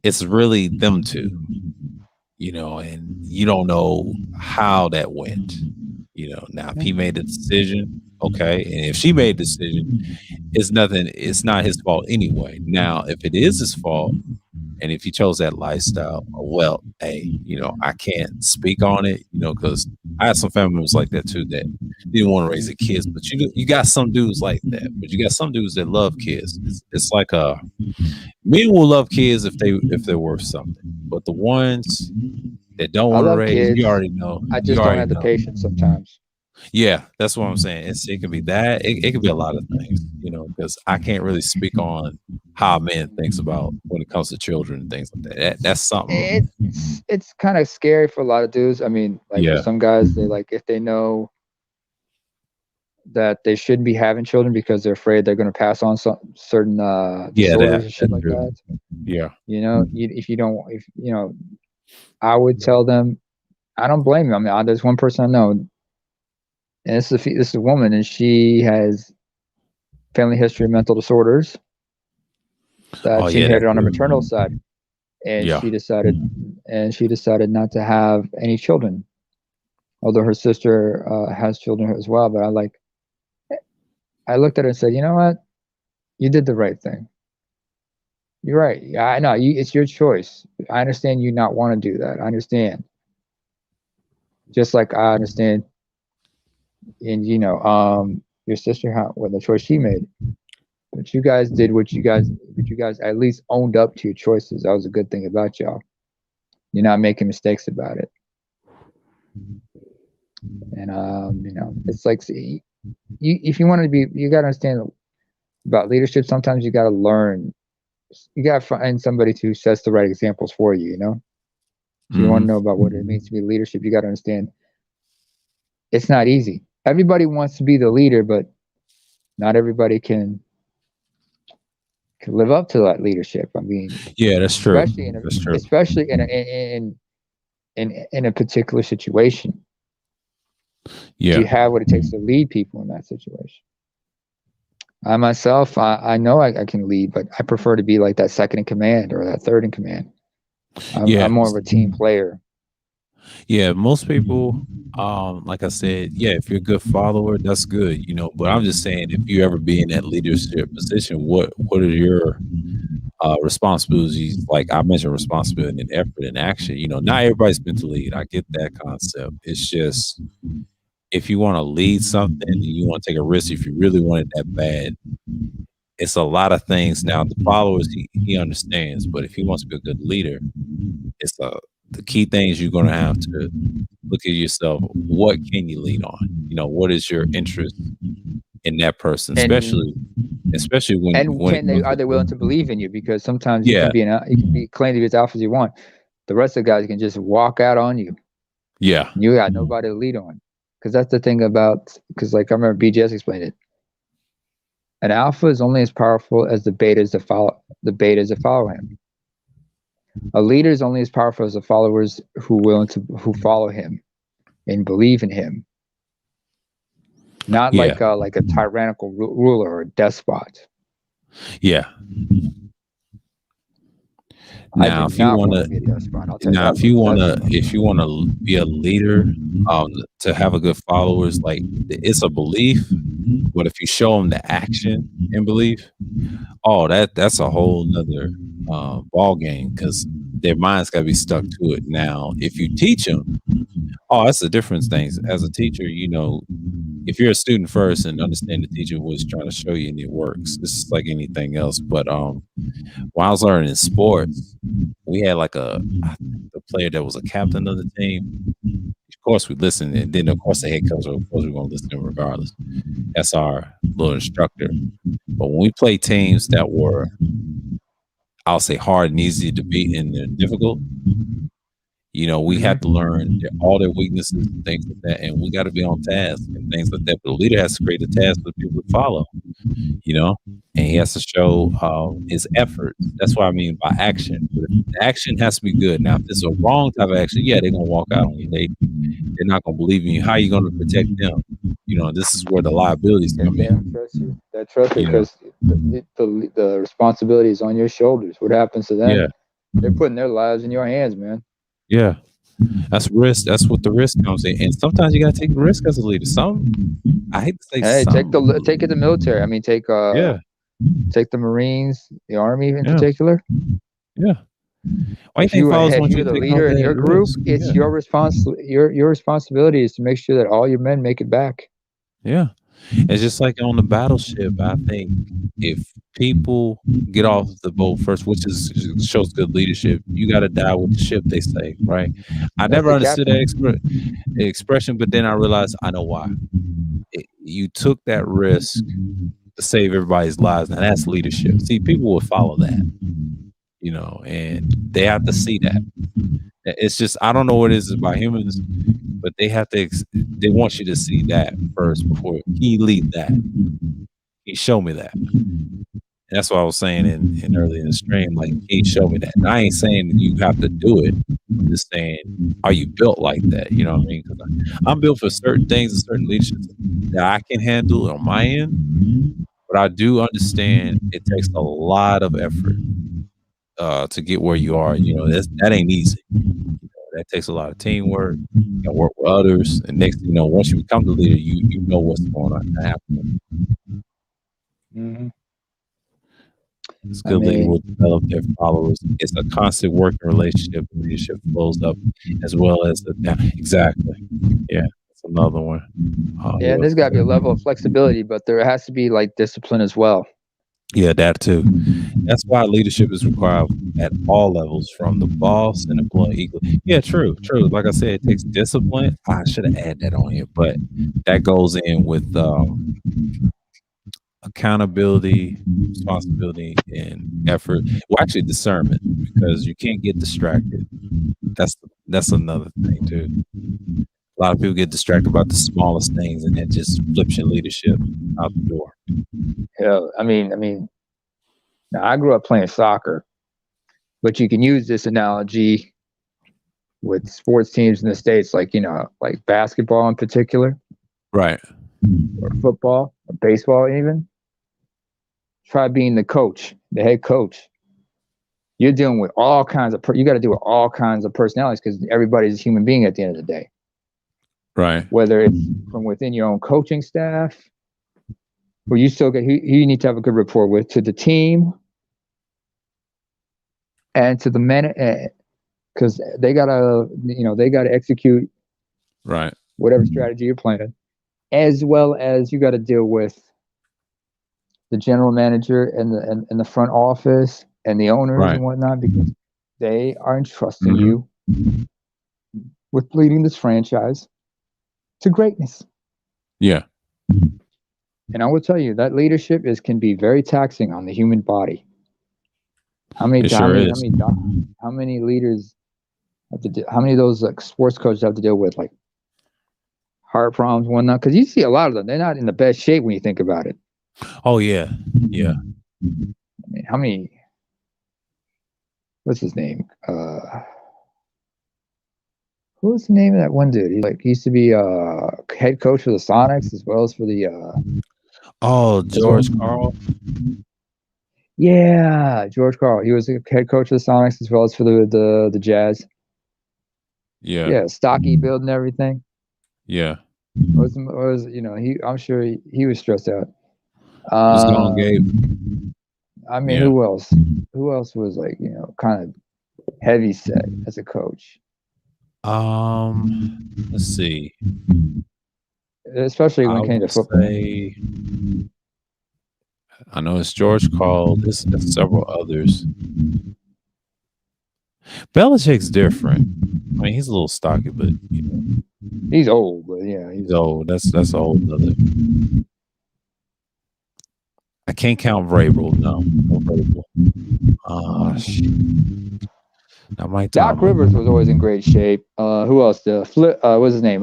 it's really them two. And you don't know how that went. Now if he made a decision, okay, and if she made a decision, it's nothing. It's not his fault anyway. Now, if it is his fault, and if he chose that lifestyle, well, hey, I can't speak on it, because I had some family members like that too that didn't want to raise their kids. But you got some dudes like that. But you got some dudes that love kids. It's like men will love kids if they're worth something. But the ones that don't I want to love raise, kids. you already know. I just don't have the patience sometimes. Yeah, that's what I'm saying. It can be that. It can be a lot of things, because I can't really speak on how a man thinks about when it comes to children and things like that. That's something. It's kind of scary for a lot of dudes. I mean, like for some guys, they if they know that they shouldn't be having children because they're afraid they're going to pass on some certain disorders and shit like true. that. Yeah. I would tell them, I don't blame them. I mean, there's one person I know, and this is a woman, and she has family history of mental disorders that she inherited on her maternal side, and she decided not to have any children, although her sister has children as well. But I looked at her and said, you know what, you did the right thing. You're right. Yeah, I know. It's your choice. I understand you not want to do that. I understand. Just like I understand, and your sister, how what the choice she made. But you guys did but you guys at least owned up to your choices. That was a good thing about y'all. You're not making mistakes about it. And it's like, see, if you want to be, you got to understand about leadership. Sometimes you got to learn. You got to find somebody who sets the right examples for you. If you want to know about what it means to be leadership, you got to understand it's not easy. Everybody wants to be the leader, but not everybody can live up to that leadership. I mean, Yeah, that's true. That's true. especially in a particular situation. Yeah. Do you have what it takes to lead people in that situation? I myself, I know I can lead, but I prefer to be like that second in command or that third in command. I'm more of a team player. Yeah, most people, like I said, yeah, if you're a good follower, that's good, But I'm just saying, if you ever be in that leadership position, what are your responsibilities? Like I mentioned, responsibility and effort and action. Not everybody's meant to lead. I get that concept. It's just if you want to lead something and you want to take a risk, if you really want it that bad, it's a lot of things. Now, the followers, he understands, but if he wants to be a good leader, it's the key things you're going to have to look at yourself. What can you lead on? What is your interest in that person, especially when are they willing to believe in you? Because sometimes yeah, you can be claim to be as alpha as you want. The rest of the guys can just walk out on you. Yeah, you got nobody to lead on. Because that's the thing about, because like I remember BJS explained it. An alpha is only as powerful as the betas that follow him. A leader is only as powerful as the followers who follow him and believe in him. Not like a tyrannical ruler or a despot. Yeah. Now, if you want to be a leader, to have a good followers, like it's a belief, but if you show them the action and belief, that's a whole nother ball game, because their minds got to be stuck to it. Now, if you teach them, that's a different thing. As a teacher, if you're a student first and understand the teacher was trying to show you and it works, it's like anything else. But when I was learning in sports, we had like the player that was a captain of the team. Of course, we listened, and then of course the head coach. Of course, we're gonna listen to him regardless. That's our little instructor. But when we played teams that were, I'll say, hard and easy to beat and they're difficult, we had to learn all their weaknesses and things like that, and we got to be on task and things like that. But the leader has to create a task for people to follow, and he has to show his effort. That's what I mean by action. But the action has to be good. Now, if it's a wrong type of action, they're gonna walk out on you. They're not gonna believe in you. How are you gonna protect them? This is where the liabilities come in. They trust you because the responsibility is on your shoulders. What happens to them? Yeah. They're putting their lives in your hands, man. Yeah. That's risk. That's what the risk comes in. And sometimes you gotta take a risk as a leader. I hate to say take it the military. I mean, take the Marines, the Army in particular. Yeah. Why if you're the leader in your group, it's your responsibility is to make sure that all your men make it back. Yeah. It's just like on the battleship. I think if people get off the boat first, which shows good leadership, you got to die with the ship, they say, right? I never understood that expression, but then I realized I know why. You took that risk to save everybody's lives. Now that's leadership. See, people will follow that, and they have to see that. It's just, I don't know what it is about humans, but they want you to see that first before he lead that. He showed me that. And that's what I was saying in early in the stream. Like, he showed me that. And I ain't saying that you have to do it. I'm just saying, are you built like that? You know what I mean? Because I'm built for certain things and certain leadership that I can handle on my end. But I do understand it takes a lot of effort to get where you are. That ain't easy. That takes a lot of teamwork. You gotta work with others, and next, once you become the leader, you know what's going on to happen. This I good leader will mean, develop their followers. It's a constant working relationship. Leadership flows up as well as the down. Exactly. Yeah, that's another one. yeah, there's got to be a level of flexibility, but there has to be like discipline as well. Yeah, that too. That's why leadership is required at all levels, from the boss and employee equally. Yeah, true, true. Like I said, it takes discipline. I should have added that on here, but that goes in with accountability, responsibility, and effort. Well, actually, discernment, because you can't get distracted. That's another thing too. A lot of people get distracted about the smallest things, and that just flips your leadership out the door. Yeah, I mean, now I grew up playing soccer, but you can use this analogy with sports teams in the States, like, like basketball in particular, Right. or football, or baseball even. Try being the coach, the head coach. You're dealing with all kinds of, you got to deal with all kinds of personalities because everybody's a human being at the end of the day. Right. Whether it's from within your own coaching staff, who you still get, who you need to have a good rapport with, to the team, and to the men, because they gotta execute Right. whatever strategy you're playing, as well as you got to deal with the general manager and the front office and the owners Right. and whatnot, because they are entrusting Mhm. you with leading this franchise to greatness. Yeah. And I will tell you that leadership can be very taxing on the human body. How many It sure is. how many leaders have to how many of those like sports coaches have to deal with like heart problems and whatnot? Because you see a lot of them, they're not in the best shape when you think about it. Oh yeah. Yeah. I mean, how many? What's his name? What was the name of that one dude? He used to be head coach for the Sonics as well as for the Oh, as well. George Carl. Yeah, George Carl. He was the head coach of the Sonics as well as for the Jazz. Yeah. Yeah, stocky build and everything. Yeah. Was I'm sure he was stressed out. Just gone, Gabe. I mean, Yeah. who else? Who else was like kind of heavy set as a coach? Let's see. Especially when I it came would to football. say I know it's George Carl. There's several others. Belichick's different. I mean, he's a little stocky, but He's old, but yeah, he's old. That's a whole other. I can't count Vrabel. No Vrabel. Mike Doc Tomlin. Rivers was always in great shape. Who else? The Flip. What's his name?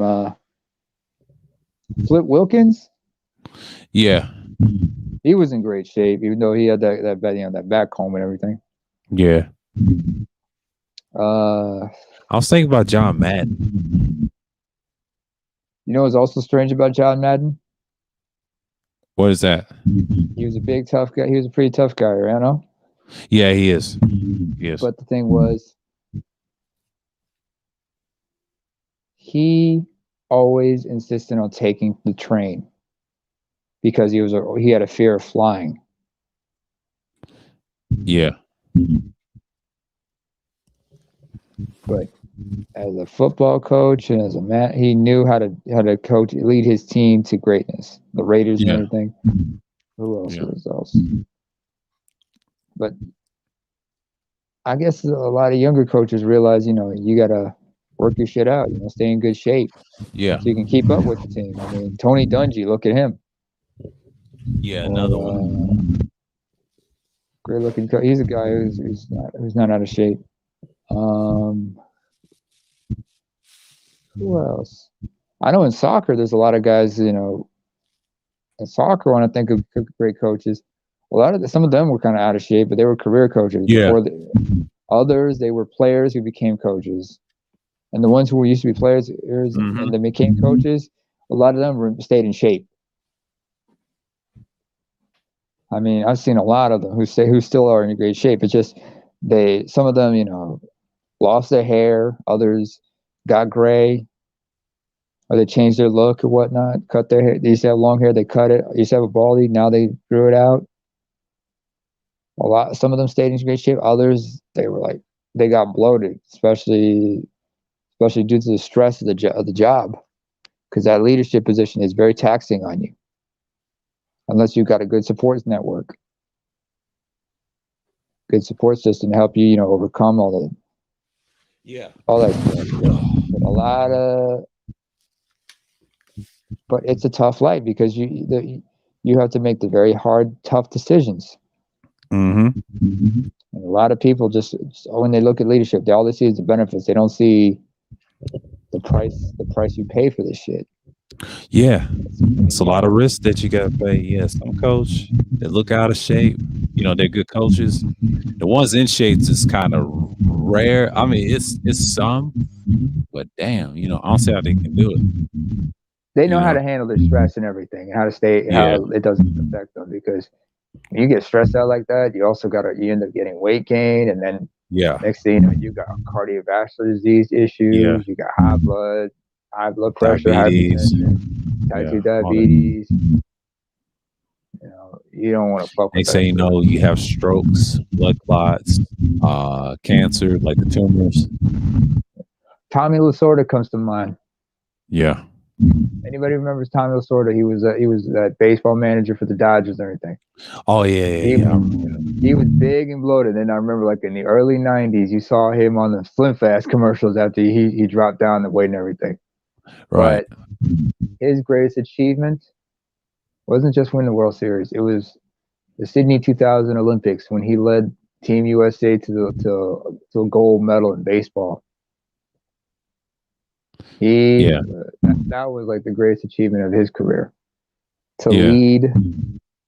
Flip Wilkins. Yeah. He was in great shape, even though he had that back comb and everything. Yeah. I was thinking about John Madden. You know what's also strange about John Madden? What is that? He was a big tough guy. He was a pretty tough guy, right? I know. Yeah, he is. Yes. But the thing was, he always insisted on taking the train because he had a fear of flying. Yeah. But as a football coach and as a man, he knew how to coach, lead his team to greatness. The Raiders and everything. Who else was else? But I guess a lot of younger coaches realize, you gotta work your shit out, stay in good shape. Yeah. So you can keep up with the team. I mean, Tony Dungy, look at him. Yeah, another one. Great looking coach. He's a guy who's not out of shape. Who else? I know in soccer, there's a lot of guys. In soccer, when I think of great coaches, some of them were kind of out of shape, but they were career coaches. Yeah. Others, they were players who became coaches, and the ones who used to be players and they became coaches. A lot of them stayed in shape. I mean, I've seen a lot of them who still are in great shape. It's just some of them, lost their hair. Others got gray, or they changed their look or whatnot. Cut their hair. They used to have long hair. They cut it. They used to have a baldy. Now they grew it out. Some of them stayed in great shape. Others, they got bloated, especially due to the stress of the job, because that leadership position is very taxing on you, unless you've got a good support network, good support system to help you, overcome all that stuff. But but it's a tough life because you have to make the very hard, tough decisions. Mm-hmm. And a lot of people just when they look at leadership, all they see is the benefits. They don't see the price you pay for this shit. Yeah, it's a lot of risk that you got to pay. Yeah, some coach they look out of shape. They're good coaches. The ones in shapes is kind of rare. I mean, it's some, but damn, I don't see how they can do it. They know how to handle their stress and everything, how it doesn't affect them, because when you get stressed out like that, you end up getting weight gain, and then next thing you know, you got cardiovascular disease issues, you got high blood pressure, diabetes, hypertension, type 2 diabetes. You don't want to fuck with that. They say, you have strokes, blood clots, cancer, like the tumors. Tommy Lasorda comes to mind. Yeah. Anybody remembers Tommy Lasorda? He was that baseball manager for the Dodgers and everything. Oh yeah. He was big and bloated. And I remember, like, in the early '90s, you saw him on the Slim Fast commercials after he dropped down the weight and everything. Right. But his greatest achievement wasn't just win the World Series. It was the Sydney 2000 Olympics, when he led Team USA to a gold medal in baseball. That was like the greatest achievement of his career, to lead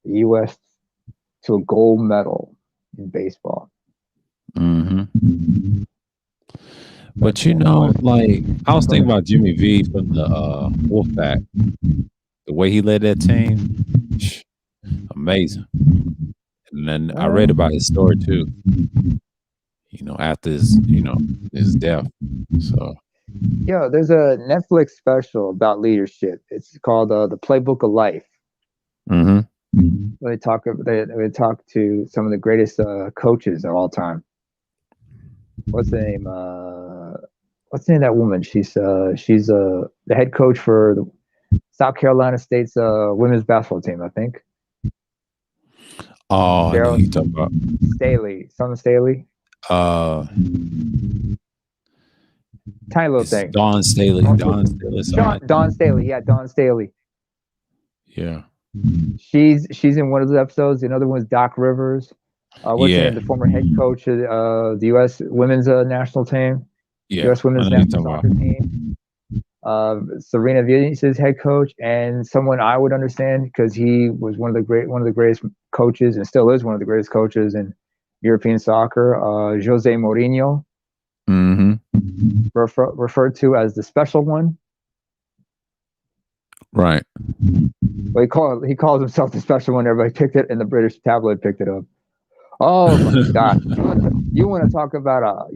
the U.S. to a gold medal in baseball. Mm-hmm. But like, I was thinking about Jimmy V from the Wolfpack. The way he led that team, amazing. And then I read about his story too. After his death. So. There's a Netflix special about leadership. It's called The Playbook of Life. Mm-hmm. They talk to some of the greatest coaches of all time. What's the name? What's the name of that woman? She's the head coach for the South Carolina State's women's basketball team, I think. Oh, I know who you're talking about. Staley. Tiny little thing. Dawn Staley. Dawn Staley. Yeah, Dawn Staley. Yeah. She's in one of the episodes. Another one is Doc Rivers. What's his name? The former head coach of the U.S. women's national team. Yeah. U.S. women's national soccer team. Serena Williams' head coach, and someone I would understand because he was one of the greatest coaches, and still is one of the greatest coaches in European soccer. Jose Mourinho. Mm-hmm. Referred to as the special one. Right. Well, he calls himself the special one. Everybody picked it, and the British tabloid picked it up. Oh my God! You want to talk about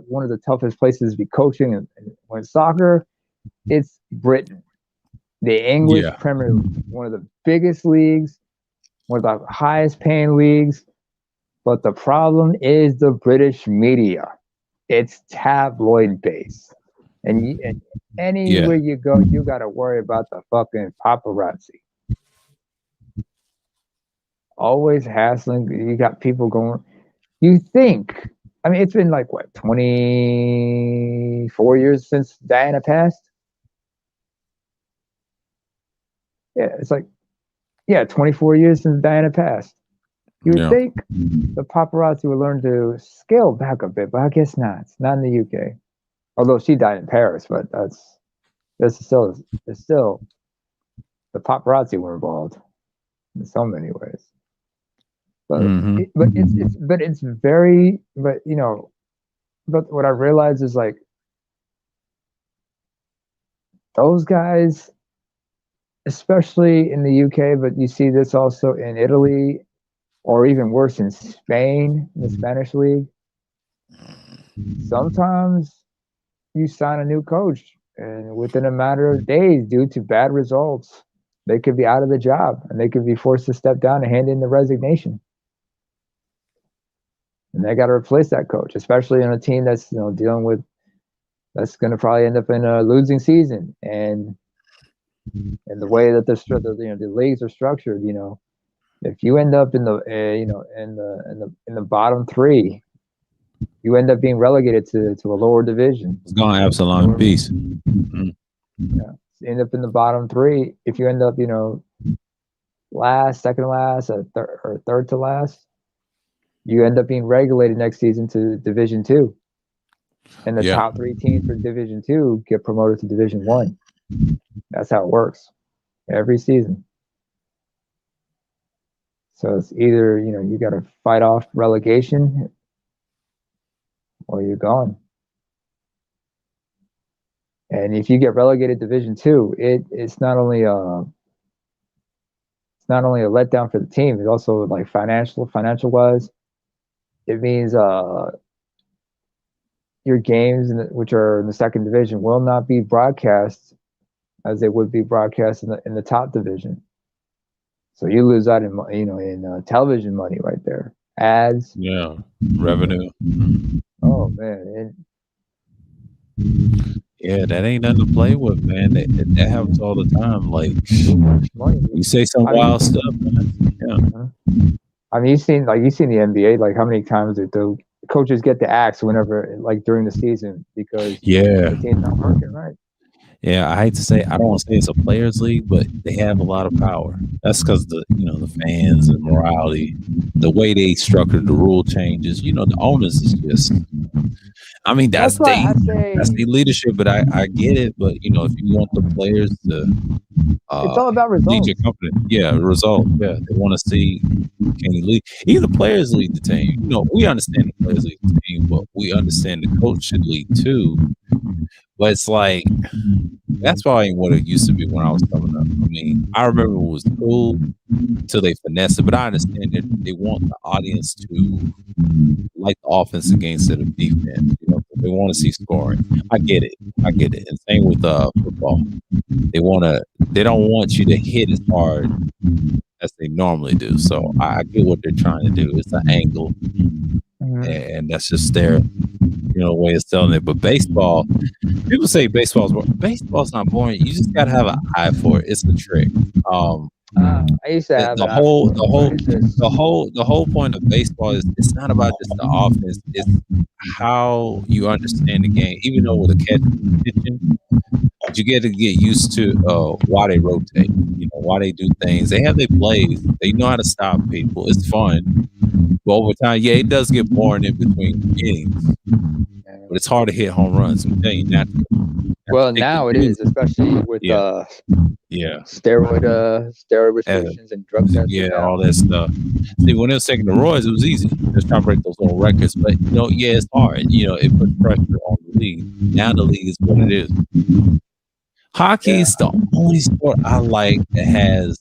one of the toughest places to be coaching, and when soccer, it's Britain, the English Premier League, one of the biggest leagues, one of the highest paying leagues. But the problem is the British media. It's tabloid based, and anywhere you go, you got to worry about the fucking paparazzi. Always hassling. You got people going. You think? I mean, it's been like what, 24 years since Diana passed. Yeah, it's like 24 years since Diana passed. You would think the paparazzi would learn to scale back a bit, but I guess not. It's not in the UK. Although she died in Paris, but that's still the paparazzi were involved in so many ways. But but what I realized is, like, those guys, especially in the UK, but you see this also in Italy, or even worse in Spain, in the Spanish league. Sometimes you sign a new coach, and within a matter of days, due to bad results, they could be out of the job, and they could be forced to step down and hand in the resignation. and they got to replace that coach, especially on a team that's dealing with that's going to probably end up in a losing season. And the way that the leagues are structured, if you end up in the in the bottom three, you end up being relegated to a lower division. It's gone Absalom peace. Mm-hmm. Yeah, end up in the bottom three. If you end up, last, second last, or third to last, you end up being regulated next season to Division II, and the top 3 teams for Division II get promoted to Division I. That's how it works every season. So it's either you got to fight off relegation, or you're gone. And if you get relegated Division II, it's not only a letdown for the team, it's also like financial wise. It means your games which are in the second division will not be broadcast as they would be broadcast in the top division. So you lose out in television money right there, ads, revenue. Oh man. Yeah, that ain't nothing to play with, man. That happens all the time. Like, you say some wild stuff, man. Yeah. I mean, you've seen the NBA. Like, how many times did the coaches get the axe whenever, like, during the season because the team's not working right? Yeah, I hate to say, I don't want to say it's a players' league, but they have a lot of power. That's because the fans and morality, the way they structured the rule changes. The owners is just. I mean, that's their leadership, but I get it. But if you want the players to, it's all about results. Lead your company. Yeah, results. Yeah, they want to see can you lead. Even the players lead the team. We understand the players lead the team, but we understand the coach should lead too. But it's like that's probably what it used to be when I was coming up. I mean, I remember it was cool until they finesse it, but I understand that they want the audience to like the offense against the defense. They want to see scoring. I get it. And same with football. They don't want you to hit as hard as they normally do. So I get what they're trying to do. It's an angle, and that's just their way of selling it. But baseball, people say baseball's not boring. You just gotta have an eye for it. It's a trick. I used to have the whole point of baseball is it's not about just the offense. It's how you understand the game. Even though with a catch and pitching, you get used to why they rotate. Why they do things. They have their plays. They know how to stop people. It's fun. But over time, it does get boring in between innings. But it's hard to hit home runs. I'm telling you, well, now it is, especially with steroid restrictions and drug tests. Yeah, all that stuff. See, when they were taking the roids, it was easy. Just trying to break those little records. But it's hard. It puts pressure on the league. Now the league is what it is. Hockey is the only sport I like that has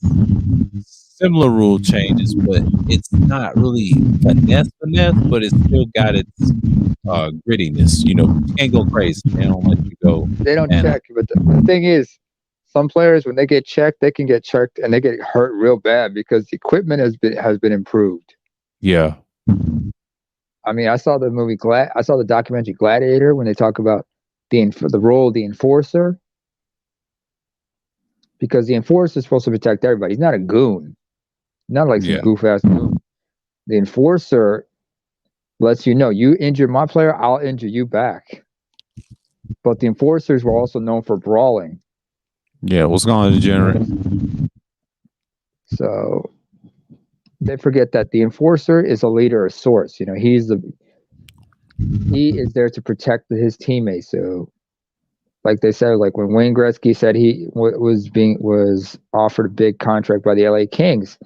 similar rule changes, but it's not really finesse, but it's still got its grittiness. You can't go crazy. They don't let you go. They don't check. But the thing is, some players, when they get checked, they can get checked and they get hurt real bad because the equipment has been improved. Yeah. I mean, I saw the documentary Gladiator when they talk about the role of the enforcer. Because the enforcer is supposed to protect everybody. He's not a goon. Not like some goof-ass goon. The enforcer lets you know, you injure my player, I'll injure you back. But the enforcers were also known for brawling. Yeah, what's going on, degenerate? So they forget that the enforcer is a leader of sorts. He is there to protect his teammates. So like they said, like when Wayne Gretzky said he was offered a big contract by the LA Kings,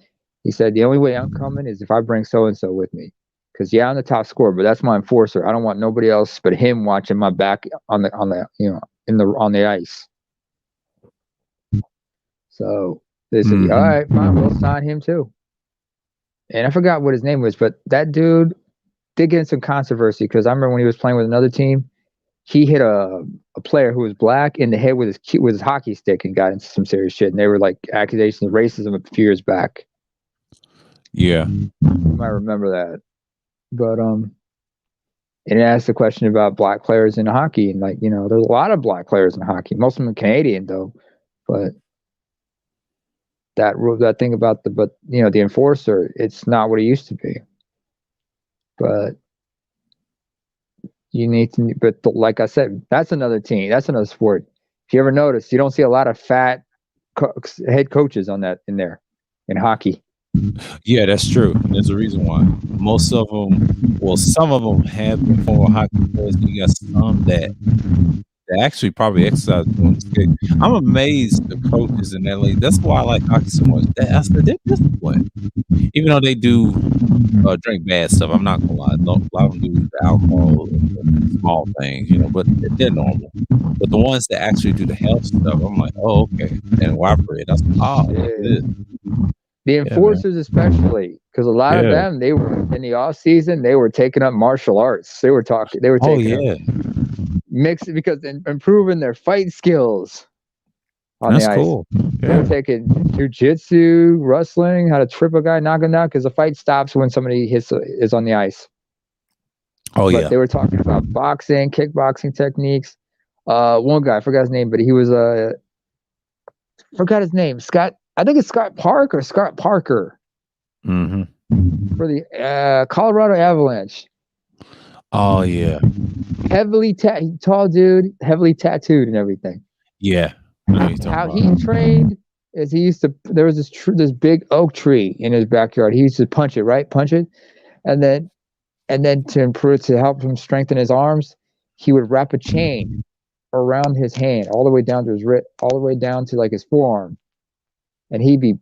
he said the only way I'm coming is if I bring so and so with me, because I'm the top scorer, but that's my enforcer. I don't want nobody else but him watching my back on the ice. So they said, all right, fine, we'll sign him too. And I forgot what his name was, but that dude did get in some controversy because I remember when he was playing with another team. He hit a player who was black in the head with his hockey stick and got into some serious shit. And they were like accusations of racism a few years back. Yeah. You might remember that. But And it asked the question about black players in hockey, and like, you know, there's a lot of black players in hockey. Most of them are Canadian though, but that thing about the enforcer, it's not what it used to be. But you need to, like I said, that's another team, that's another sport. If you ever notice, you don't see a lot of fat head coaches on that in there in hockey. Yeah, that's true. There's a reason why. Most of them, well, some of them have been former hockey players. You got some that actually probably exercise doing skate. I'm amazed the coaches in that league. That's why I like hockey so much. They're disciplined, even though they do drink bad stuff. I'm not gonna lie. A lot of them do the alcohol, and small things, you know, but they're normal. But the ones that actually do the health stuff, I'm like, oh, okay. And cooperate. That's the enforcers, especially, because a lot of them, they were in the off season, they were taking up martial arts. They were taking up mixing, because improving their fight skills on the ice. Cool. They were taking jujitsu, wrestling, how to trip a guy, knock him down, because the fight stops when somebody is on the ice. But they were talking about boxing, kickboxing techniques. One guy, I forgot his name, but he was forgot his name. Scott. I think it's Scott Parker. Mm-hmm. For the Colorado Avalanche. Oh yeah. Heavily tall dude, heavily tattooed and everything. Yeah. How he trained is he used to. There was this big oak tree in his backyard. He used to punch it, and then to help him strengthen his arms, he would wrap a chain around his hand all the way down to his wrist, all the way down to like his forearm, and he'd be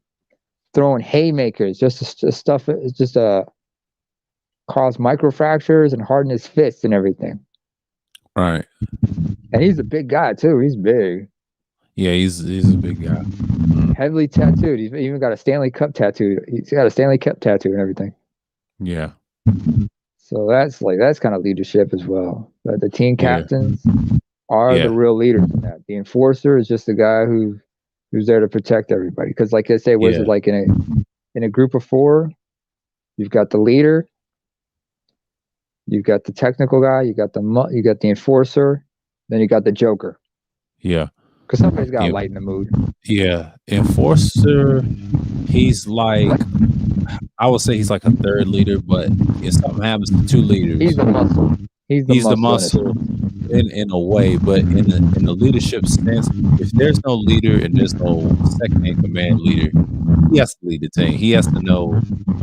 throwing haymakers just to cause microfractures and harden his fists and everything. Right. And he's a big guy too. He's big. Yeah, he's a big guy. Heavily tattooed. He's even got a Stanley Cup tattoo. He's got a Stanley Cup tattoo and everything. Yeah. So that's kind of leadership as well. But the team captains are the real leaders in that. The enforcer is just the guy who's there to protect everybody. Because like I say, was it like in a group of 4? You've got the leader, you've got the technical guy, you got the enforcer, then you got the joker. Yeah. Because somebody's got to lighten the mood. Yeah. Enforcer, he's like, I would say he's like a third leader, but if something happens to 2 leaders, he's the muscle. He's the muscle in a way, but in the leadership stance, if there's no leader and there's no second in command leader, he has to lead the team. He has to know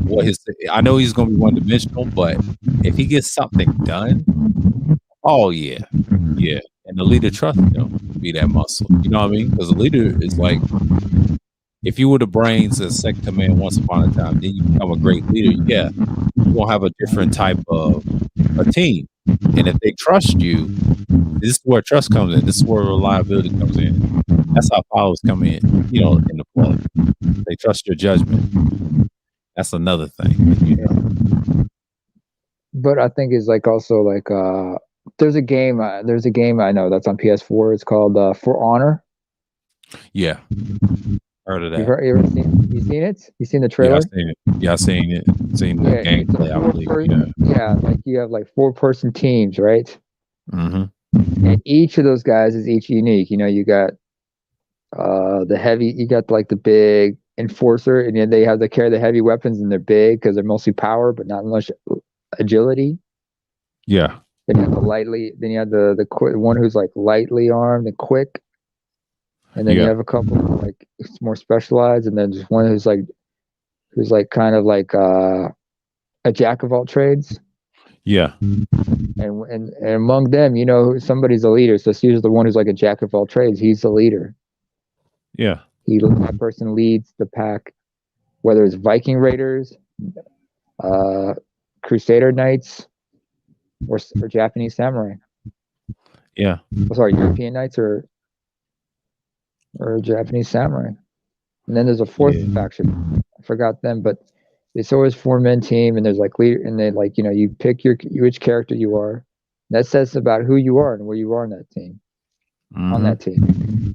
what I know he's going to be one-dimensional, but if he gets something done, oh yeah. And the leader trusts him to be that muscle. You know what I mean? Because the leader is like, if you were the brains of second command once upon a time, then you become a great leader. Yeah, you're going to have a different type of a team. And if they trust you, this is where trust comes in. This is where reliability comes in. That's how powers come in, in the play. They trust your judgment. That's another thing. But I think it's like also like there's a game I know that's on PS4. It's called For Honor. Yeah. Heard of that. You seen it? You seen the trailer? Yeah, I've seen it. Seen the gameplay, I believe. Yeah, like you have like 4-person teams, right? Mm-hmm. And each of those guys is each unique. You got the heavy, you got like the big enforcer, and then they have to carry the heavy weapons, and they're big because they're mostly power, but not much agility. Yeah. Then you have the one who's like lightly armed and quick. And then you have a couple like it's more specialized, and then just one who's like kind of like a jack of all trades. Yeah. And among them, somebody's a leader. So it's usually the one who's like a jack of all trades. He's the leader. Yeah. That person leads the pack, whether it's Viking Raiders, Crusader Knights, or Japanese samurai. Yeah. Sorry, European Knights or Japanese samurai. And then there's a 4th faction. I forgot them, but it's always 4-man team, and there's like leader, and then like you pick which character you are. That says about who you are and where you are on that team. Mm-hmm. On that team.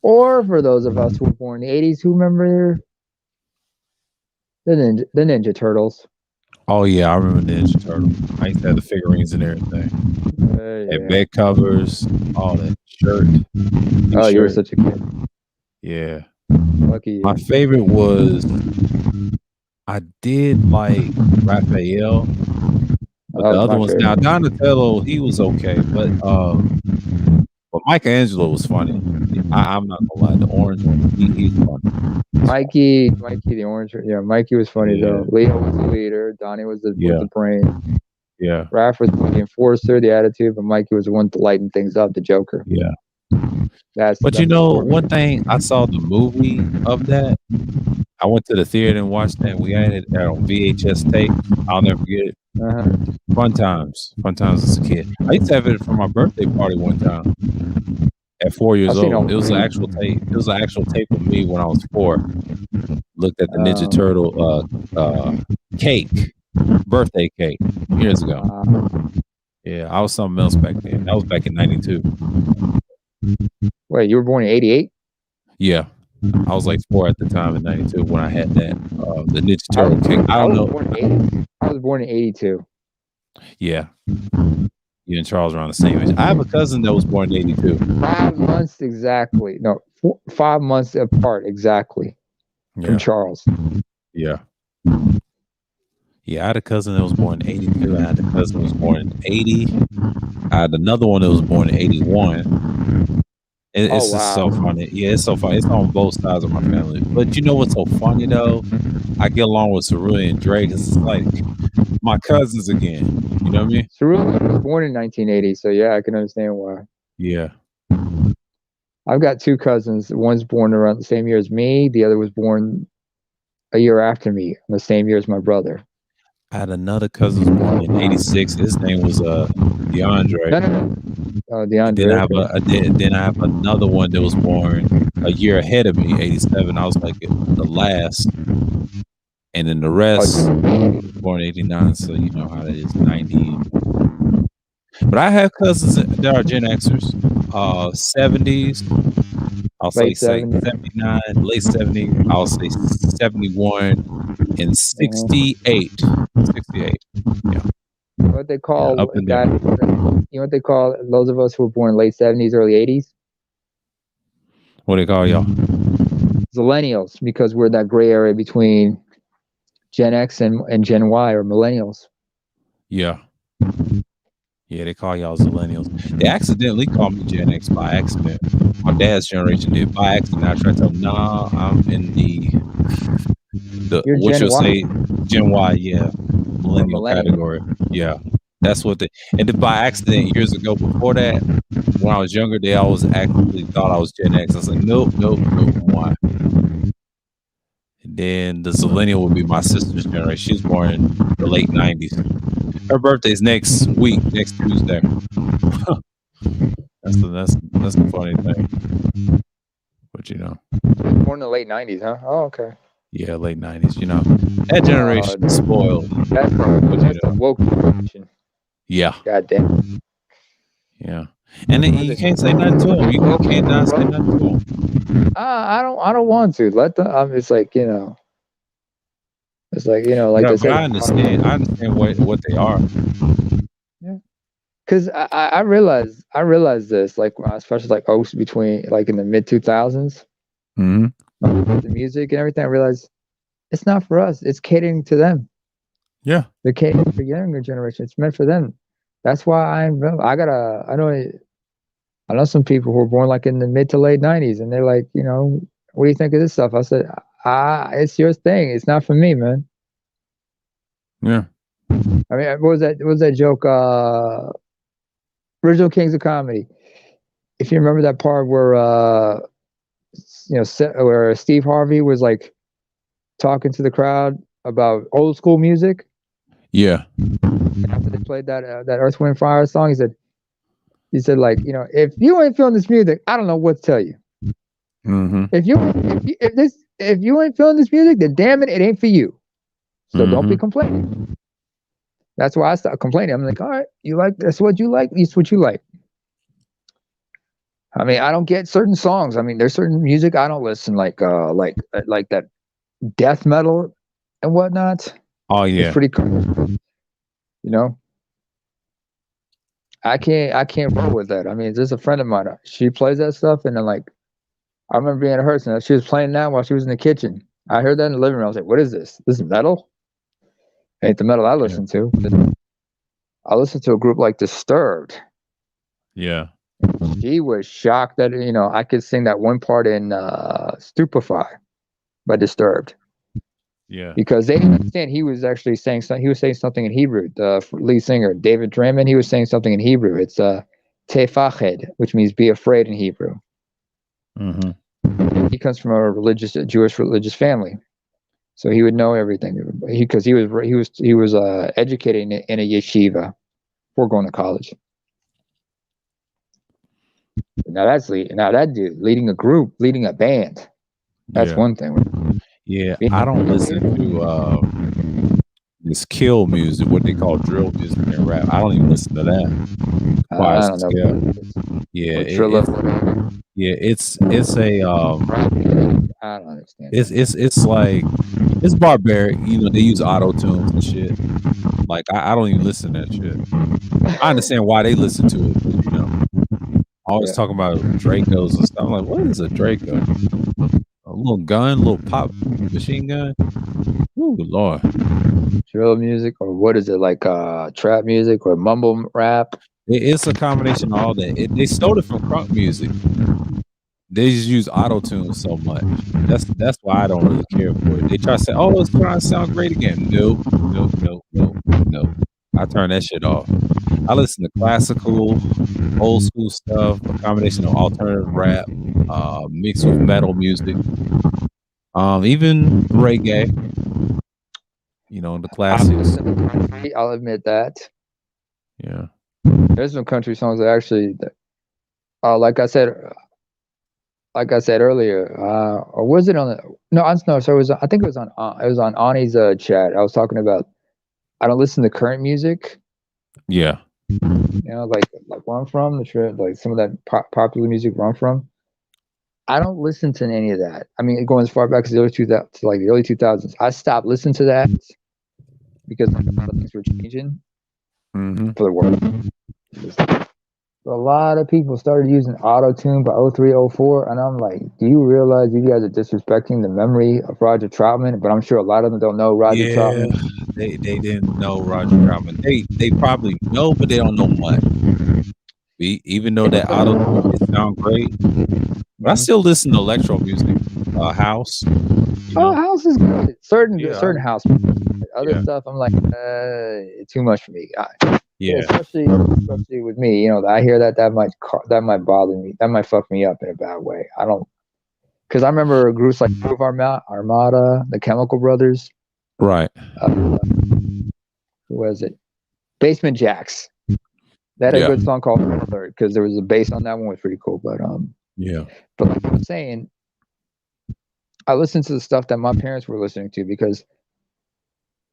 Or for those of us who were born in the 80s, who remember the Ninja Turtles. Oh yeah, I remember Ninja Turtle. I used to have the figurines and everything. And Yeah. bed covers, all that shirt, Oh, you were t-shirt. such a kid. Yeah. Lucky My you. favorite was I did like Raphael, but That the was other my ones now favorite. Donatello, he was okay, but Michelangelo was funny. I'm not gonna lie, the orange one, he's funny. He's funny. Mikey the orange. Yeah, Mikey was funny Yeah, though. Leo was the leader. Donnie was yeah, the brain. yeah, Raph was the enforcer, the attitude, but Mikey was the one to lighten things up, the Joker. yeah. But That's one important. thing I saw the movie of that. I went to the theater and watched that. We had it on VHS tape. I'll never forget it. Uh-huh. Fun times as a kid. I used to have it for my birthday party one time at 4 years I've seen old. all It was an three. actual tape. It was an actual tape of me when I was 4. Looked at the Ninja Um, Turtle cake, birthday cake years ago. Yeah, I was something else back then. That was back in '92. wait, you were born in '88? Yeah, I was like 4 at the time in '92 when I had that the Ninja Turtle cake. I don't know. I was born in '82. Yeah, you and Charles are around the same age. I have a cousin that was born in '82. 5 months exactly. No, 5 months apart exactly from Yeah, Charles. yeah. Yeah, I had a cousin that was born in '82. I had a cousin that was born in '80. I had another one that was born in '81. It's just so funny. Yeah, it's so funny. It's on both sides of my family. But you know what's so funny though? I get along with Cerulean and Drake because it's like my cousins again. You know what I mean? Cerulean was born in 1980, so yeah, I can understand why. Yeah. I've got two cousins. One's born around the same year as me. The other was born a year after me, the same year as my brother. I had another cousin who was born in '86. His name was DeAndre. No. Oh, And then DeAndre. then I have another one that was born a year ahead of me, '87. I was like the last. And then the rest born '89, so you know how that is, '90. But I have cousins that are Gen Xers, '70s. I'll say Late 70s. '79, late '70s. I'll say '71 and '68. '68. Yeah. What they call Up in that? You know what they call those of us who were born late '70s, early '80s? What do they call y'all? Zillennials, because we're that gray area between Gen X and Gen Y, or millennials. Yeah. Yeah, they call y'all Zillennials. They accidentally called me Gen X by accident. My dad's generation did by accident. I tried to tell them, nah, I'm in the You're what Gen you'll Y. say, Gen Y, yeah, millennial category. Yeah, that's what they. And then by accident years ago, before that, when I was younger, they always actually thought I was Gen X. I was like, nope, I'm Y. And then the Zillennial would be my sister's generation. She was born in the late '90s. Her birthday's next week, next Tuesday. that's the funny thing. But you know, Born in the late '90s, huh? Oh, okay. yeah, late '90s. You know, that generation is spoiled. That's the woke generation. Yeah. God damn. Yeah. And then you can't say nothing to them. You can't not say nothing to them. I don't want to let them. It's like, it's like, like Yeah, they but said. I understand what they are. Yeah. Because I realized this, like, especially like between like in the mid 2000s, Mm-hmm. the music and everything. I realized it's not for us. It's catering to them. Yeah. They're catering for younger generation. It's meant for them. That's why I know some people who were born like in the mid to late '90s, and they're like, what do you think of this stuff? I said, it's your thing. It's not for me, man. Yeah. I mean, what was that joke? Original Kings of Comedy. If you remember that part where where Steve Harvey was like talking to the crowd about old school music. Yeah. And after they played that Earth, Wind, Fire song, he said like, if you ain't feeling this music, I don't know what to tell you. Mm-hmm. If you ain't feeling this music, then damn it ain't for you. So don't be complaining. That's why I stopped complaining. I'm like, all right, that's what you like. It's what you like. I mean, I don't get certain songs. I mean, there's certain music I don't listen, like that death metal and whatnot. Oh It's yeah. pretty cool. You know, I can't roll with that. I mean, there's a friend of mine. She plays that stuff, and then like I remember being at her, and she was playing that while she was in the kitchen. I heard that in the living room. I was like, "What is this? This is metal? Ain't the metal I Yeah. listen to." I listened to a group like Disturbed. Yeah. She was shocked that I could sing that one part in "Stupefy" by Disturbed. Yeah. Because they didn't understand he was actually saying something. He was saying something in Hebrew. The lead singer David Draymond, he was saying something in Hebrew. It's tefached, which means be afraid in Hebrew. Mm-hmm. He comes from a Jewish religious family, so he would know everything. Because he was educated in a yeshiva before going to college. Now that dude leading a group, leading a band. That's Yeah. one thing. Yeah. I don't listen to this kill music, what they call drill music and rap. I don't even listen to that. Quiet I as don't know. scale. Yeah, Or Trilla, it's a I don't understand that. it's like it's barbaric. You know, they use auto tunes and shit. Like I don't even listen to that shit. I understand why they listen to it, but always talking about Dracos and stuff. I'm like, what is a Draco? A little gun, little pop machine gun? Ooh, Lord. Drill music, or what is it, like trap music or mumble rap? It's a combination of all that. They stole it from crunk music. They just use auto tune so much. That's why I don't really care for it. They try to say, "Oh, it's trying to sound great again." No, no, no, no, no. I turn that shit off. I listen to classical, old school stuff, a combination of alternative rap, mixed with metal music, even reggae. You know, the classics. I'll admit that. Yeah. There's some country songs that actually, like I said earlier, or was it on the? No. So it was. I think it was on. It was on Ani's chat. I was talking about. I don't listen to current music. Yeah. Like where I'm from, like some of that popular music where I'm from. I don't listen to any of that. I mean, going as far back as the early 2000s, to like the early 2000s, I stopped listening to that because a lot of things were changing Mm-hmm. for the world. A lot of people started using auto tune by 03, 04, and I'm like, do you realize you guys are disrespecting the memory of Roger Troutman? But I'm sure a lot of them don't know Roger Troutman. They didn't know Roger Troutman. They probably know, but they don't know much. Even though that auto tune it sound great, but I still listen to electro music, house. House is good. Certain house. Other stuff, I'm like, too much for me. Especially with me. I hear that might bother me. That might fuck me up in a bad way. I don't, because I remember groups like Groove Armada, the Chemical Brothers. Right. Who was it? Basement Jacks. That had a good song called Alert, because there was a bass on that one, was pretty cool. But but like I'm saying, I listened to the stuff that my parents were listening to because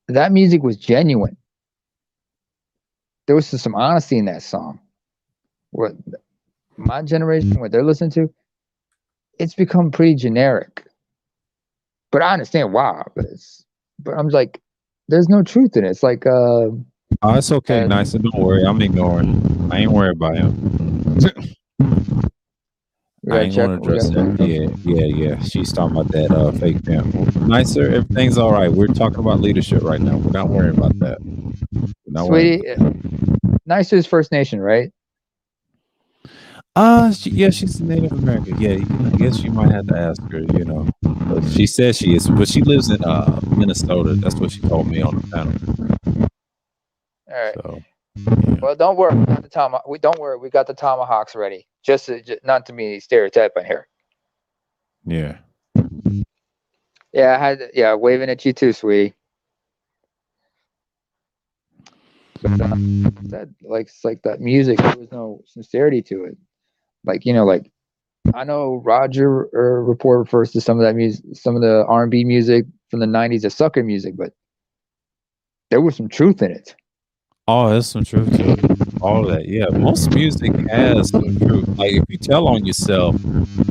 that music was genuine. There was some honesty in that song. What my generation, what they're listening to, it's become pretty generic. But I understand why. But I'm like, there's no truth in it. It's like oh, it's okay, nice. Don't worry, I'm ignoring. I ain't worried about him. I ain't gonna address that. Yeah. She's talking about that fake pimp. Nicer, everything's all right. We're talking about leadership right now. We're not worrying about that. Sweetie, Nicer is First Nation, right? She's Native American. Yeah, I guess you might have to ask her. But she says she is, but she lives in Minnesota. That's what she told me on the panel. All right. So, well, don't worry. Don't worry. We got the tomahawks ready. Just not to be stereotyping here. Yeah. Yeah, waving at you too, sweetie. But it's like that music. There was no sincerity to it. Like I know Roger Report refers to some of that music, some of the R&B music from the '90s as sucker music, but there was some truth in it. Oh, there's some truth to it. all of that. Yeah, most music has some truth. Like if you tell on yourself,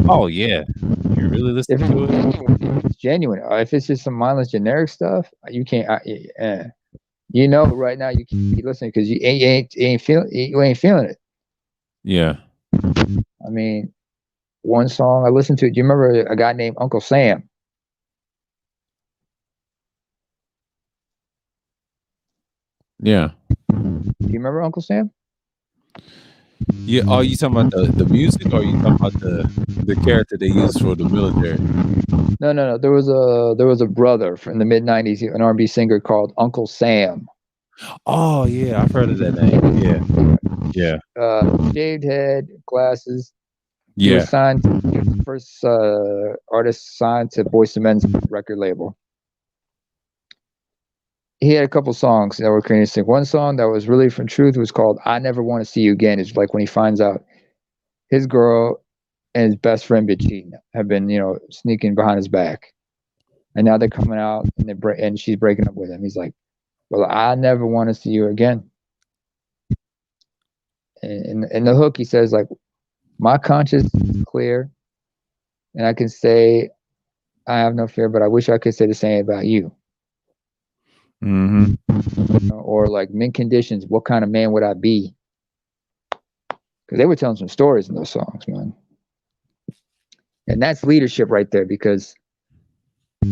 oh yeah, you really listen If to it. it's genuine, if it's just some mindless generic stuff, you can't. You know, right now you can't be listening because you ain't feeling it. Yeah, I mean, one song I listened to. Do you remember a guy named Uncle Sam? yeah, Do you remember Uncle Sam? yeah. Are you talking about the music, or are you talking about the character they use for the military? No. There was a brother from the mid-90s, an R&B singer called Uncle Sam. Oh yeah, I've heard of that name. Yeah, yeah, Shaved head, glasses. He was yeah. signed. He was the first artist signed to Boyz II Men's record label. He had a couple songs that were interesting. One song that was really from Truth was called "I Never Want to See You Again." It's like when he finds out his girl and his best friend been cheating, have been sneaking behind his back, and now they're coming out and and she's breaking up with him. He's like, "Well, I never want to see you again." And in the hook, he says like, "My conscience is clear, and I can say I have no fear, but I wish I could say the same about you." Mm-hmm. Or like mint conditions, what kind of man would I be? Because they were telling some stories in those songs, man. And that's leadership right there. Because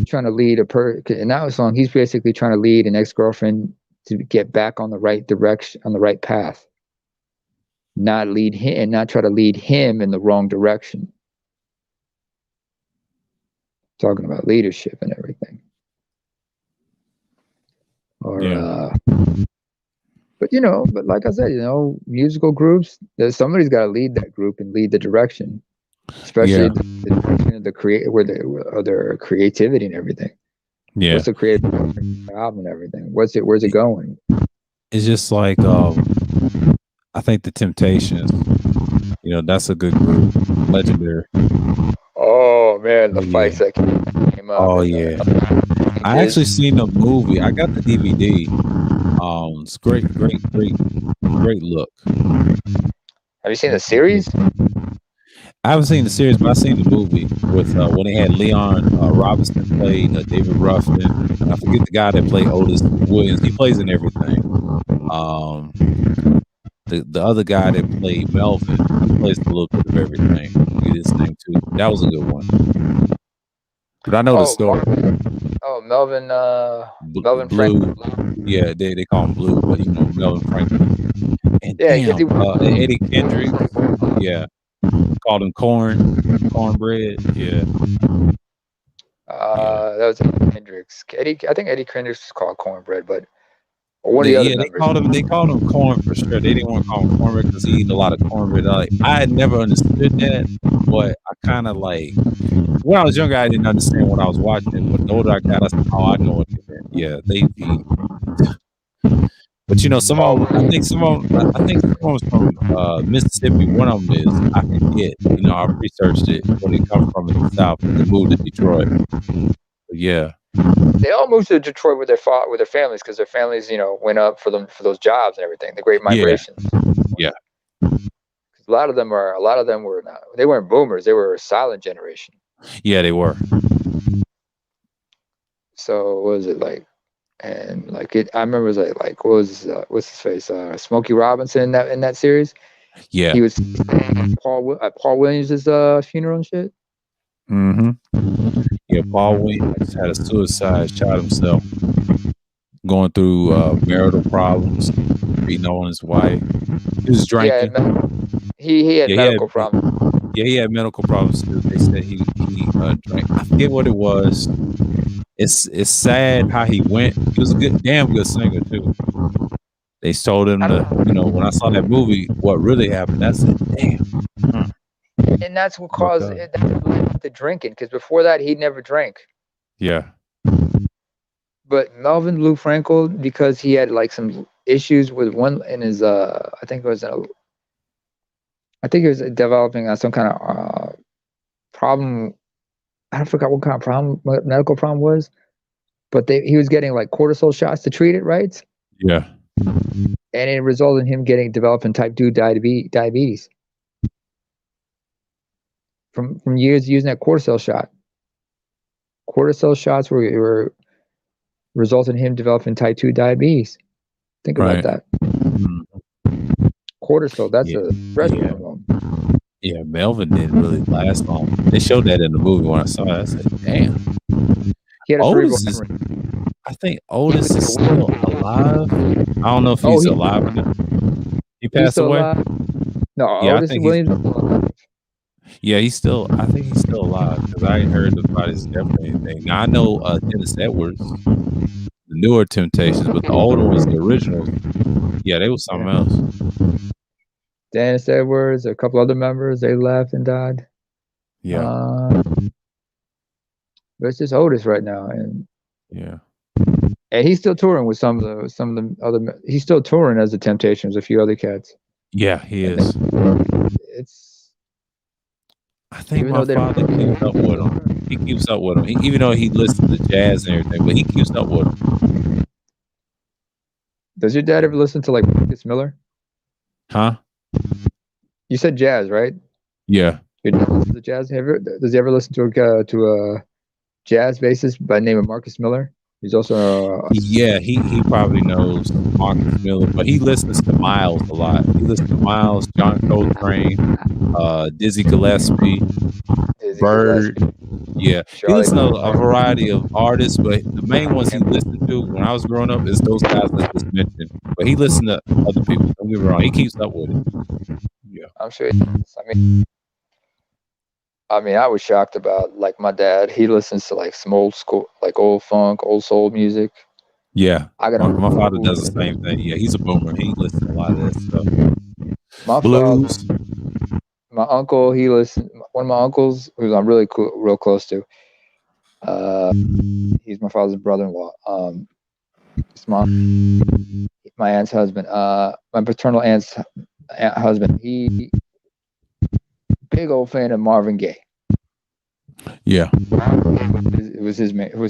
trying to lead in that song, he's basically trying to lead an ex-girlfriend to get back on the right direction, on the right path, not lead him and not try to lead him in the wrong direction. Talking about leadership and everything. Or Yeah. but but like I said, musical groups, somebody's got to lead that group and lead the direction, especially Yeah. the direction of their creativity and everything. Yeah. What's the creative album and everything? Where's it going? It's just like I think the Temptations, that's a good group. Legendary. Oh man, the Oh yeah. fights that came up. Oh And, yeah. I actually seen the movie. I got the DVD. It's great look. Have you seen the series? I haven't seen the series, but I've seen the movie with when they had Leon Robinson played David Ruffin, and I forget the guy that played Otis Williams. He plays in everything. The other guy that played Melvin, he plays a little bit of everything. I forget his name too. That was a good one. But I know the story. Melvin. Melvin Blue. Franklin. Yeah, they call him Blue, but Melvin Franklin. And Yeah, Eddie Kendrick. Yeah. Called him cornbread. Yeah. That was Eddie Kendricks. I think Eddie Kendricks was called cornbread, but one of the other members. They called him corn for sure. They didn't want to call him cornbread because he eat a lot of cornbread. I had never understood that, but I kind of like when I was younger, I didn't understand what I was watching. But the older I got, I said, "Oh, I know what they meant." Yeah, they eat. But some of them, I think some of them from Mississippi. One of them is I forget. I researched it where they come from in the South, and they moved to Detroit. But yeah, they all moved to Detroit with their families because their families, went up for those jobs and everything. The Great Migration. Yeah. A lot of them were not. They weren't boomers. They were a silent generation. Yeah, they were. So what was it like? And like I remember it was like what was what's his face? Smokey Robinson in that series. Yeah, he was Paul Williams' funeral and shit. Mm-hmm. Yeah, Paul Williams had a suicide, shot himself, going through marital problems, beating on his wife. He was drinking. He had medical problems. Yeah, he had medical problems too. They said he drank. I forget what it was. It's sad how he went. He was a damn good singer too. They told him when I saw that movie, what really happened. I said, damn. And that's what caused the drinking, because before that he never drank. Yeah. But Melvin Blue Frankel, because he had like some issues with one in his I think it was developing some kind of problem. I forgot what kind of problem, what medical problem was, but he was getting like cortisol shots to treat it, right? Yeah. and it resulted in him developing type 2 diabetes from years using that cortisol shot. Cortisol shots were resulting in him developing type 2 diabetes. Think about Right. that. Mhm. Cortisol, that's Yeah. a stress Yeah. hormone. Yeah. Melvin didn't really last long. They showed that in the movie when I saw it. I said, damn. He had a cerebral Otis is, hemorrhage. I think Otis is still alive. I don't know if Oh, he's alive or not. He he's passed still away? alive. No, Yeah, I Otis think he's, Williams is still alive. yeah, I think he's still alive because I ain't heard about his death or anything. Now, I know Dennis Edwards, the newer Temptations, but the older ones, the originals, yeah, they was something else. Dennis Edwards, a couple other members, they left and died. Yeah. But it's just Otis right now, Yeah. and he's still touring with some of the other. He's still touring as the Temptations, a few other cats. Yeah, he And is. it's I think even my though they father keeps up with him. He keeps up with him, even though he listens to jazz and everything, but he keeps up with him. Does your dad ever listen to like Marcus Miller? Huh? You said jazz, right? Yeah. Your dad listens to jazz. Does he ever listen to a jazz bassist by the name of Marcus Miller? He's also Yeah, he probably knows Marcus Miller, but he listens to Miles a lot. He listens to Miles, John Coltrane, Dizzy Gillespie, Bird. Yeah, he listens to a variety of artists, but the main ones he listened to when I was growing up is those guys I just mentioned. But he listened to other people. Don't get me wrong, he keeps up with it. Yeah, I'm sure. I mean, I was shocked about like my dad. He listens to like some old school, like old funk, old soul music. yeah. I got My father does the same thing. Yeah, he's a boomer. He listens to a lot of that stuff. My Blues. father, my uncle, he listened. One of my uncles, who I'm really real close to. He's my father's brother-in-law. It's my aunt's husband. My paternal aunt's husband. He big old fan of Marvin Gaye. Yeah, it was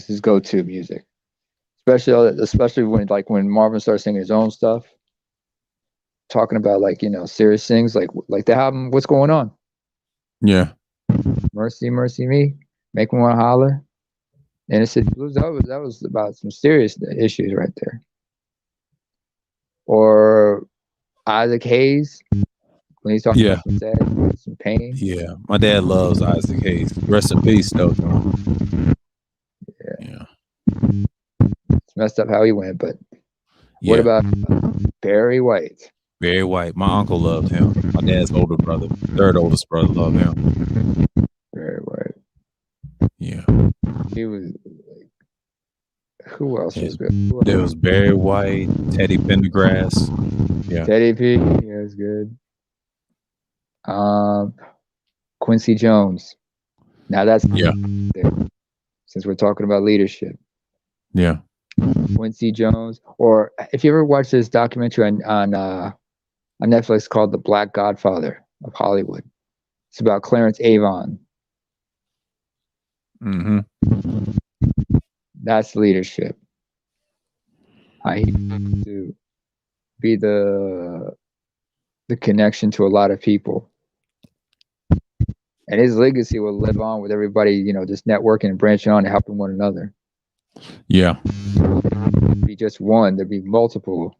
his go-to music, especially when Marvin started singing his own stuff, talking about like serious things like the album What's Going On. Yeah. Mercy, Mercy Me, Make Me Want to Holler. Innocent Blues. That was about some serious issues right there. Or Isaac Hayes when he's talking about some sad, some pain. Yeah, my dad loves Isaac Hayes. Rest in peace, though. Yeah. It's messed up how he went, but yeah. What about Barry White? Barry White. My uncle loved him. My dad's older brother, third oldest brother, loved him. Barry White. Yeah. He was. Who else was good? There was Barry White, Teddy Pendergrass. Yeah. Teddy P. Yeah, was good. Quincy Jones. Now that's there, since we're talking about leadership. Yeah. Quincy Jones, or if you ever watch this documentary on Netflix called The Black Godfather of Hollywood, it's about Clarence Avon. Mm-hmm. That's leadership. He to be the connection to a lot of people, and his legacy will live on with everybody. Just networking and branching on and helping one another. Yeah. There'd be just one. There'd be multiple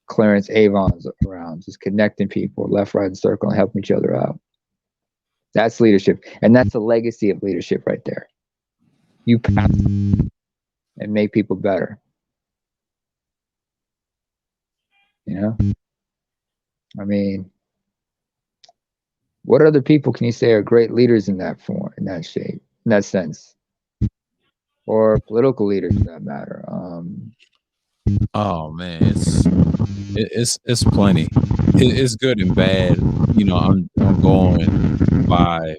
Clarence Avons around, just connecting people left, right, and circle and helping each other out. That's leadership, and that's a legacy of leadership right there. You pass and make people better. I mean, what other people can you say are great leaders in that form, in that shape, in that sense, or political leaders for that matter? Oh man, it's plenty. It's good and bad. I'm going by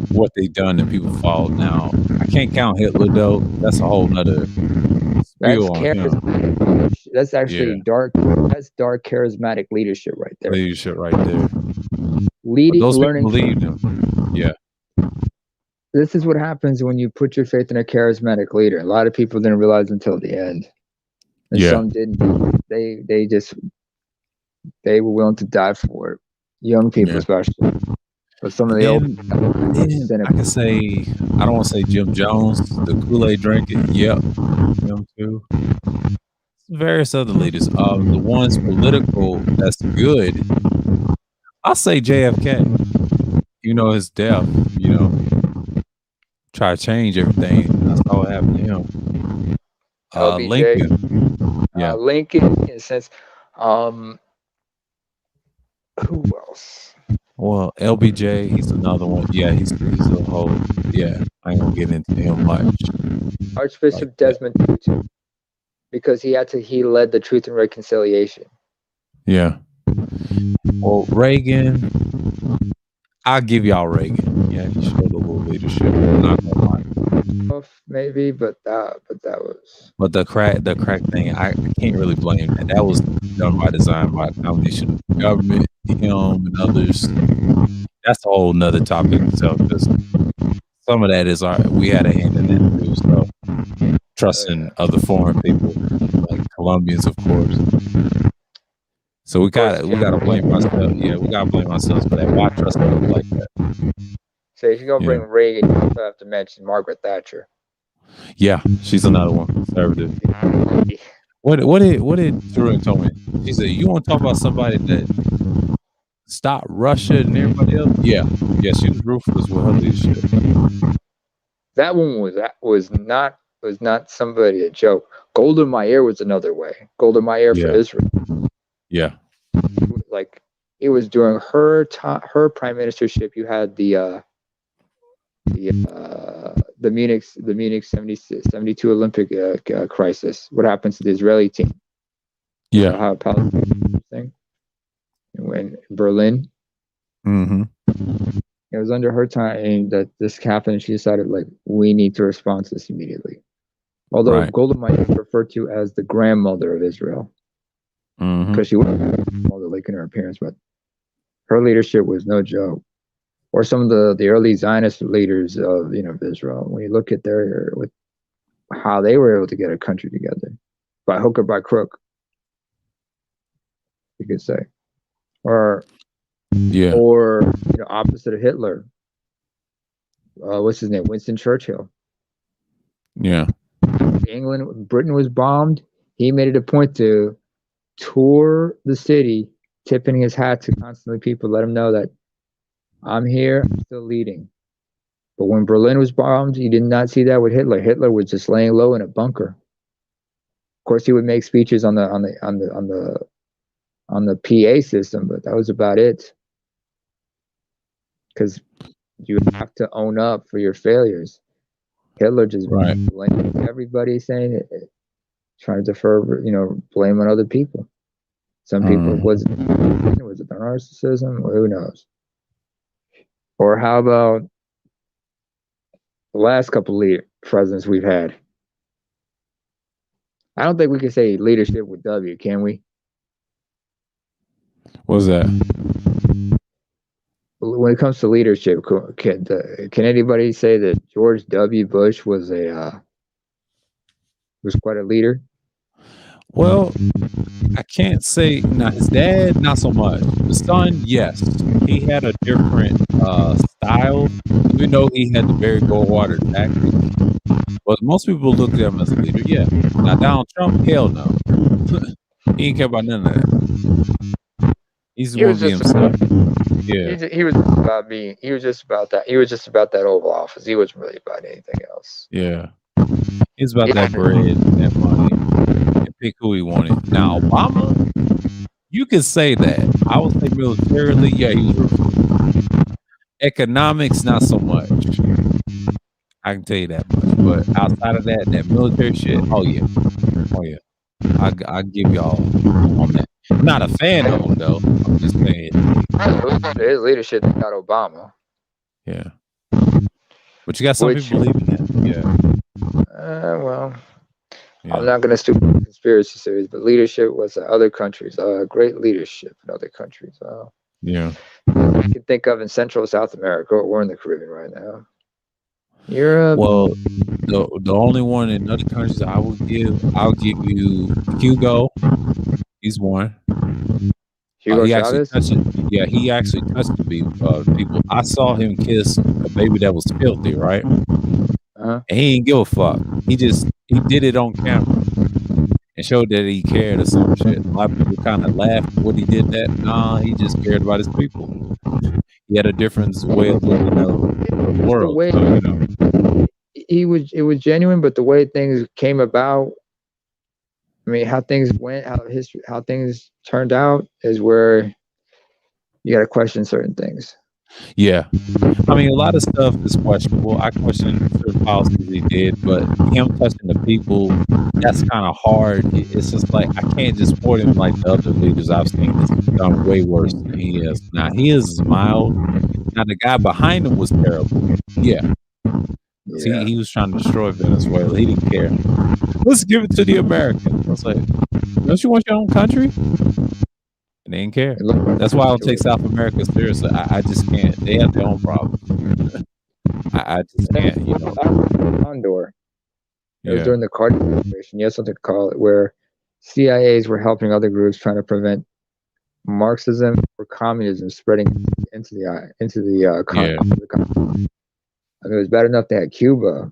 what they done and people followed. Now I can't count Hitler though. That's a whole nother spiel on him. That's actually dark. That's dark charismatic leadership right there. Leadership right there. Leading, those learning. People believe them. Yeah. This is what happens when you put your faith in a charismatic leader. A lot of people didn't realize until the end. And some didn't. They just they were willing to die for it. Young people, Yeah. especially. But some of the old Then I can say, I don't want to say Jim Jones, the Kool-Aid drinker. Yep, him too. Various other leaders. The ones political that's good. I'll say JFK. You know, his death. You know, try to change everything. That's all what happened to him. LBJ, Lincoln. Yeah. Lincoln, in a sense. Who else? Well, LBJ, he's another one. Yeah, he's a whole. Yeah, I ain't gonna get into him much. Archbishop like that. Desmond Tutu, because he led the Truth and Reconciliation. Yeah. Well, Reagan, I'll give y'all Reagan. Yeah, he showed a little leadership. I'm not gonna lie. Maybe, but that was. But the crack thing, I can't really blame that. That was done by design by a combination of government, him, and others. That's a whole nother topic itself. Because some of that is we had a hand in that too. So trusting other foreign people, like Colombians, of course. So we gotta blame ourselves. Yeah, we gotta blame ourselves for that. Why trust people like that? So if you're gonna bring Reagan, you also have to mention Margaret Thatcher. Yeah, she's another one, conservative. What did Turin tell me? She said, "You want to talk about somebody that stopped Russia and everybody else?" Yeah, she was ruthless with her leadership. That one was not somebody a joke. Golda Meir was another way. Golda Meir for Israel. Yeah. Like it was during her prime ministership. You had the Munich 72 Olympic crisis. What happens to the Israeli team? Yeah. How Palestine thing. When Berlin. Mm-hmm. It was under her time that this happened. She decided, like, we need to respond to this immediately. Although Golda Meir is referred to as the grandmother of Israel, because she was mother, like in her appearance, but her leadership was no joke. Or some of the early Zionist leaders of Israel. When you look at with how they were able to get a country together, by hook or by crook, you could say, or opposite of Hitler. What's his name? Winston Churchill. Yeah. Britain was bombed. He made it a point to tour the city, tipping his hat to constantly people, let him know that I'm here, I'm still leading. But when Berlin was bombed, you did not see that with Hitler. Hitler was just laying low in a bunker. Of course, he would make speeches on the PA system, but that was about it. Because you have to own up for your failures. Hitler just blamed everybody, saying it, trying to defer, blame on other people. Some people was it the narcissism, or who knows? Or how about the last couple of presidents we've had? I don't think we can say leadership with W, can we? What's that? When it comes to leadership, can anybody say that George W. Bush was quite a leader? Well, I can't say his dad, not so much. The son, yes, he had a different style, even though he had the Barry Goldwater tactics. But most people look at him as a leader. Yeah. Now Donald Trump, hell no, he ain't care about none of that. He's want to be himself. Yeah, he was about being. He was just about that. He was just about that Oval Office. He wasn't really about anything else. Yeah, he's about that bread, that money. Pick who he wanted. Now Obama, you can say that. I would say militarily, yeah, he was. Economics, not so much. I can tell you that much. But outside of that military shit, oh yeah. I give y'all on that. I'm not a fan of him though. I'm just saying. His leadership got Obama. Yeah. But you got some people believing that. Yeah. Well. Yeah. I'm not going to stoop to conspiracy theories, but leadership was in other countries. Great leadership in other countries. Yeah. You can think of in Central South America, or in the Caribbean right now. Europe. Well, the only one in other countries I'll give you Hugo. He's one. Hugo He actually Chavez. touched it. Yeah, he actually touched the people. I saw him kiss a baby that was filthy, right? Uh-huh. And he didn't give a fuck. He did it on camera and showed that he cared or some shit. A lot of people kind of laughed when he did that. Nah, he just cared about his people. He had a different way of looking at the Just the world. way So, you know. it was genuine, but the way things came about, I mean, how things went, how things turned out is where you got to question certain things. Yeah. I mean, a lot of stuff is questionable. I question certain policies he did, but him touching the people, that's kind of hard. It's just like I can't just support him like the other leaders I've seen that's done way worse than he is. Now he is mild. Now the guy behind him was terrible. Yeah. Yeah. He was trying to destroy Venezuela. He didn't care. Let's give it to the Americans. I was like, don't you want your own country? And they didn't care. That's why I don't take South America seriously. I just can't. They have their own problems. I just can't, you know. Condor. It was Yeah. during the Carter administration. You have something to call it, where CIAs were helping other groups trying to prevent Marxism or communism spreading into the Yeah. continent. I mean, it was bad enough they had Cuba.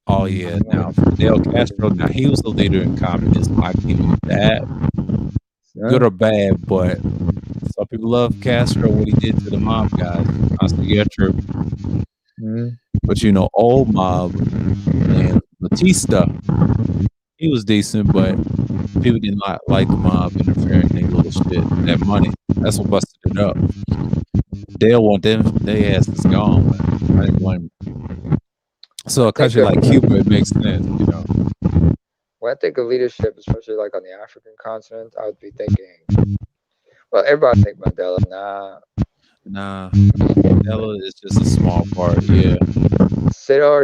Oh yeah. Now Fidel Castro. Now he was the leader in communism. I give you that. Good or bad, but some people love Castro, what he did to the mob guys. I said, yeah, true. Mm-hmm. But you know, old mob and Batista, he was decent, but people did not like the mob interfering in their little shit. That money, that's what busted it up. They'll want them, their asses gone. But I didn't blame them. So a country like Cuba, it makes sense, you know. When I think of leadership, especially like on the African continent, I would be thinking, well, everybody think Mandela. Nah, Mandela is just a small part. Yeah. Siddhar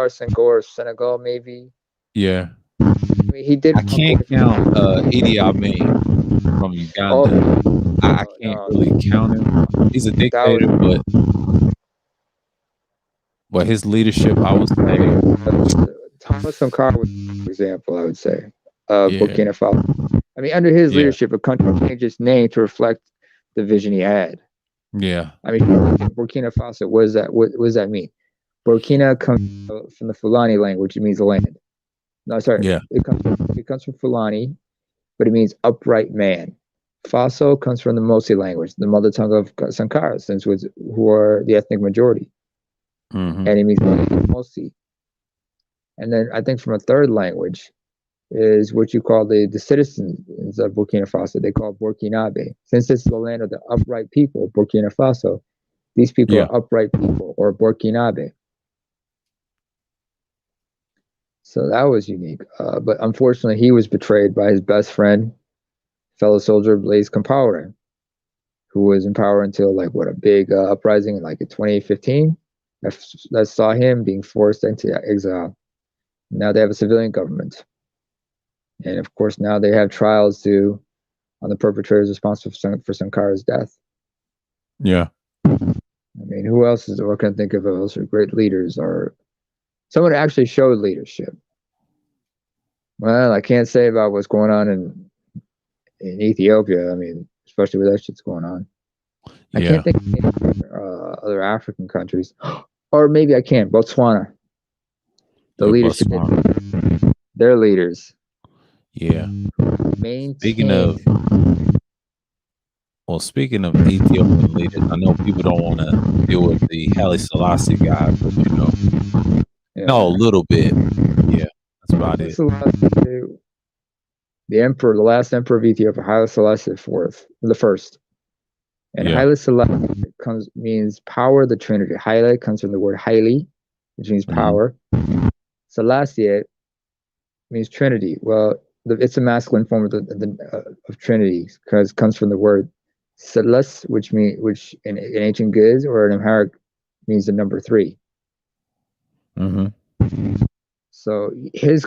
Senghor, Senegal, maybe. Yeah. I mean, he did. I can't count Idi Amin from Uganda. I can't really count him. He's a dictator, but his leadership, I would say. Thomas Sankara was an example, I would say, of Burkina Faso. I mean, under his leadership, a country changed its name to reflect the vision he had. Yeah. I mean, Burkina Faso, what does that mean? Burkina comes from the Fulani language. It means land. No, sorry. Yeah. It comes from Fulani, but it means upright man. Faso comes from the Mosi language, the mother tongue of Sankara, who are the ethnic majority. Mm-hmm. And it means Mosi. And then I think from a third language is what you call the citizens of Burkina Faso. They call Burkinabe. Since it's the land of the upright people, Burkina Faso, these people are upright people, or Burkinabe. So that was unique. But unfortunately, he was betrayed by his best friend, fellow soldier Blaise Compaoré, who was in power until like a big uprising in 2015 that saw him being forced into exile. Now they have a civilian government, and of course now they have trials on the perpetrators responsible for Sankara's death. Yeah. I mean, who else is? What can I think of? Those are great leaders, or someone who actually showed leadership. Well, I can't say about what's going on in Ethiopia. I mean, especially with that shit's going on. I can't think of other African countries, or maybe I can. Botswana. The leadership, their leaders. Yeah. Speaking of Ethiopian leaders, I know people don't want to deal with the Haile Selassie guy, but you know, no, a little bit. Yeah, that's about it. The emperor, the last emperor of Ethiopia, Haile Selassie the first. And Haile Selassie means power of the Trinity. Haile comes from the word Haile, which means power. Selassie means Trinity. Well, it's a masculine form of Trinity because it comes from the word Selas, which in ancient Giz or in Amharic means the number 3. Mm-hmm. So he was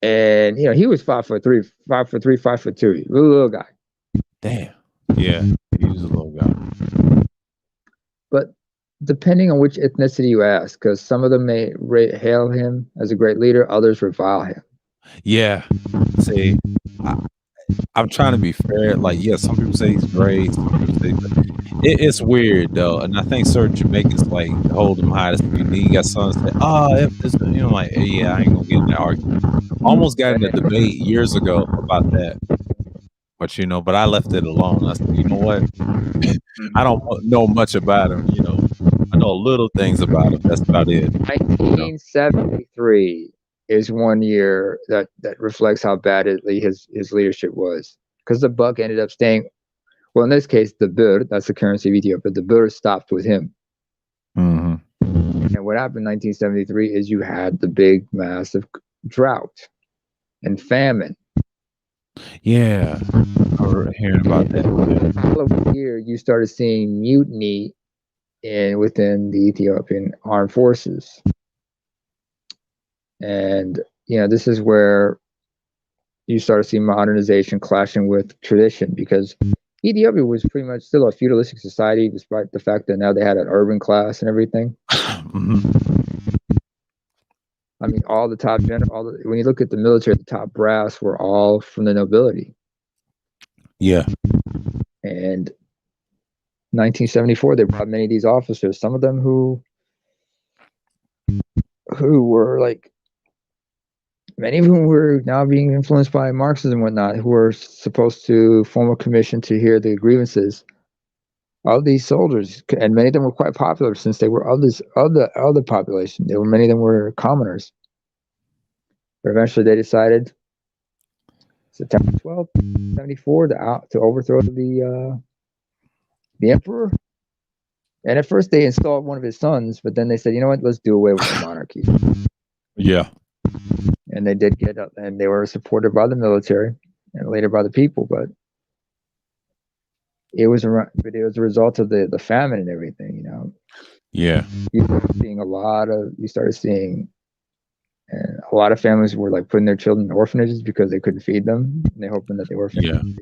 5'3", 5'3", 5'2", little guy. Damn. Yeah, he was a little guy. But depending on which ethnicity you ask, because some of them may hail him as a great leader, others revile him. Yeah. See, I, I'm trying to be fair. Like, yeah, some people say he's great. Some people say it's weird though, and I think certain Jamaicans like hold him high. And then you got some say, "Oh, if this," like, hey, yeah, I ain't gonna get in that argument. Almost got in a debate years ago about that, but but I left it alone. I said, you know what? I don't know much about him. I know little things about him. That's about it. 1973 is one year that reflects how badly his leadership was, because the buck ended up staying. Well, in this case, the birr, that's the currency of Ethiopia, the birr stopped with him. Mm-hmm. And what happened in 1973 is you had the big, massive drought and famine. Yeah, I was hearing about that. Yeah. Year, you started seeing mutiny within the Ethiopian armed forces. And, this is where you start to see modernization clashing with tradition, because Ethiopia was pretty much still a feudalistic society, despite the fact that now they had an urban class and everything. Mm-hmm. I mean, all the top when you look at the military, the top brass were all from the nobility. Yeah. And 1974, they brought many of these officers, some of them who were like, many of whom were now being influenced by Marxism and whatnot, who were supposed to form a commission to hear the grievances of these soldiers, and many of them were quite popular since they were of the population. Many of them were commoners. But eventually, they decided September 12th, 1974, to overthrow the emperor. And at first, they installed one of his sons, but then they said, "You know what? Let's do away with the monarchy." Yeah. And they did get up, and they were supported by the military and later by the people, but it was a result of the famine and everything. Yeah. You started seeing a lot of families were like putting their children in orphanages because they couldn't feed them, and they hoping that they were Yeah. them.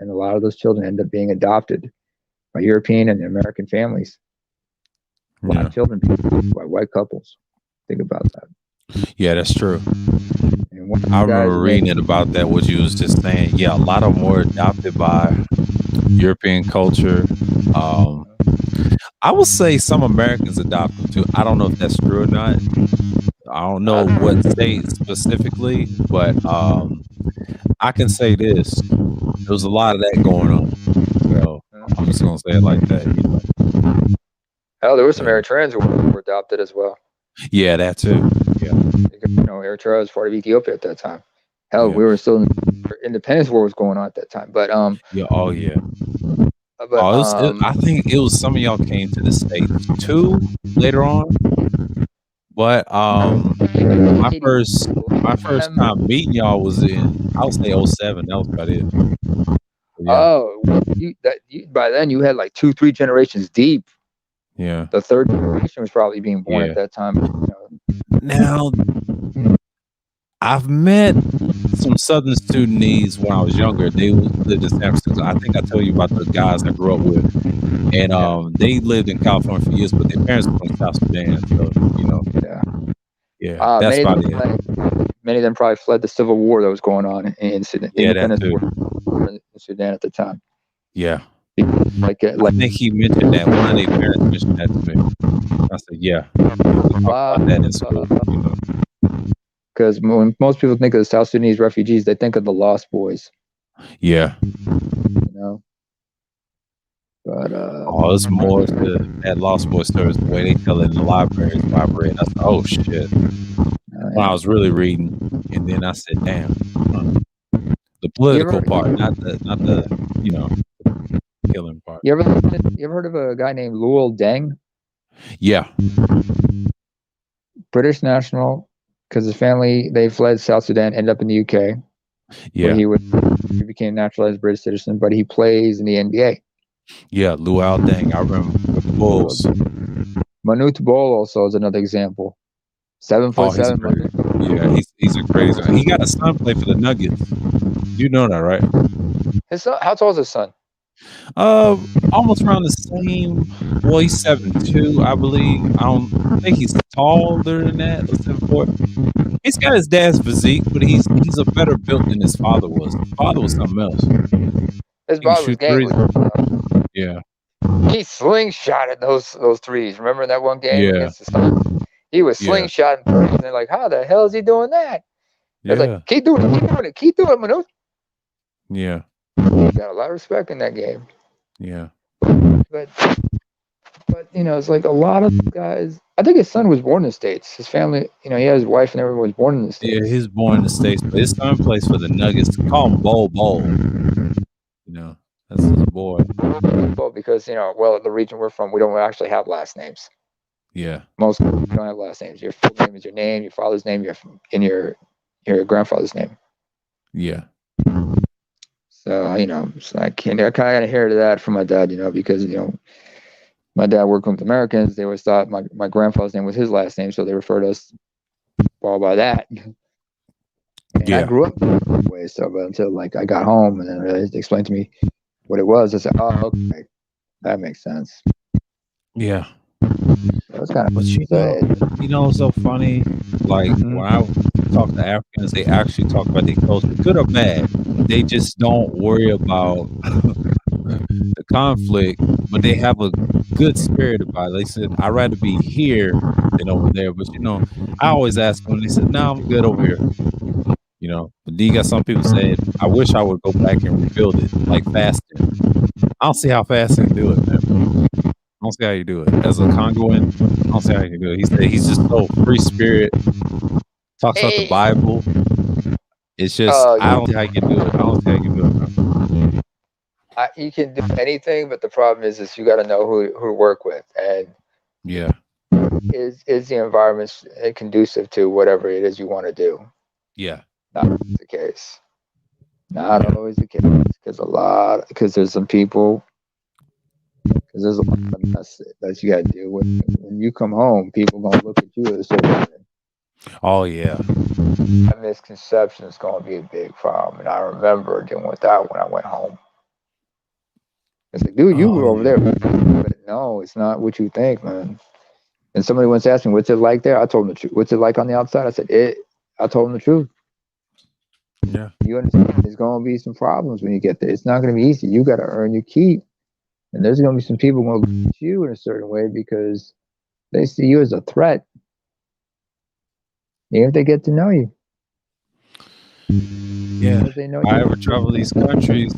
And a lot of those children ended up being adopted by European and American families. Black children by white couples. Think about that. Yeah, that's true. I remember reading it about that, what you was just saying. Yeah, a lot of them were adopted by European culture. I would say some Americans adopt them too. I don't know if that's true or not. I don't know what state specifically, but I can say this. There was a lot of that going on. So I'm just gonna say it like that. Hell, there were some Eritreans who were adopted as well. Yeah, that too. Yeah. Eritrea was part of Ethiopia at that time. Hell, we were still independence war was going on at that time. But yeah, oh yeah. But I think it was some of y'all came to the States too later on. But my first time meeting y'all was I would say 07. That was about it. Yeah. Oh, by then you had like 2-3 generations deep. Yeah. The third generation was probably being born at that time. Now, I've met some Southern Sudanese when I was younger. They lived in San Francisco. I think I told you about the guys I grew up with. And they lived in California for years, but their parents were from South Sudan. So, yeah, that's about it. Many of them probably fled the civil war that was going on in Sudan. Yeah, that too. In Sudan at the time. Yeah. I think he mentioned that. One of their parents mentioned that to me. I said, yeah. We talked about that in school. Because when most people think of the South Sudanese refugees, they think of the Lost Boys. Yeah. But it's more to that Lost Boys story, the way they tell it in the library. I said, oh shit. When I was really reading, and then I said, damn. The political part, not the killing part. You ever heard of a guy named Luol Deng? Yeah. British national, because his family, they fled South Sudan, ended up in the UK. Yeah. He became naturalized British citizen, but he plays in the NBA. Yeah, Luol Deng. I remember with the Bulls. Manute Bol also is another example. 7'7". Yeah, he's a crazy. He got a son play for the Nuggets. You know that, right? His son, how tall is his son? Almost around the same. Well, he's 7'2", I believe. I don't think he's taller than that. 7'4". He's got his dad's physique, but he's a better built than his father was. His father was something else. His He can father was shoot threes. gangly. Yeah, He slingshotted those threes. Remember that one game yeah, against the Suns? He was yeah, slingshotting threes, and they're like, "How the hell is he doing that?" It's yeah, like, keep doing it, keep doing it, Manu. yeah, Got a lot of respect in that game. yeah. But you know, it's like a lot of guys. I think his son was born in the States. His family, you know, he had his wife and everyone was born in the Yeah, States. he's born in the States, but his son plays for the Nuggets. Call him Bol. You know, that's his boy. Well, because you know, well, the region we're from, we don't actually have last names. Yeah, Most people don't have last names. Your full name is your name, your father's name, your grandfather's name. yeah, So you know, so I kind of inherited that from my dad, you know, because you know, my dad worked with Americans. They always thought my grandfather's name was his last name, so they referred us all by that. And I yeah, grew up that way, so but until like I got home and then they explained to me what it was, I said, "Oh, okay, that makes sense." yeah. That's kind of But you know, it's so funny. Like when I talk to Africans, they actually talk about their culture, good or bad. They just don't worry about the conflict, but they have a good spirit about it. They said, "I'd rather be here than over there." But you know, I always ask them, and they said, "No, I'm good over here." You know, but then you got some people said, "I wish I would go back and rebuild it like fasting." I don't see how fasting can do it, man. I don't see how you do it. As a Congolan, I don't see how you can do it. He said he's just so free spirit, talks about the Bible. It's just I don't see how you can do it. I don't see how you can do it, man. You can do anything, but the problem is you got to know who to work with, and Yeah, is the environment conducive to whatever it is you want to do? yeah, Not always the case. Not yeah. always the case, because there's some people, because there's a lot of mess that you got to deal with. When you come home, people gonna look at you as a certain way. Oh yeah, That misconception is gonna be a big problem, and I remember dealing with that when I went home. It's like, dude, you oh were over yeah, there. But no, it's not what you think, man. And somebody once asked me, "What's it like there?" I told them the truth. "What's it like on the outside?" I said, I told them the truth. yeah, You understand? There's gonna be some problems when you get there. It's not gonna be easy. You got to earn your keep, and there's gonna be some people gonna look at you in a certain way because they see you as a threat, even if they get to know you. yeah. If they know If I you. ever travel these countries,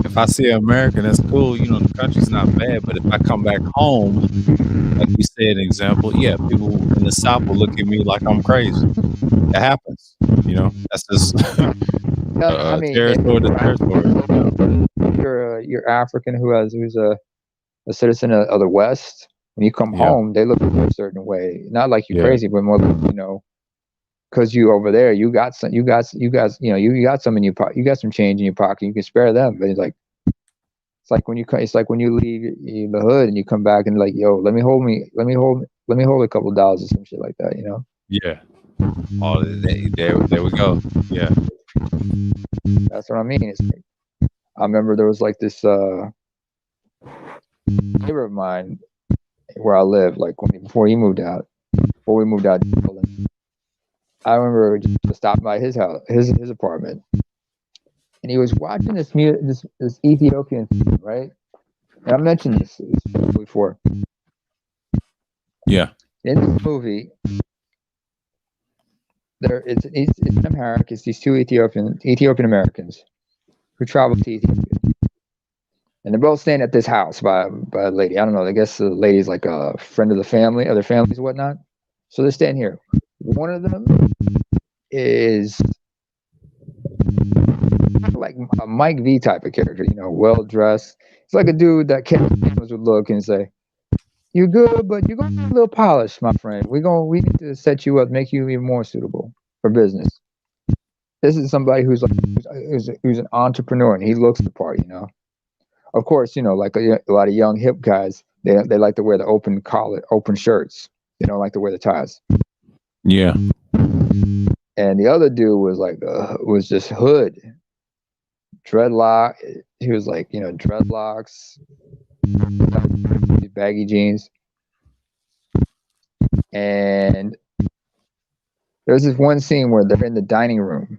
if I see an American, that's cool. You know, the country's not bad. But if I come back home, like you said, an example, yeah, people in the South will look at me like I'm crazy. That happens. You know, that's just I mean, territory to territory. You know? you're African who's a citizen of the West. When you come Yeah, home, they look at you a certain way. Not like you yeah, crazy, but more like, you know, because you over there, you got some, you guys, you know, you got some in your pocket, you got some change in your pocket, you can spare them. But it's like when it's like when you leave the hood and you come back and like, yo, let me hold a couple of dollars or some shit like that, you know. yeah. Oh, there we go. Yeah, That's what I mean. It's like, I remember there was like this neighbor of mine where I lived, like before we moved out to Portland. I remember just stopping by his house, his apartment, and he was watching this Ethiopian film, right? And I mentioned this before. yeah, In this movie, it's in America. It's these two Ethiopian Americans who travel to Ethiopia, and they're both staying at this house by a lady. I don't know. I guess the lady's like a friend of the family, other families, and whatnot. So they're staying here. One of them is like a Mike V type of character, you know, well dressed. It's like a dude that cameras would look and say, "You're good, but you're gonna need a little polish, my friend. We need to set you up, make you even more suitable for business." This is somebody who's an entrepreneur and he looks the part, you know. Of course, you know, like a lot of young hip guys, they like to wear the open collar, open shirts. They don't like to wear the ties. yeah, And the other dude was just hood, dreadlock. He was like, you know, dreadlocks, baggy jeans, and There's this one scene where they're in the dining room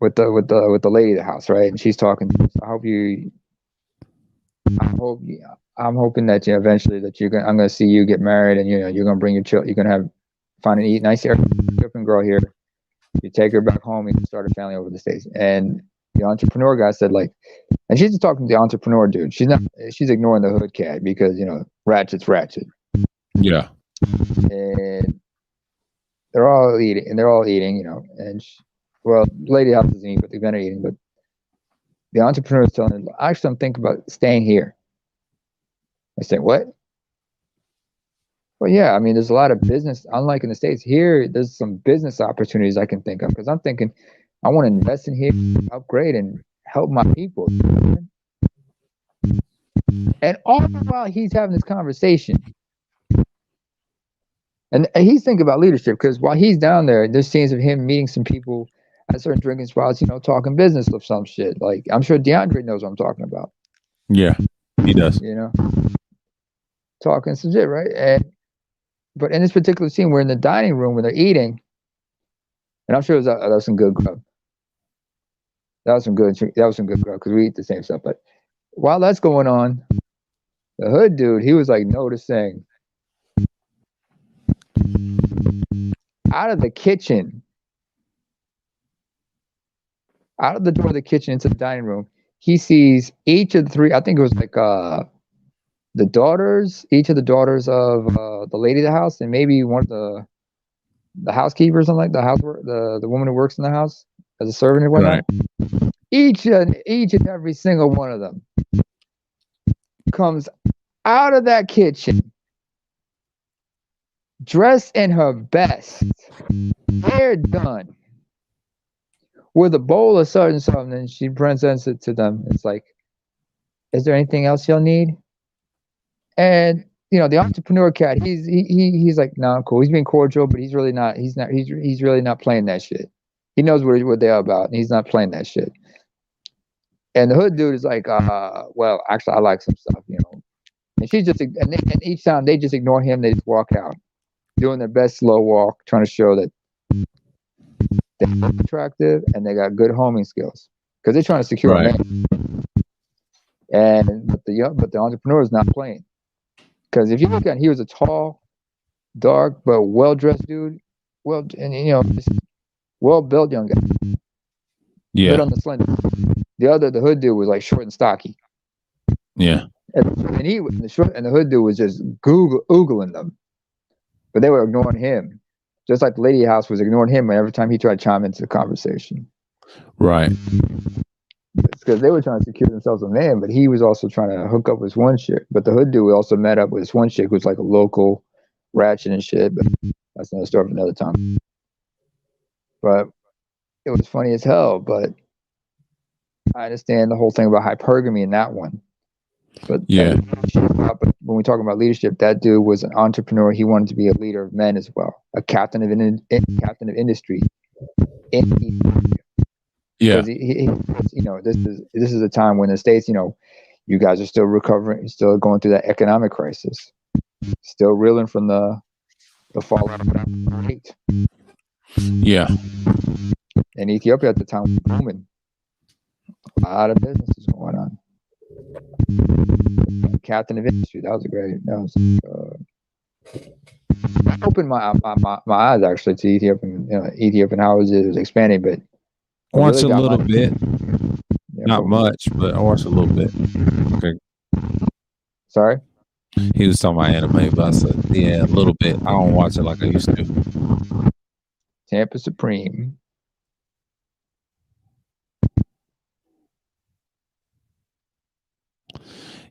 with the lady of the house, right? And she's talking. I hope you. I'm hoping that eventually that I'm gonna see you get married, and you're gonna bring your children. You're gonna find an nice Ethiopian girl here. You take her back home. You can start a family over the States. And the entrepreneur guy said like, and she's just talking to the entrepreneur dude. She's ignoring the hood cat because ratchet's ratchet. Yeah. And they're all eating, and lady house isn't eating, but they're gonna eating. But the entrepreneur is telling her, actually, I'm thinking about staying here. I said, what? Well, yeah, I mean, there's a lot of business. Unlike in the States, here, there's some business opportunities I can think of because I'm thinking I want to invest in here, upgrade, and help my people. And all the while he's having this conversation, and he's thinking about leadership because while he's down there, there's scenes of him meeting some people at certain drinking spots, talking business of some shit. Like, I'm sure DeAndre knows what I'm talking about. Yeah, he does. Talking some shit, right? But in this particular scene, we're in the dining room when they're eating, and I'm sure that was some good grub. That was some good grub because we eat the same stuff. But while that's going on, the hood dude, he was like noticing out of the kitchen, out of the door of the kitchen into the dining room, he sees each of the three. I think it was like each of the daughters of the lady of the house, and maybe one of the housekeepers, or something like the woman who works in the house as a servant or whatnot. Right. Each and every single one of them comes out of that kitchen dressed in her best, hair done, with a bowl of certain something, and she presents it to them. It's like, is there anything else you'll need? And the entrepreneur cat, he's like, nah, cool. He's being cordial, but he's really not. He's really not playing that shit. He knows what they're about, and he's not playing that shit. And the hood dude is like, well, actually, I like some stuff, And she's just, and each time they just ignore him, they just walk out, doing their best slow walk, trying to show that they're attractive and they got good homing skills because they're trying to secure a man. But the entrepreneur is not playing. Because if you look at him, he was a tall, dark, but well-dressed dude. Just well-built young guy. Yeah. Good on the slender. The hood dude was like short and stocky. Yeah. And the hood dude was just oogling them. But they were ignoring him. Just like the lady house was ignoring him every time he tried to chime into the conversation. Right. It's because they were trying to secure themselves a man, but he was also trying to hook up with this one chick. But the hood dude also met up with this one chick who's like a local ratchet and shit. But that's another story for another time. But it was funny as hell. But I understand the whole thing about hypergamy in that one. But yeah, but when we talk about leadership, that dude was an entrepreneur. He wanted to be a leader of men as well, a captain of industry in Ethiopia. Yeah, this is a time when the States, you guys are still recovering, still going through that economic crisis, still reeling from the fallout of 2008. Yeah, and Ethiopia at the time was booming. A lot of business is going on. Captain of industry. That opened my eyes actually to Ethiopian how it was expanding, but I watched a little bit. Not much, but I watched a little bit. Okay. Sorry? He was talking about anime, but I said, yeah, a little bit. I don't watch it like I used to. Tampa Supreme.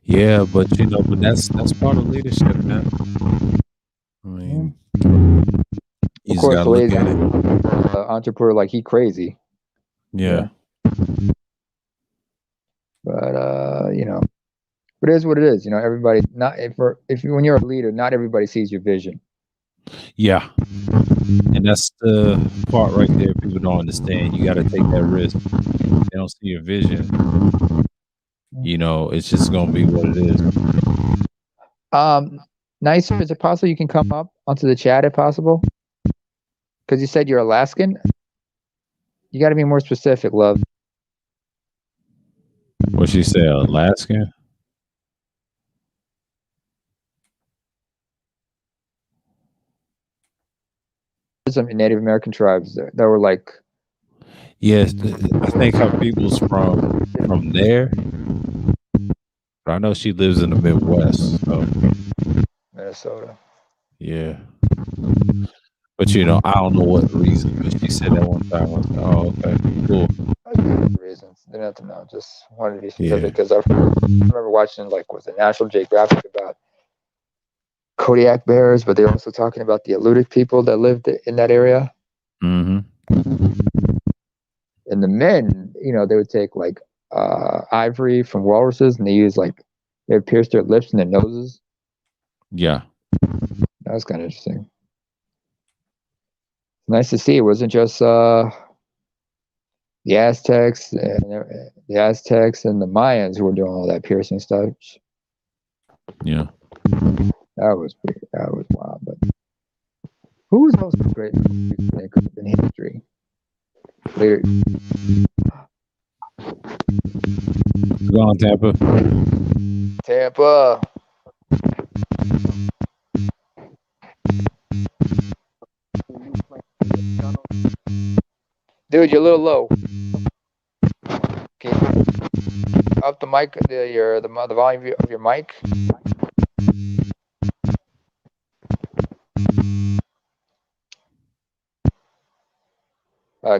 Yeah, but but that's part of leadership, man. I mean, you just gotta look at it. Entrepreneur, like he crazy. Yeah. But but it is what it is. Everybody when you're a leader, not everybody sees your vision. Yeah. And that's the part right there people don't understand. You got to take that risk. If they don't see your vision, it's just going to be what it is. Nicer, is it possible you can come up onto the chat if possible? Because you said you're Alaskan. You got to be more specific, love. What she said, Alaskan? Some Native American tribes that were like. Yes, I think her people's from there. But I know she lives in the Midwest. So. Minnesota. Yeah. But I don't know what reason, but she said that one time. I was like, oh, okay, cool. Reasons. Didn't have to know. Just wanted to be specific because I remember watching was it National Geographic about Kodiak bears, but they're also talking about the Alutiiq people that lived in that area. Mm-hmm. And the men, they would take ivory from walruses, and they would pierce their lips and their noses. Yeah. That was kind of interesting. Nice to see. It wasn't just the Aztecs and the Mayans who were doing all that piercing stuff. Yeah. That was wild. But who was also great in history? Later. Go on, Tampa. Tampa. Dude, you're a little low. Can you up the mic, the volume of your mic?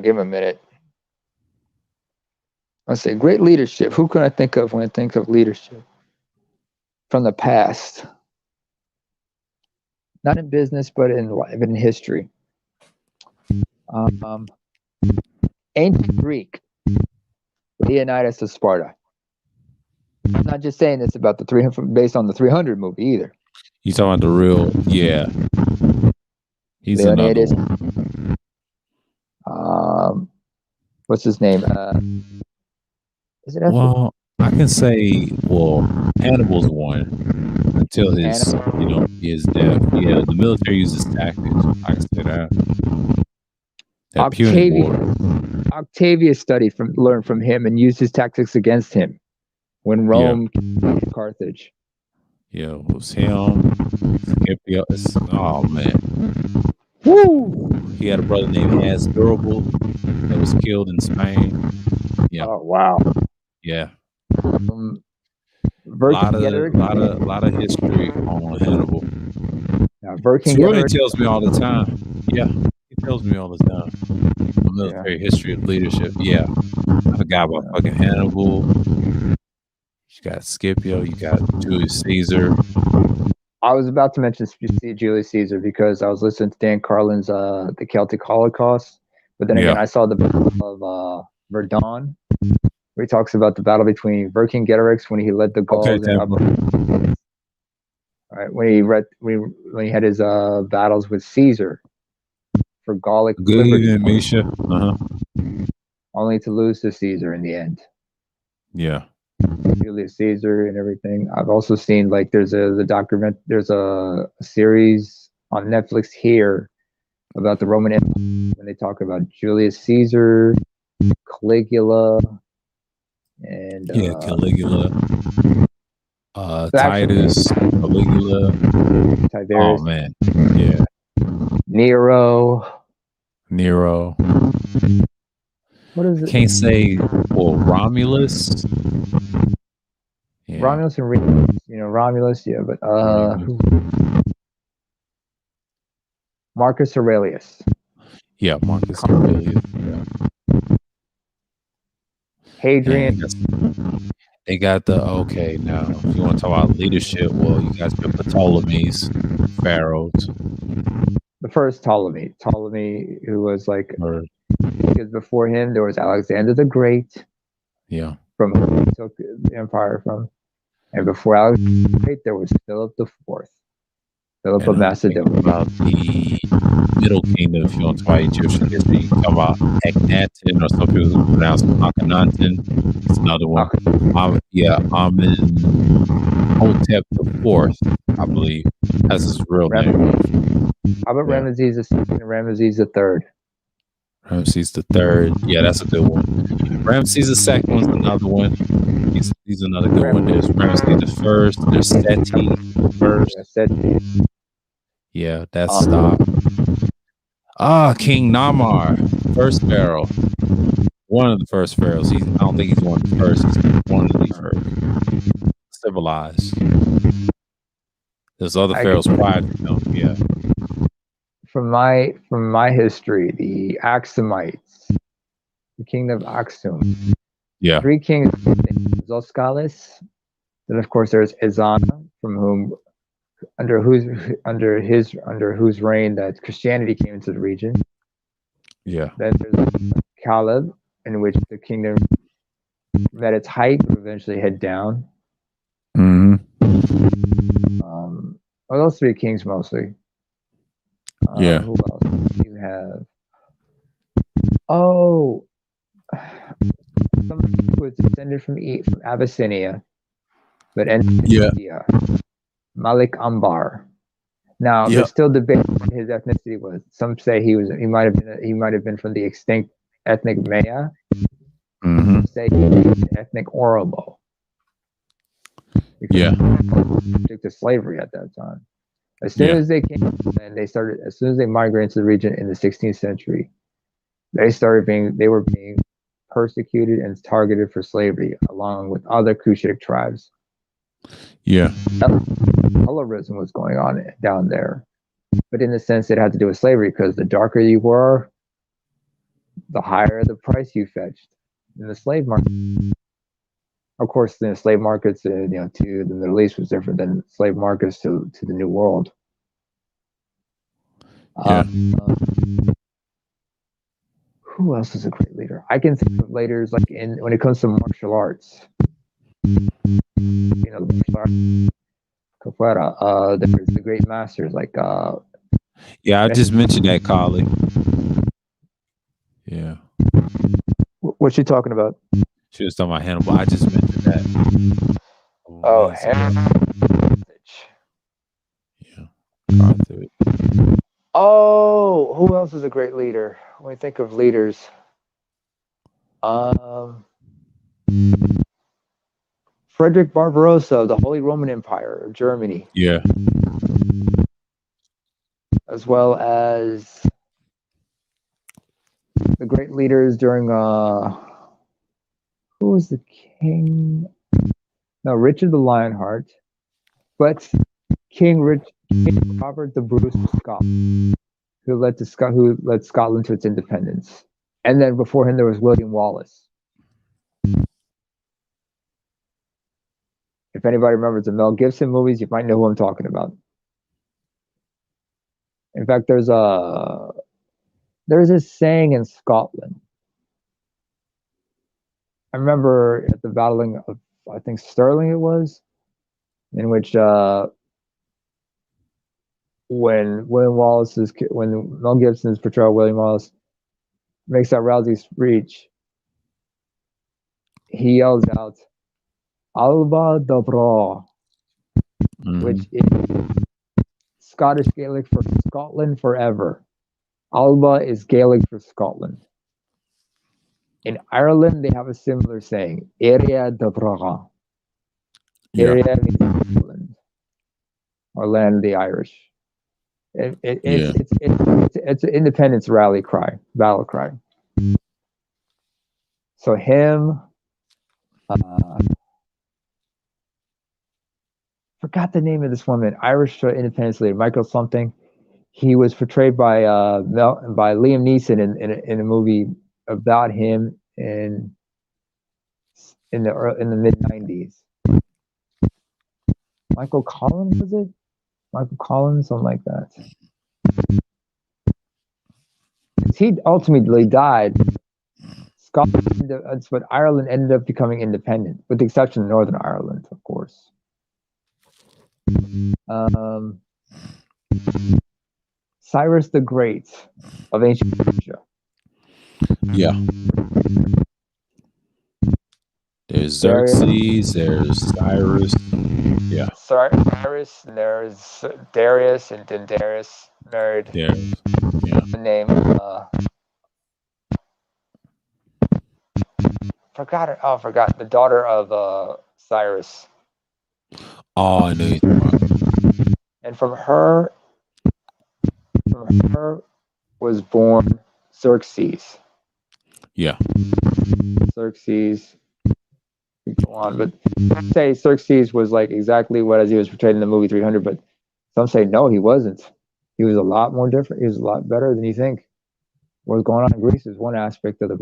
Give him a minute. Let's say great leadership. Who can I think of when I think of leadership from the past? Not in business, but in history. Ancient Greek, Leonidas of Sparta. I'm not just saying this about the 300, based on the 300 movie either. You talking about the real? Yeah. He's Leonidas. another one. What's his name? Is it? Well, I can say, Hannibal's one until his death. Yeah, the military uses tactics. I can say that. Octavius learned from him and used his tactics against him when Rome captured Carthage. Yeah, it was him. Oh man. Woo! He had a brother named Asdrubal that was killed in Spain. Yeah. Oh wow. Yeah. A lot of history on Hannibal. Swirly tells me all the time. Yeah, he tells me all the time. The military history of leadership. Yeah, I forgot about fucking Hannibal. You got Scipio. You got Julius Caesar. I was about to mention Julius Caesar because I was listening to Dan Carlin's The Celtic Holocaust, but then again I saw the battle of Verdun, where he talks about the battle between Vercingetorix when he led the Gauls. When he had his battles with Caesar for Gallic liberty, Misha. only to lose to Caesar in the end. Yeah. Julius Caesar and everything. I've also seen there's a series on Netflix here about the Roman Empire when they talk about Julius Caesar, Caligula, and Caligula, Titus, Caligula, Tiberius. Oh man, yeah, Nero. What is it? Can't say. Romulus. Yeah. Romulus and Remus. Romulus. Yeah, but Marcus Aurelius. Yeah, Marcus Aurelius. Yeah. Hadrian. They got now if you want to talk about leadership, you got the Ptolemies, pharaohs. The first Ptolemy, who was because before him there was Alexander the Great. Yeah. From whom he took the empire from. And before Alexander the Great there was Philip IV. Philip of Macedonia. About the Middle Kingdom, if you want to talk about Egyptian history, you talk about Akhenaten, or some people who pronounce Akhenaten. It's another one. Amen. Hotep IV, I believe. That's his real name. How about Yeah. Ramesses II and Ramesses III? Ramses III. Yeah, that's a good one. Ramses II one's another one. He's another good one. There's Ramses I. There's Seti first. Seti. Yeah, that's stop. King Namar, first pharaoh. One of the first pharaohs. I don't think he's one of the first. He's one of the first. Civilized. There's other pharaohs prior to him. Yeah. From my history, the Axumites, the kingdom of Aksum. Yeah. 3 kings: Zoskalis. Then of course there's Ezana, from whom under whose reign that Christianity came into the region. Yeah. Then there's Caleb, in which the kingdom met its height but eventually head down. Well, those 3 kings mostly. Yeah. Who else do you have? Oh, somebody who was descended from Abyssinia, but ended in India. Malik Ambar. Now there's still debate what his ethnicity was. Some say he might have been from the extinct ethnic Maya. Some say he was ethnic Oromo. Yeah. Subject to slavery at that time. As soon as they came and as soon as they migrated to the region in the 16th century, they were being persecuted and targeted for slavery along with other Cushitic tribes. Yeah. Colorism was going on down there, but in the sense it had to do with slavery, because the darker you were, the higher the price you fetched in the slave market. Of course, the slave markets, to the Middle East was different than slave markets to the New World. Who else is a great leader? I can think of leaders like when it comes to martial arts. The martial arts. Capoeira. There's the great masters like. I just mentioned that, Carly. Yeah. What's she talking about? She was talking about Hannibal. I just mentioned that. Oh, Hannibal. Yeah. Oh, who else is a great leader? When we think of leaders, Frederick Barbarossa of the Holy Roman Empire of Germany. Yeah. As well as the great leaders during who was the king? No, Richard the Lionheart, but King Robert the Bruce of Scotland, who led Scotland to its independence. And then before him there was William Wallace. If anybody remembers the Mel Gibson movies, you might know who I'm talking about. In fact, there's this saying in Scotland. I remember at the battling of, I think, Stirling it was, in which when Mel Gibson's portrayal of William Wallace makes that rousing speech, he yells out, "Alba Dobra," which is Scottish Gaelic for Scotland forever. Alba is Gaelic for Scotland. In Ireland, they have a similar saying, Iria Dobra. Iria means Ireland, or land of the Irish. It's an independence battle cry. So him, forgot the name of this woman, Irish independence leader, Michael something. He was portrayed by Liam Neeson in a movie about him in the mid '90s. Michael Collins, was it? Michael Collins, something like that. He ultimately died. But Ireland ended up becoming independent, with the exception of Northern Ireland, of course. Cyrus the Great of ancient Persia. Yeah. There's Darius, Xerxes. There's Cyrus. Yeah. Cyrus, and there's Darius, and then Darius married There's yeah. the name. Forgot her. Oh, forgot the daughter of Cyrus. Oh, I know you're talking about. And from her was born Xerxes. Yeah. Xerxes. Go on, but say Xerxes was like exactly what as he was portrayed in the movie 300, but some say no, he wasn't. He was a lot more different. He was a lot better than you think. What was going on in Greece is one aspect of the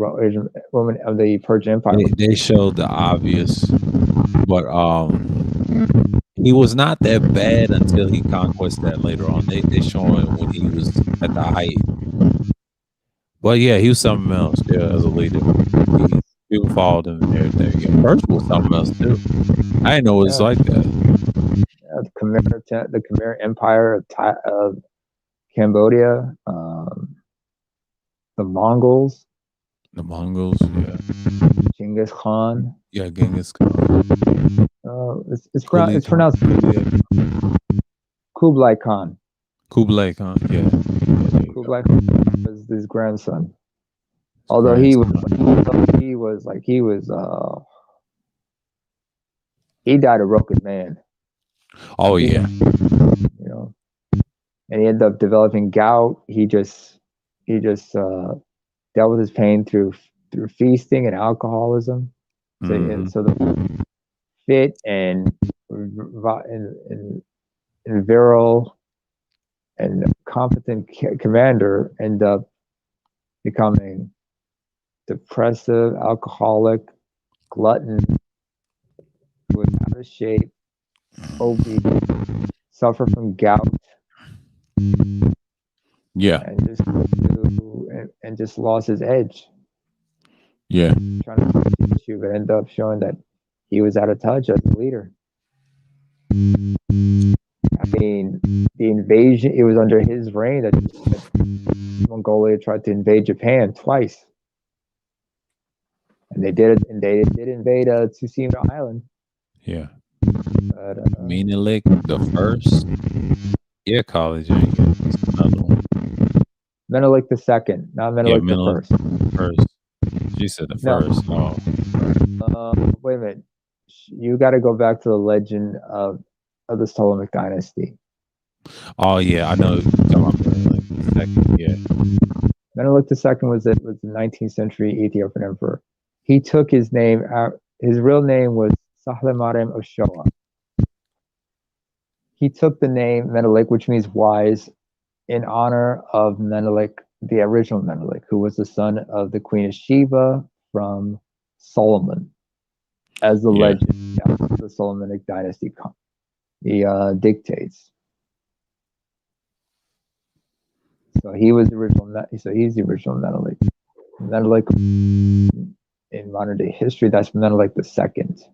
Roman of the Persian Empire. They showed the obvious, but he was not that bad until he conquered that later on. They showing when he was at the height. But yeah, he was something else. Yeah, as a leader, people followed him and everything. Yeah, Persia was something else too. I didn't know it was like that. Yeah, the Khmer Empire of Cambodia, the Mongols, yeah. Genghis Khan. Yeah, Genghis Khan. It's pronounced Kublai Khan. Kublai Khan, yeah. Kublai Khan was his grandson. Although he died a broken man. Oh yeah. You know, and he ended up developing gout. He just dealt with his pain through feasting and alcoholism. So the fit and virile and competent commander end up becoming depressive, alcoholic, glutton, who was out of shape, obese, suffer from gout. Yeah. And just lost his edge. Yeah. Trying to fix the issue, but ended up showing that he was out of touch as a leader. I mean, the invasion, it was under his reign that Mongolia tried to invade Japan twice. And they did it, and they did invade Tsushima Island. Yeah. But, Menelik the first? Yeah, college. Another one. Menelik the second, not Menelik the first. First. She said the first. Oh. Wait a minute. You got to go back to the legend of the Ptolemaic dynasty. Oh yeah, I know. Menelik the second. Yeah. Menelik the second was the 19th century Ethiopian emperor. He took his name out. His real name was Sahle-Mariam of Shoa. He took the name Menelik, which means wise, in honor of Menelik, the original Menelik, who was the son of the Queen of Sheba from Solomon, as the legend of the Solomonic dynasty dictates. So he was the original. So he's the original Menelik. Menelik in modern day history, that's Menelik the second.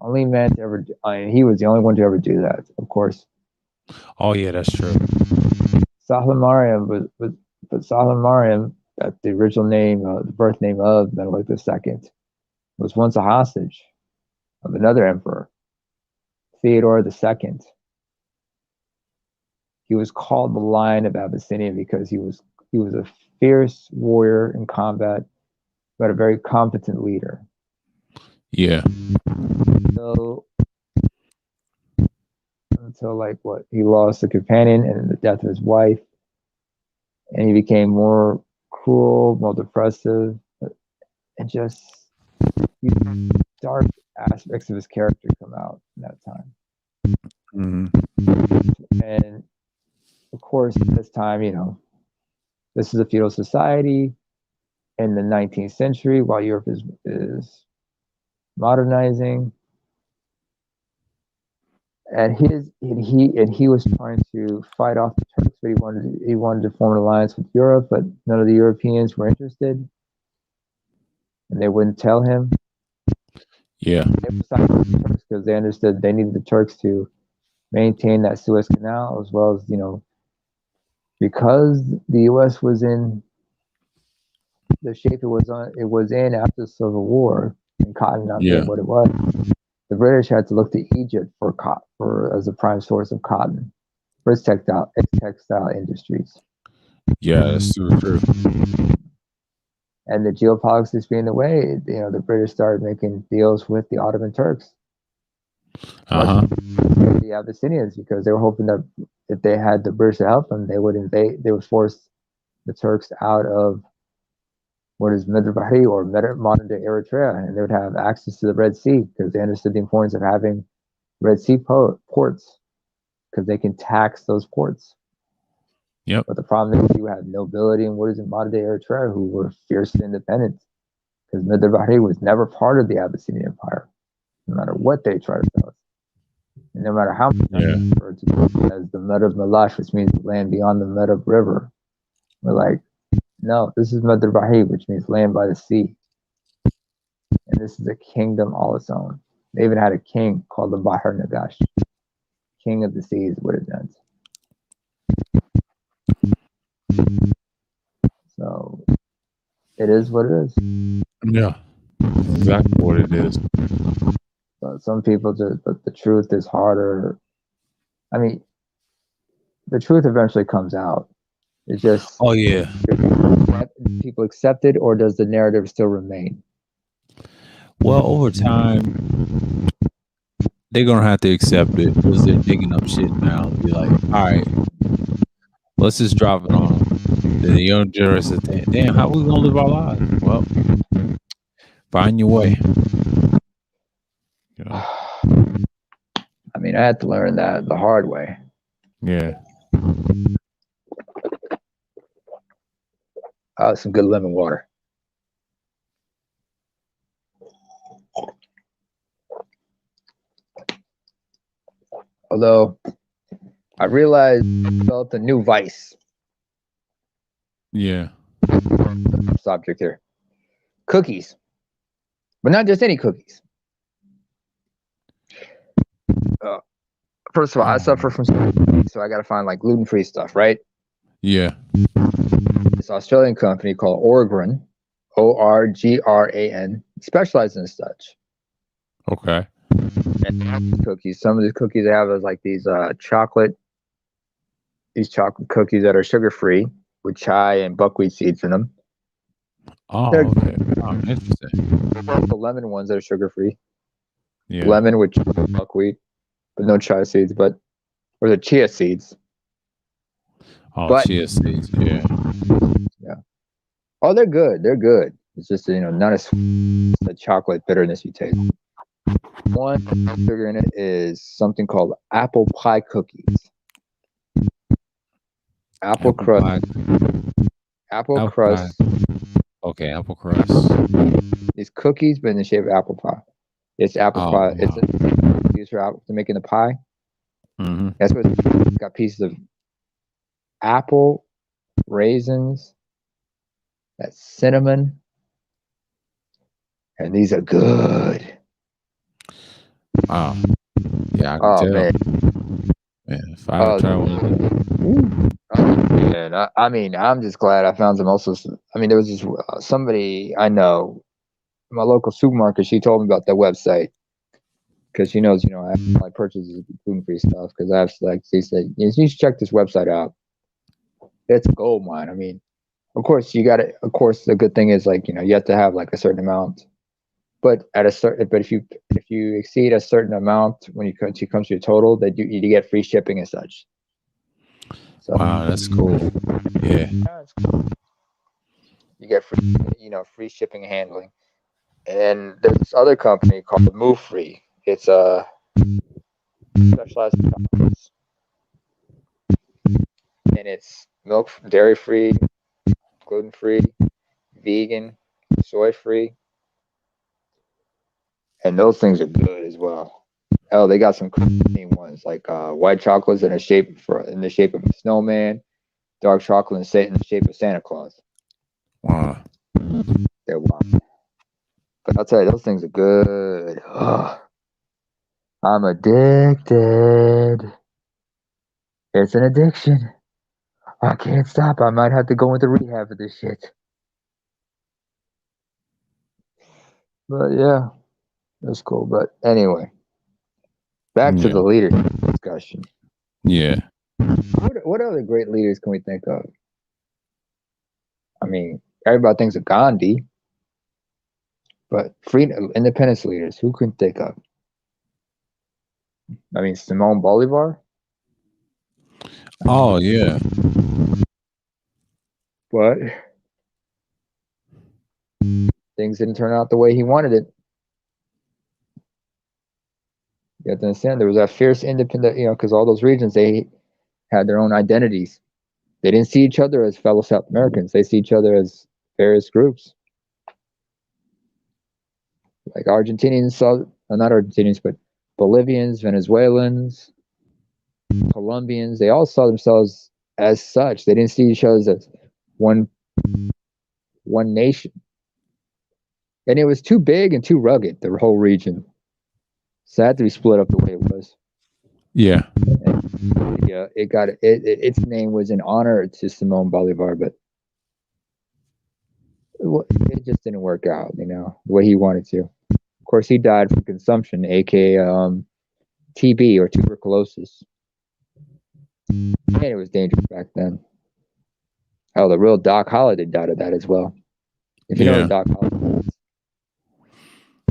Only man to ever. He was the only one to ever do that, of course. Oh yeah, that's true. Sahle-Mariam but Sahle-Mariam, that's the original name, the birth name of Menelik II, was once a hostage of another emperor, Theodore II. He was called the Lion of Abyssinia because he was a fierce warrior in combat, but a very competent leader. Yeah. Until like he lost a companion and the death of his wife, and he became more cruel, more depressive, and just dark aspects of his character come out in that time. Mm-hmm. And of course, at this time, this is a feudal society in the 19th century, while Europe is modernizing. And he was trying to fight off the Turks, but he wanted to form an alliance with Europe, but none of the Europeans were interested, and they wouldn't tell him. Yeah, they were siding with the Turks because they understood they needed the Turks to maintain that Suez Canal, as well as because the U.S. was in the shape it was in after the Civil War, and cotton not being Yeah. what it was. The British had to look to Egypt for as a prime source of cotton for its textile industries. Yeah, that's super true. And the geopolitics being the way, the British started making deals with the Ottoman Turks, the Abyssinians, because they were hoping that if they had the British to help them, they would invade. They would force the Turks out of what is Bahri or modern day Eritrea, and they would have access to the Red Sea because they understood the importance of having Red Sea ports because they can tax those ports. Yep. But the problem is you have nobility in what is in modern day Eritrea who were fiercely independent because Bahri was never part of the Abyssinian Empire, no matter what they try to tell us. And no matter how much referred to as the Medab Malash, which means land beyond the Medab River, we're like, no, this is Medab Bahri, which means land by the sea. And this is a kingdom all its own. They even had a king called the Bahar Nagash. King of the sea is what it meant. So it is what it is. Yeah, exactly what it is. But some people but the truth is harder. I mean, the truth eventually comes out. It's just, oh yeah, people accept it, or does the narrative still remain? Well, over time, they're gonna have to accept it because they're digging up shit now. Be like, all right, let's just drop it on them. Then the young generation says, damn, how we gonna live our lives? Well, find your way. I mean, I had to learn that the hard way. Yeah. Some good lemon water. Although I realized I developed a new vice. Yeah. Subject here. Cookies. But not just any cookies. First of all, I suffer from, so I got to find like gluten-free stuff, right? Yeah. This Australian company called Orgran, Orgran, specializes in such. Okay. And cookies. Some of the cookies they have is like these chocolate cookies that are sugar-free with chai and buckwheat seeds in them. Oh, okay. Oh, interesting. The lemon ones that are sugar-free. Yeah. Lemon with buckwheat, but no chai seeds, or the chia seeds. Oh, chia seeds, yeah. Yeah. Oh, they're good. They're good. It's just, not as the chocolate bitterness you taste. One sugar in it is something called apple pie cookies. Apple crust. Apple crust. Okay, apple crust. These cookies, but in the shape of apple pie. It's apple pie. Wow. It's used for making the pie. Mm-hmm. That's what it's got pieces of apple, raisins, that cinnamon, and these are good. Wow. Yeah, I can tell. Man, if I try one. Man, I mean, I'm just glad I found some also. I mean, there was this somebody I know, my local supermarket. She told me about that website because she knows, I purchase gluten-free stuff because I have like she said, you should check this website out. It's a gold mine. I mean, of course you got it. Of course, the good thing is like you have to have like a certain amount, but if you exceed a certain amount when it comes to your total, that you get free shipping and such. So, wow, that's cool. Yeah. That's cool. You get free, free shipping and handling. And there's this other company called Move Free. It's a specialized in chocolates. And it's milk, dairy free, gluten free, vegan, soy free. And those things are good as well. Oh, they got some creamy ones like white chocolates in the shape of a snowman, dark chocolate in the shape of Santa Claus. Wow. They're wild. But I'll tell you, those things are good. Oh, I'm addicted. It's an addiction. I can't stop. I might have to go into rehab for this shit. But yeah, that's cool. But anyway, back to Yeah. the leadership discussion. Yeah. What other great leaders can we think of? I mean, everybody thinks of Gandhi, but freedom, independence leaders, who can think of? I mean, Simone Bolivar, Oh yeah. but things didn't turn out the way he wanted it. You have to understand there was that fierce independent, because all those regions, they had their own identities. They didn't see each other as fellow South Americans. They see each other as various groups. Like Argentinians saw, not Argentinians, but Bolivians, Venezuelans, Colombians, they all saw themselves as such. They didn't see each other as one nation. And it was too big and too rugged, the whole region. So it had to be split up the way it was. Yeah. And, yeah, its name was in honor to Simon Bolivar, but it just didn't work out, the way he wanted to. Of course, he died from consumption, aka TB or tuberculosis. And it was dangerous back then. Oh, the real Doc Holliday died of that as well. If you know Yeah. Doc Holliday.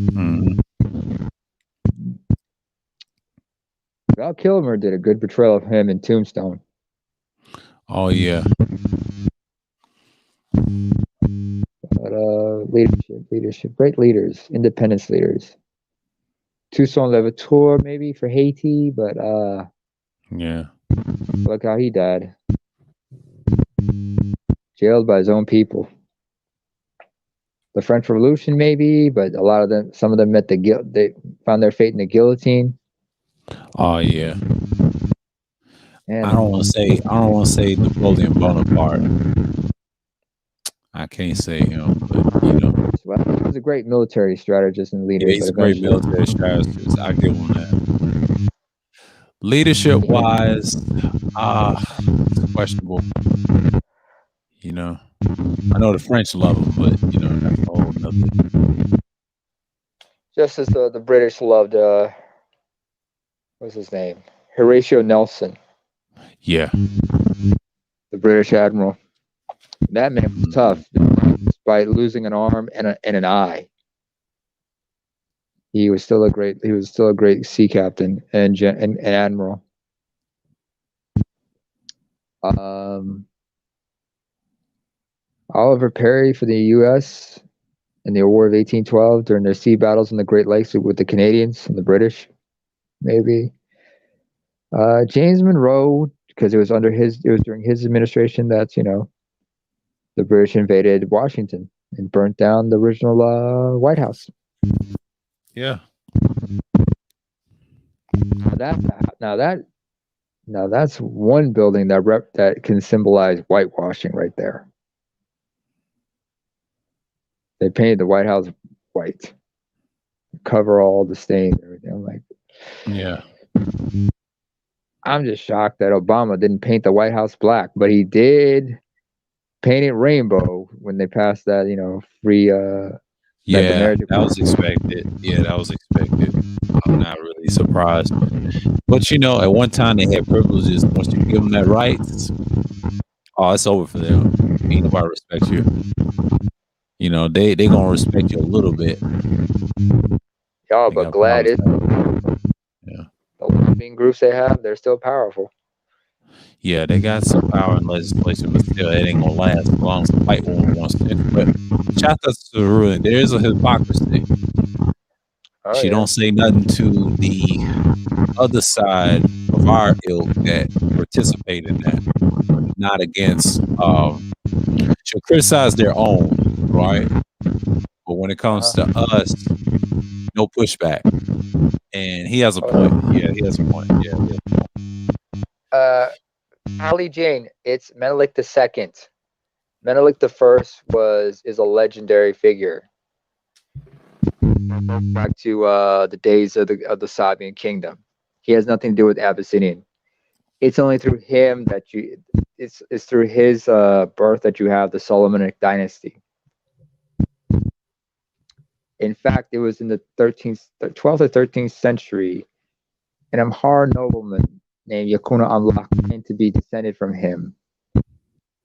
Mhm. Val Kilmer did a good portrayal of him in Tombstone. Oh yeah. But leadership, great leaders, independence leaders. Toussaint Louverture maybe for Haiti, but Yeah. look how he died. Jailed by his own people. The French Revolution maybe, but some of them met they found their fate in the guillotine. Oh yeah. And I don't want to say Napoleon Bonaparte. I can't say him, but well, he was a great military strategist and leader, yeah, but he's a great eventually, military strategist. I give him that. Leadership wise, it's questionable. I know the French love him, but that's a whole nother. just as the British loved what's his name, Horatio Nelson, Yeah. the British admiral. That man was tough, despite losing an arm and an eye. He was still a great sea captain and admiral. Oliver Perry for the U.S. in the War of 1812 during their sea battles in the Great Lakes with the Canadians and the British, maybe. James Monroe, because it was during his administration that the British invaded Washington and burnt down the original White House. Yeah. Now that's one building that can symbolize whitewashing right there. They painted the White House white, cover all the stains and everything. I'm like, Yeah. I'm just shocked that Obama didn't paint the White House black, but he did paint it rainbow when they passed that, free Yeah, that was expected. Yeah, that was expected. I'm not really surprised. But at one time they had privileges. Once you give them that rights, it's over for them. Ain't nobody respect you. They gonna respect you a little bit. Yeah, but glad is yeah. The lobbying groups they have, they're still powerful. Yeah, they got some power in legislation, but still, it ain't gonna last as long as the white woman wants to. But shout out to the ruling. There is a hypocrisy. She don't say nothing to the other side of our ilk that participate in that. Not against. She'll criticize their own, right? But when it comes to us, no pushback. And he has a point. Yeah, he has a point. Yeah. Holly Jane, it's Menelik II. Menelik I is a legendary figure. Back to the days of the Sabian kingdom. He has nothing to do with Abyssinian. It's only through him that it's through his birth that you have the Solomonic dynasty. In fact, it was in the 12th or 13th century, an Amhar nobleman named Yakuna Amlak claimed to be descended from him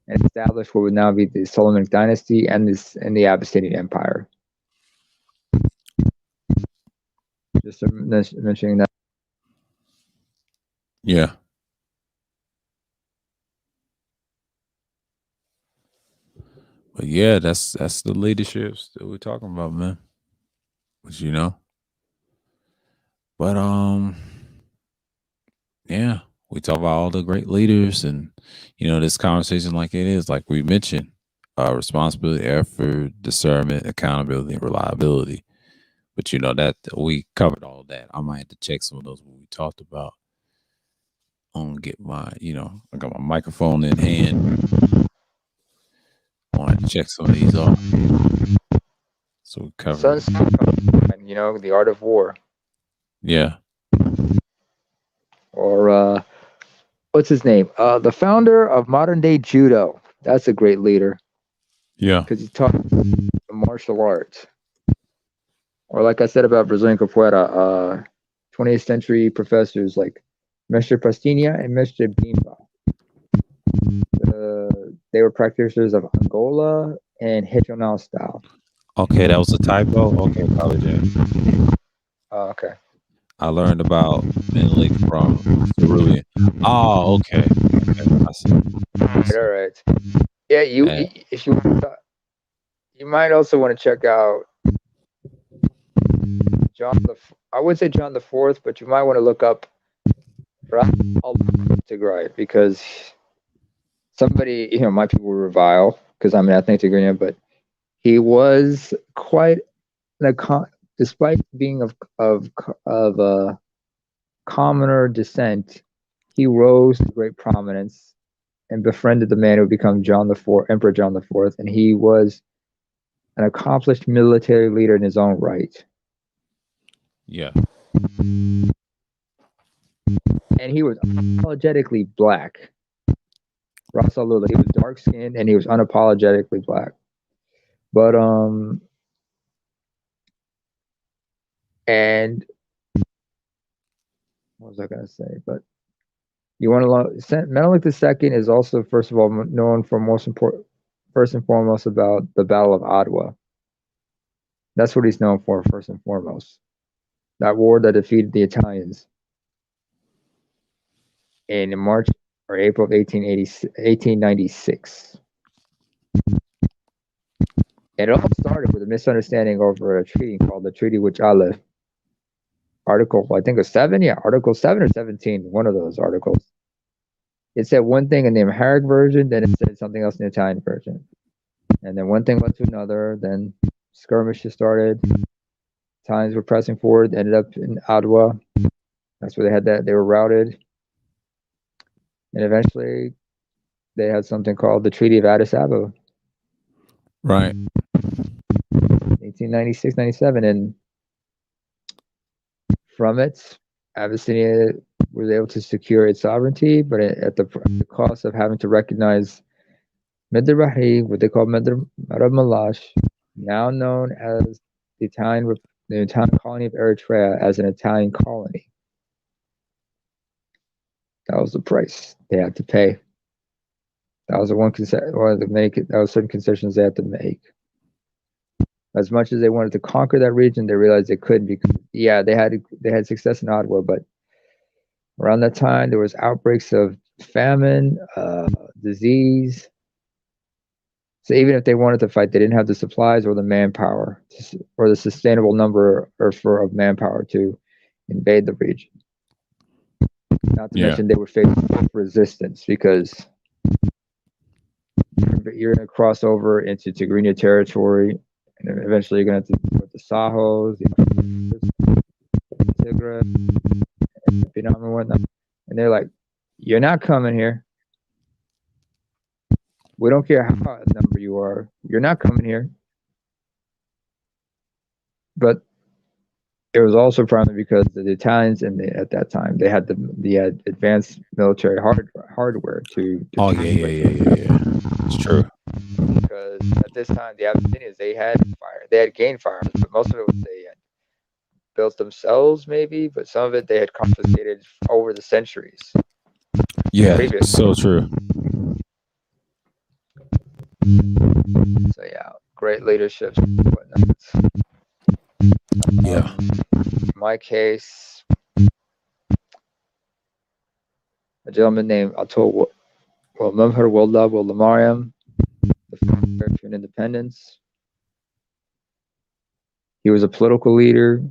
and established what would now be the Solomonic dynasty and the Abyssinian Empire. Just mentioning that. Yeah. But yeah, that's the leaderships that we're talking about, man. But but yeah, we talk about all the great leaders, and this conversation, like it is, like we mentioned, responsibility, effort, discernment, accountability, and reliability. But that we covered all that. I might have to check some of those what we talked about. Get my, I got my microphone in hand. I want to check some of these off. So we covered it. The Art of War. Yeah. Or what's his name? The founder of modern day judo. That's a great leader. Yeah. Because he taught martial arts. Or like I said about Brazilian capoeira, 20th century professors like Mr. Pastinha and Mr. Bimba. They were practitioners of Angola and Regional style. Okay, that was a typo. Okay, apologize. Oh, okay. I learned about Menelik from Cerulean. Oh, okay. I see. All right. Yeah, if you might also want to check out I would say John the Fourth, but you might want to look up Tigray, because somebody, my people will revile because I'm an ethnic Tigrayan, but he was quite despite being of commoner descent, he rose to great prominence and befriended the man who would become Emperor John the Fourth, and he was an accomplished military leader in his own right. Yeah. And he was unapologetically black. Rasulullah, he was dark skinned and he was unapologetically black. But and what was I gonna say? But you want to Menelik II is also, first of all, known for first and foremost about the Battle of Adwa. That's what he's known for, first and foremost. That war that defeated the Italians in March or April of 1896. And it all started with a misunderstanding over a treaty called the Treaty which Aleph. Article, I think it was 7, yeah, Article 7 or 17, one of those articles. It said one thing in the Amharic version, then it said something else in the Italian version. And then one thing led to another, then skirmishes started. Italians were pressing forward, ended up in Adwa. That's where they were routed. And eventually they had something called the Treaty of Addis Ababa. Right. 1896, 97. And from it, Abyssinia was able to secure its sovereignty, but at the cost of having to recognize Midr Bahri, what they call Midr Arab Malash, now known as the Italian colony of Eritrea, as an Italian colony. That was the price they had to pay. That was certain concessions they had to make. As much as they wanted to conquer that region, they realized they couldn't, because they had success in Adwa, but around that time there was outbreaks of famine, disease. So even if they wanted to fight, they didn't have the supplies or the manpower or the sustainable number of manpower to invade the region. Not to mention they were facing resistance, because you're going to cross over into Tigrinya territory, and eventually you're going to have to deal with the Sahos, the Tigray, and and whatnot. And they're like, "You're not coming here. We don't care how number you are. You're not coming here." But it was also primarily because the Italians at that time, they had advanced military hardware to. Yeah. It's true. Because at this time, the Abyssinians, they had fire. They had gained firearms, but most of it was they had built themselves, maybe. But some of it they had confiscated over the centuries. Yeah, Previous. so true. So yeah, great leadership. Whatnot. Yeah. In my case, a gentleman named Atul Memher Wallah Mariam, the founder of independence. He was a political leader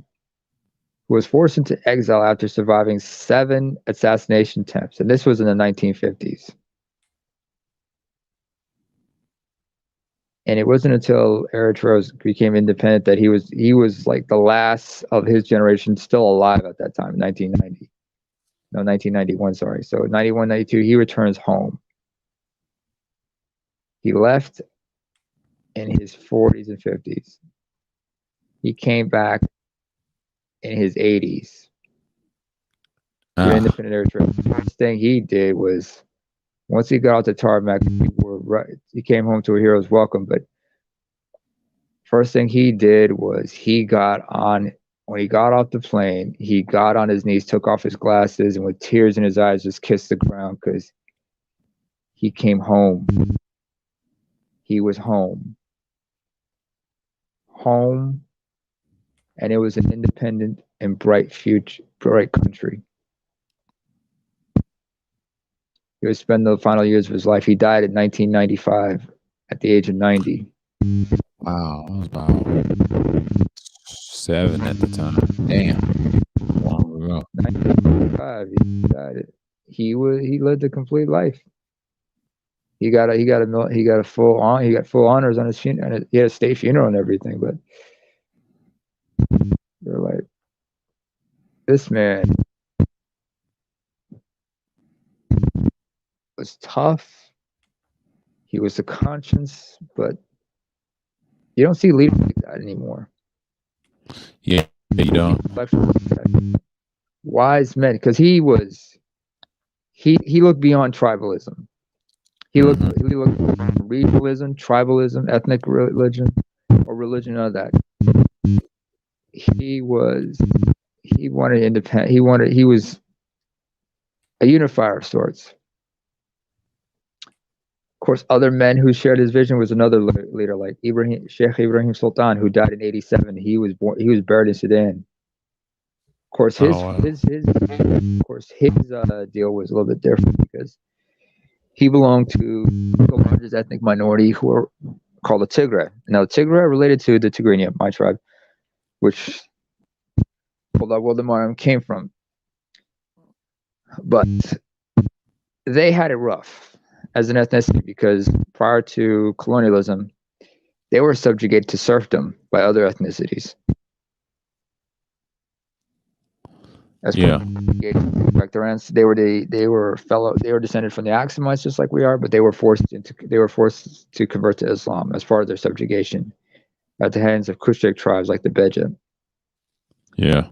who was forced into exile after surviving 7 assassination attempts, and this was in the 1950s. And it wasn't until Eritrea became independent that he was like the last of his generation still alive at that time, 1990. No, 1991, sorry. So 91, 92, he returns home. He left in his 40s and 50s. He came back in his 80s to independent Eritrea. The first thing he did was, once he got out the tarmac, he came home to a hero's welcome. But first thing he did was when he got off the plane, he got on his knees, took off his glasses, and with tears in his eyes, just kissed the ground because he came home. He was home. Home. And it was an independent and bright future, bright country. He would spend the final years of his life. He died in 1995 at the age of 90. Wow, I was about 7 at the time. Damn, long ago. 1995, he died. He lived a complete life. He got full honors on his funeral. He had a state funeral and everything. But they're like, this man was tough. He was a conscience, but you don't see leaders like that anymore. Yeah, you don't. Wise men, because he looked beyond tribalism. He looked beyond regionalism, tribalism, ethnic religion, or religion of that. He wanted independent. He was a unifier of sorts. Of course, other men who shared his vision was another leader, like Sheikh Ibrahim Sultan, who died in '87. He was buried in Sudan. Of course, his deal was a little bit different because he belonged to the largest ethnic minority who are called the Tigray. Now, the Tigray are related to the Tigrinya, my tribe, which Waldemar came from. But they had it rough as an ethnicity because prior to colonialism, they were subjugated to serfdom by other ethnicities. Like they were descended from the Axumites just like we are, but they were forced to convert to Islam as part of their subjugation at the hands of Kushite tribes like the Beja. Yeah.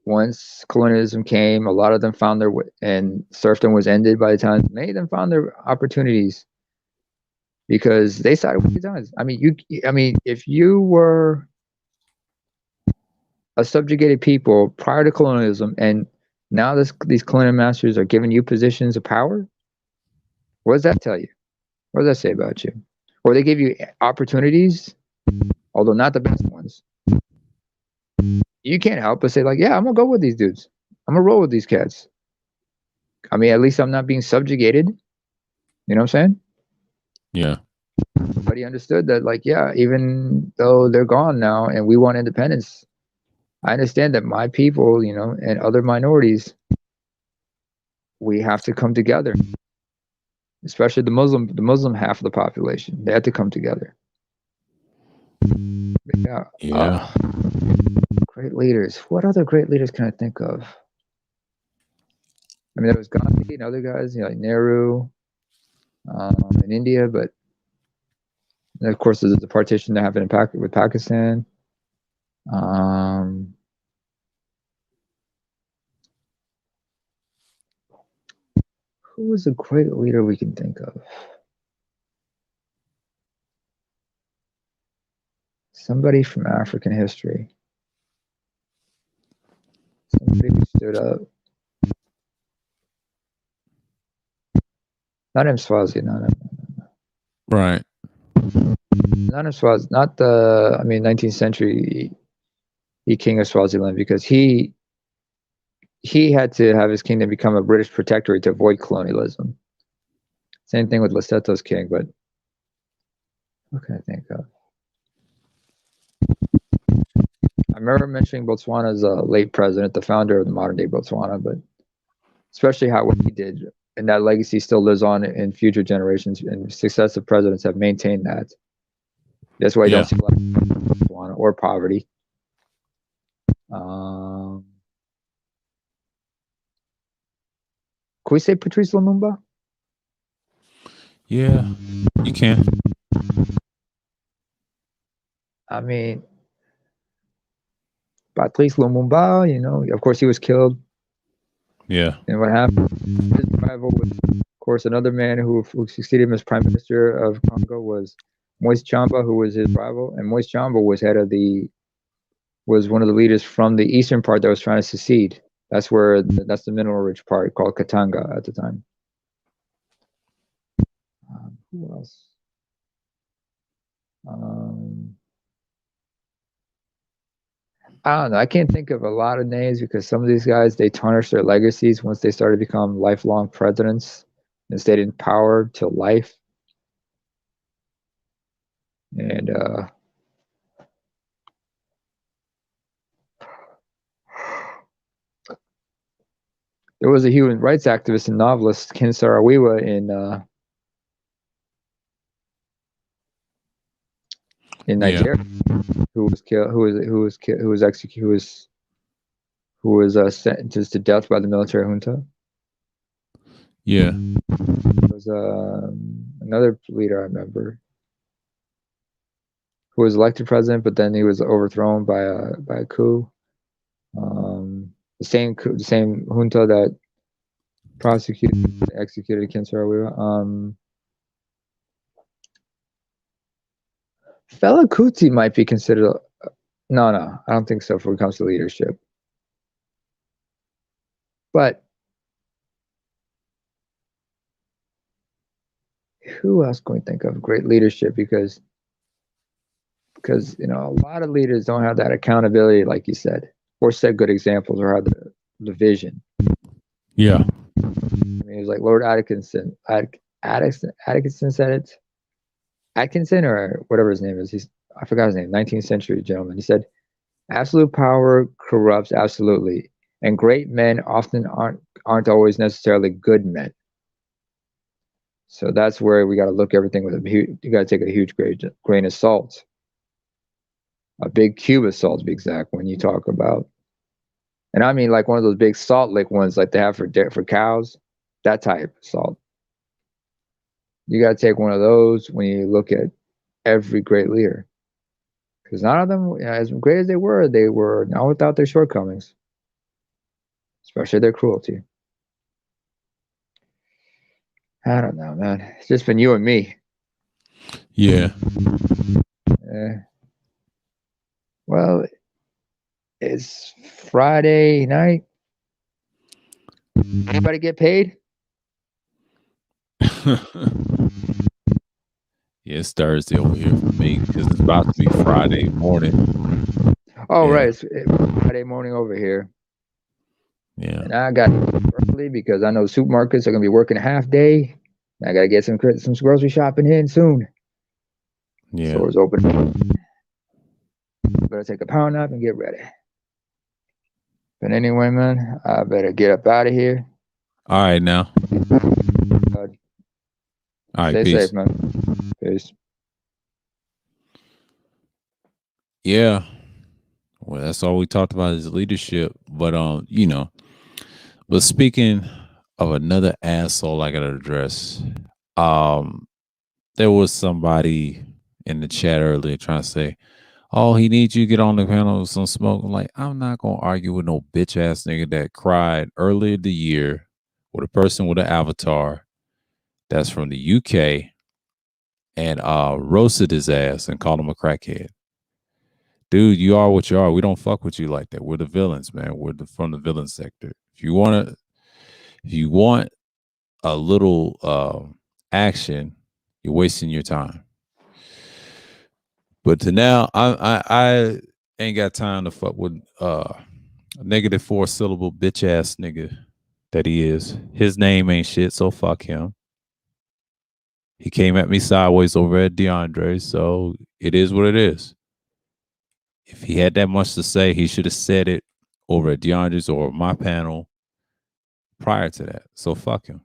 Once colonialism came, a lot of them found their way, and serfdom was ended by the time many of them found their opportunities because they sided with the times. I mean, if you were a subjugated people prior to colonialism, and now these colonial masters are giving you positions of power, what does that tell you? What does that say about you? Or they give you opportunities, although not the best ones. You can't help but say, like, yeah, I'm gonna go with these dudes. I'm gonna roll with these cats. I mean, at least I'm not being subjugated. You know what I'm saying? Yeah. But he understood that, like, yeah, even though they're gone now and we want independence, I understand that my people, and other minorities, we have to come together. Especially the Muslim half of the population. They have to come together. But yeah. Great leaders. What other great leaders can I think of? I mean, there was Gandhi and other guys, like Nehru in India, but of course, there's the partition that happened with Pakistan. Who was a great leader we can think of? Somebody from African history. Somebody who stood up. Not in Swazi, Right. not in Swazi, not the, 19th century king of Swaziland, because he had to have his kingdom become a British protectorate to avoid colonialism. Same thing with Lesoto's king, but what can I think of? I remember mentioning Botswana's late president, the founder of the modern day Botswana, but especially how what he did, and that legacy still lives on in future generations, and successive presidents have maintained that. That's why you don't see a lot of Botswana or poverty. Can we say Patrice Lumumba? Yeah, you can. I mean, Patrice Lumumba, of course he was killed. Yeah. And what happened? His rival was, of course, another man who succeeded him as prime minister of Congo was Moise Chamba, who was his rival. And Moise Chamba was was one of the leaders from the eastern part that was trying to secede. That's the mineral-rich part called Katanga at the time. Who else? I don't know. I can't think of a lot of names because some of these guys, they tarnish their legacies once they started to become lifelong presidents and stayed in power till life. And there was a human rights activist and novelist, Ken Saro-Wiwa, in Nigeria, who was killed, who was sentenced to death by the military junta. Yeah. There was another leader I remember who was elected president, but then he was overthrown by a coup. The same junta that executed Ken Saro-Wiwa. Fela Kuti might be considered. No, I don't think so. When it comes to leadership, but who else can we think of great leadership? Because a lot of leaders don't have that accountability, like you said, or set good examples, or have the vision. Yeah. It was like Lord Atkinson. Atkinson said it. Atkinson, or whatever his name is. I forgot his name. 19th century gentleman. He said, "Absolute power corrupts absolutely, and great men often aren't always necessarily good men." So that's where we got to look everything with you got to take a huge grain of salt, a big cube of salt to be exact. When you talk about, and I mean like one of those big salt lick ones like they have for cows, that type of salt. You got to take one of those when you look at every great leader, because none of them, as great as they were not without their shortcomings, especially their cruelty. I don't know, man. It's just been you and me. Yeah. Well, it's Friday night. Anybody get paid? Yeah, it's Thursday over here for me because it's about to be Friday morning. Oh, right. It's Friday morning over here. Yeah. And I got early because I know supermarkets are going to be working a half day. I got to get some grocery shopping in soon. Yeah. Stores open. Better take a power nap and get ready. But anyway, man, I better get up out of here. All right, now. All right, stay peace. safe, man. Peace. Yeah. Well, that's all we talked about is leadership. But but speaking of another asshole I gotta address, there was somebody in the chat earlier trying to say, "Oh, he needs you to get on the panel with some smoke." I'm like, I'm not gonna argue with no bitch ass nigga that cried earlier the year with a person with an avatar that's from the UK and roasted his ass and called him a crackhead. dude, you are what you are. We don't fuck with you like that. We're the villains, man. From the villain sector. If you want a little action, you're wasting your time. But to now, I ain't got time to fuck with a negative 4 syllable bitch ass nigga that he is. His name ain't shit, so fuck him. He came at me sideways over at DeAndre, so it is what it is. If he had that much to say, he should have said it over at DeAndre's or my panel prior to that. So fuck him.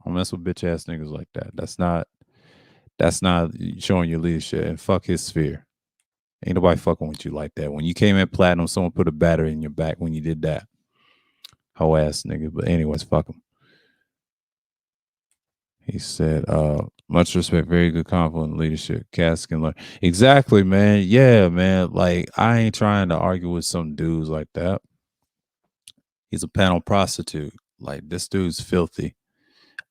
I don't mess with bitch ass niggas like that. That's not showing your leadership. And fuck his sphere. Ain't nobody fucking with you like that. When you came in platinum, someone put a battery in your back when you did that. Hoe ass nigga. But anyways, fuck him. He said, much respect, very good compliment leadership. Cass can learn. Exactly, man. Yeah, man. Like, I ain't trying to argue with some dudes like that. He's a panel prostitute. Like, this dude's filthy.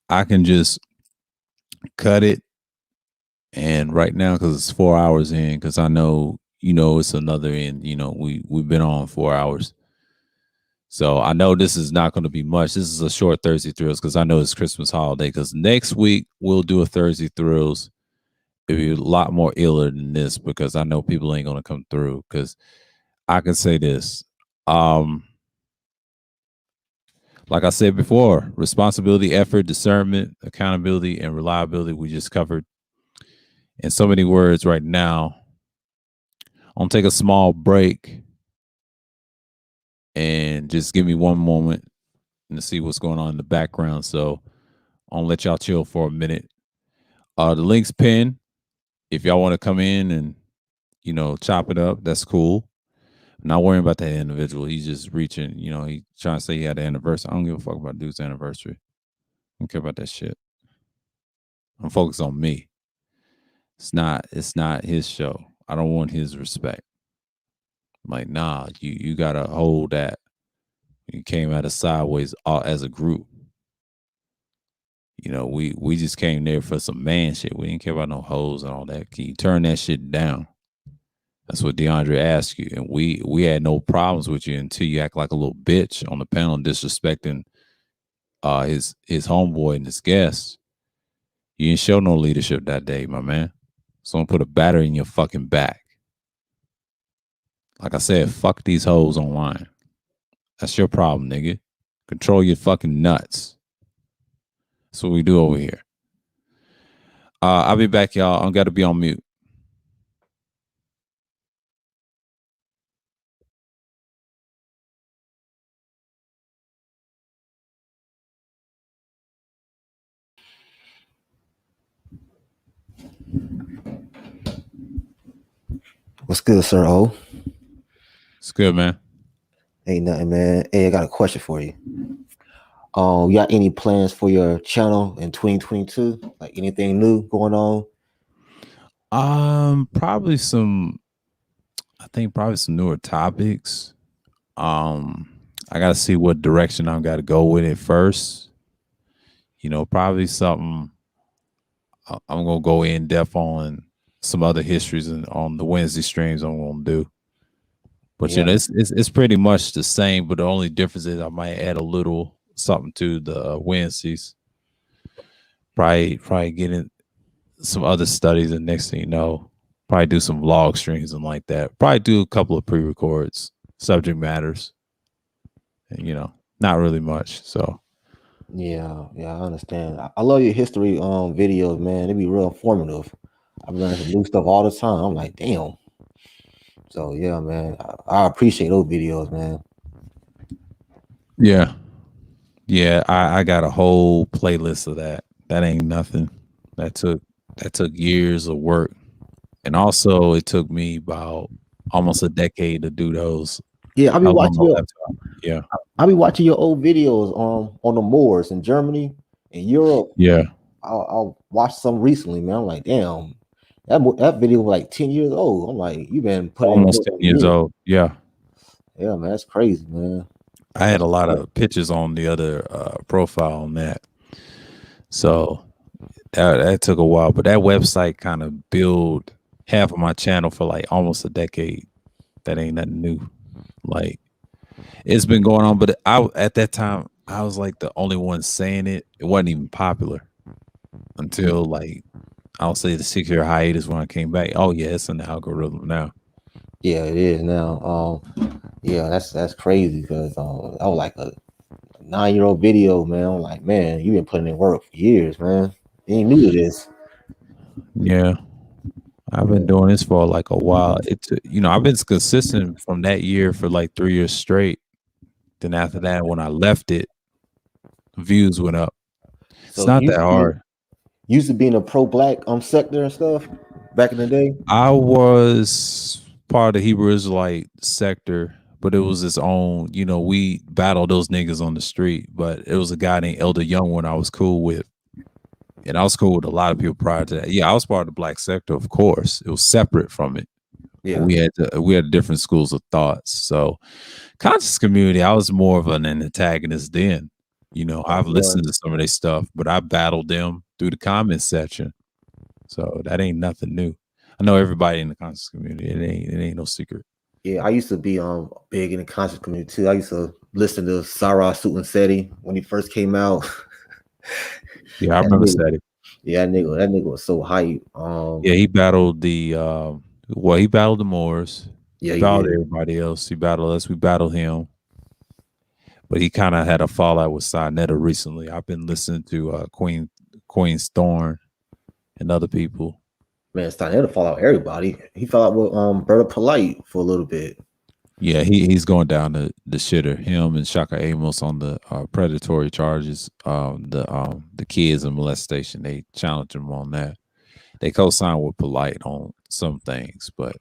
I can just cut it. And right now, because it's 4 hours in, because I know, it's another in, we've been on 4 hours. So I know this is not going to be much. This is a short Thursday Thrills because I know it's Christmas holiday. Because next week we'll do a Thursday Thrills. It'll be a lot more iller than this because I know people ain't going to come through. Because I can say this, like I said before, responsibility, effort, discernment, accountability, and reliability. We just covered in so many words right now. I'm gonna take a small break and just give me one moment and to see what's going on in the background. So I'll let y'all chill for a minute. The link's pinned. If y'all want to come in and, chop it up, that's cool. I'm not worrying about that individual. He's just reaching, he trying to say he had an anniversary. I don't give a fuck about dude's anniversary. I don't care about that shit. I'm focused on me. It's not his show. I don't want his respect. I'm like, nah, you gotta hold that. You came at us sideways as a group. We just came there for some man shit. We didn't care about no hoes and all that. Can you turn that shit down? That's what DeAndre asked you. And we had no problems with you until you act like a little bitch on the panel disrespecting his homeboy and his guests. You didn't show no leadership that day, my man. Someone put a battery in your fucking back. Like I said, fuck these hoes online. That's your problem, nigga. Control your fucking nuts. That's what we do over here. I'll be back, y'all. I got to be on mute. What's good, Sir O? It's good, man. Ain't nothing, man. Hey, I got a question for you. You got any plans for your channel in 2022? Like anything new going on? Probably some newer topics. I gotta see what direction I'm gotta go with it first. Probably something I'm gonna go in depth on some other histories and on the Wednesday streams I'm gonna do. But Yeah. it's pretty much the same, but the only difference is I might add a little something to the Wednesdays. Probably get in some other studies, and next thing you know, probably do some vlog streams and like that. Probably do a couple of pre-records, subject matters, and not really much. So Yeah, I understand. I love your history videos, man. They be real informative. I've learned some new stuff all the time. I'm like, damn. So yeah, man. I appreciate those videos, man. yeah, I got a whole playlist of that. That ain't nothing. That took years of work, and also it took me about almost a decade to do those. Yeah, I was on my laptop. Yeah. I be watching your old videos on the moors in Germany and Europe. Yeah. I'll watch some recently, man. I'm like, damn, that video was like 10 years old. I'm like, you've been putting in Almost work 10 for years years. old. Yeah. Yeah, man, that's crazy, man. I had a lot of pictures on the other profile on that. So that took a while, but that website kind of build half of my channel for like almost a decade. That ain't nothing new. Like it's been going on, but I at that time I was like the only one saying it. It wasn't even popular until like I'll say the 6 year hiatus when I came back. Oh yeah, it's an algorithm now. Yeah, it is now. Yeah, that's crazy because I was like a 9-year-old video, man. I'm like, man, you've been putting in work for years, man. You ain't new to this. Yeah. I've been doing this for like a while. It's I've been consistent from that year for like 3 years straight. Then after that, when I left it, views went up. It's So not that hard. used to be in a pro-black sector and stuff back in the day. I was part of the Hebrew Israelite sector, but it was its own. We battled those niggas on the street, but it was a guy named Elder Young one I was cool with. And I was cool with a lot of people prior to that. Yeah, I was part of the black sector, of course. It was separate from it. Yeah, We had different schools of thoughts. So conscious community, I was more of an antagonist then. I've listened to some of their stuff, but I battled them through the comment section. So that ain't nothing new. I know everybody in the conscious community. It ain't no secret. yeah. I used to be big in the conscious community too. I used to listen to Sarah Seti when he first came out. Yeah, I remember Seti. Yeah, that nigga was so hype. Yeah, he battled he battled the Moors. Yeah, he battled everybody else. He battled us. We battled him. But he kind of had a fallout with Sinetta recently. I've been listening to Queen's Thorn and other people. Man, Sinetta fall out everybody. He fell out with Berta Polite for a little bit. Yeah, he's going down the shitter. Him and Shaka Amos on the predatory charges. The kids and molestation. They challenged him on that. They co-signed with Polite on some things, but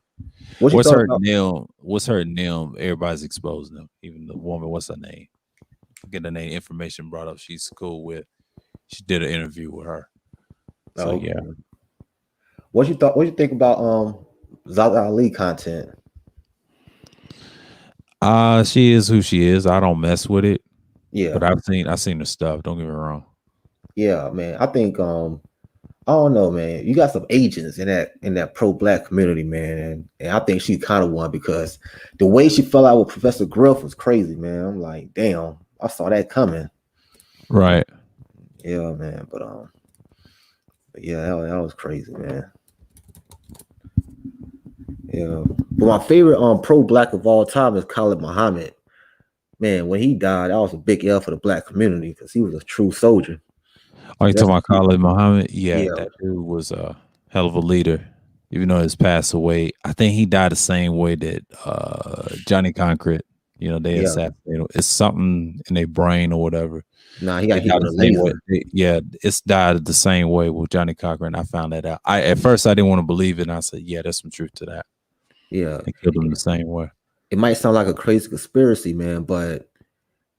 what's hurting them? Everybody's exposing them. Even the woman, what's her name? Get the name. Information brought up. She's cool with. She did an interview with her. So yeah. What you think about Zaza Ali content? She is who she is. I don't mess with it. Yeah, but I've seen her stuff. Don't get me wrong. Yeah, man. I think I don't know, man. You got some agents in that pro-black community, man, and I think she's kind of one because the way she fell out with Professor Griff was crazy, man. I'm like, damn, I saw that coming. Right. Yeah, man. But yeah, that was crazy, man. Yeah, but my favorite pro-black of all time is Khalid Muhammad. Man, when he died, that was a big L for the black community because he was a true soldier. Oh, you talking about Khalid Muhammad? Yeah, that dude was a hell of a leader. Even though he's passed away, I think he died the same way that Johnny Concrete. They assassinated. It's something in their brain or whatever. Nah, he got hit with a laser. It's died the same way with Johnny Cochran. I found that out. At first I didn't want to believe it, and I said, "Yeah, there's some truth to that." Yeah, they killed him the same way. It might sound like a crazy conspiracy, man, but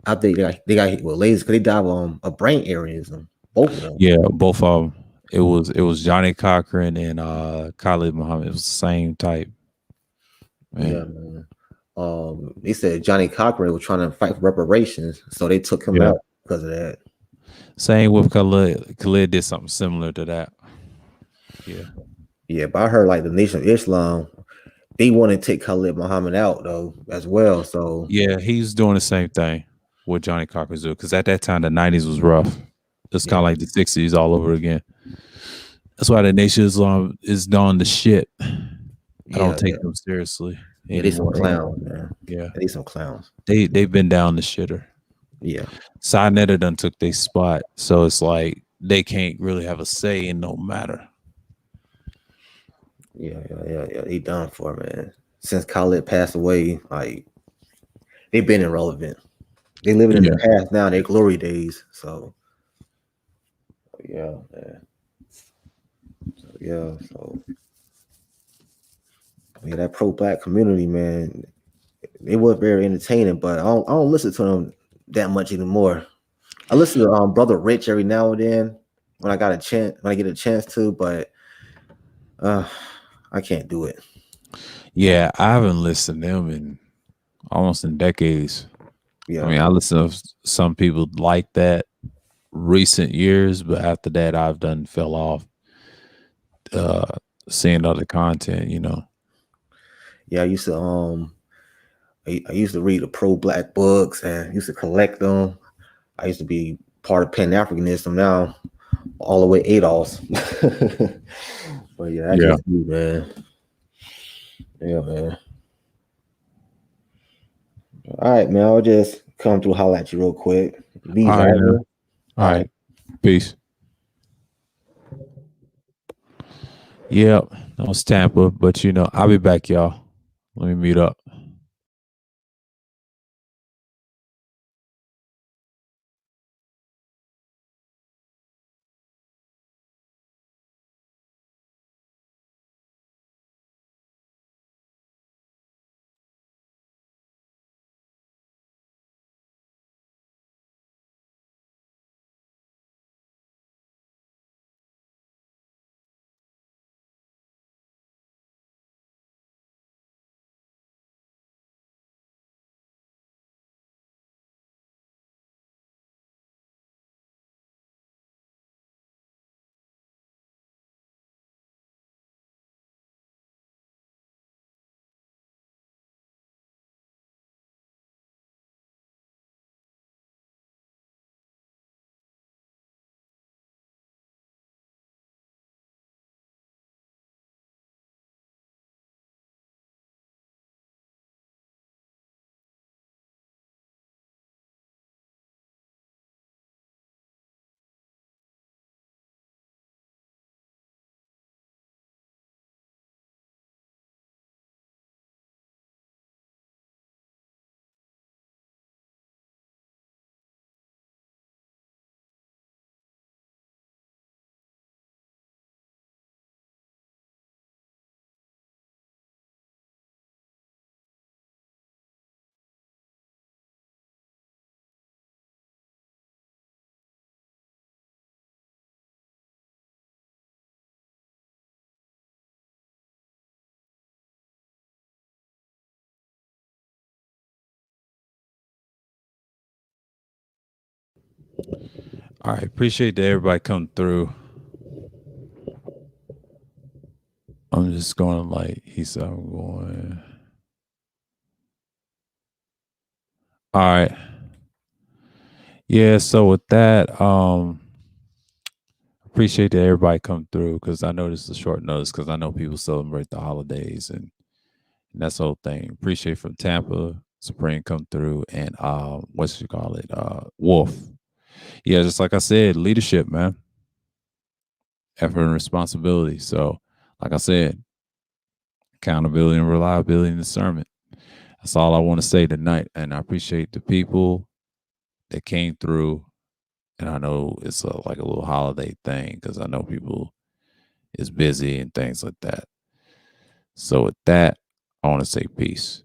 I think they got hit with lasers because they died of a brain aneurysm. Both of them. Yeah, both of them. It was Johnny Cochran and Khalid Muhammad. It was the same type. Man. Yeah, man. They said Johnny Cochran was trying to fight for reparations, so they took him out because of that. Same with Khalid. Khalid did something similar to that. Yeah. Yeah, but I heard like the Nation of Islam, they want to take Khalid Muhammad out though as well. So yeah, he's doing the same thing what Johnny Cochran's doing because at that time the 90s was rough. It's kind of like the 60s all over again. That's why the Nation of Islam is on the shit. I don't take them seriously. Yeah, they some clowns, man. Yeah, they some clowns. They've been down the shitter. Yeah, Sinetta done took their spot, so it's like they can't really have a say in no matter. Yeah. They done for, man. Since Khalid passed away, like they've been irrelevant. They living in the past now, their glory days. So yeah, man. So that pro-black community, man, they were very entertaining, but I don't listen to them that much anymore. I listen to Brother Rich every now and then when I get a chance to, but I can't do it. Yeah, I haven't listened to them in almost in decades. Yeah, I mean, I listen to some people like that recent years, but after that, I've done fell off. seeing other content, you know. Yeah, I used to I used to read the pro-black books and used to collect them. I used to be part of Pan-Africanism. Now all the way ADOS. But yeah, that's Yeah. just you, man. Yeah, man. All right, man. I'll just come through, holler at you real quick. V's All right right. here. All right. Peace. Yep. That was Tampa, but you know, I'll be back, y'all. Let me mute up. All right. Appreciate that everybody come through. I'm just going like he said I'm going. All right. Yeah, so with that, appreciate that everybody come through because I know this is a short notice because I know people celebrate the holidays and that's the whole thing. Appreciate from Tampa, Supreme come through and what you call it? Wolf. Yeah, just like I said, leadership, man. Effort and responsibility. So, like I said, accountability and reliability and discernment. That's all I want to say tonight. And I appreciate the people that came through. And I know it's like a little holiday thing because I know people is busy and things like that. So with that, I want to say peace.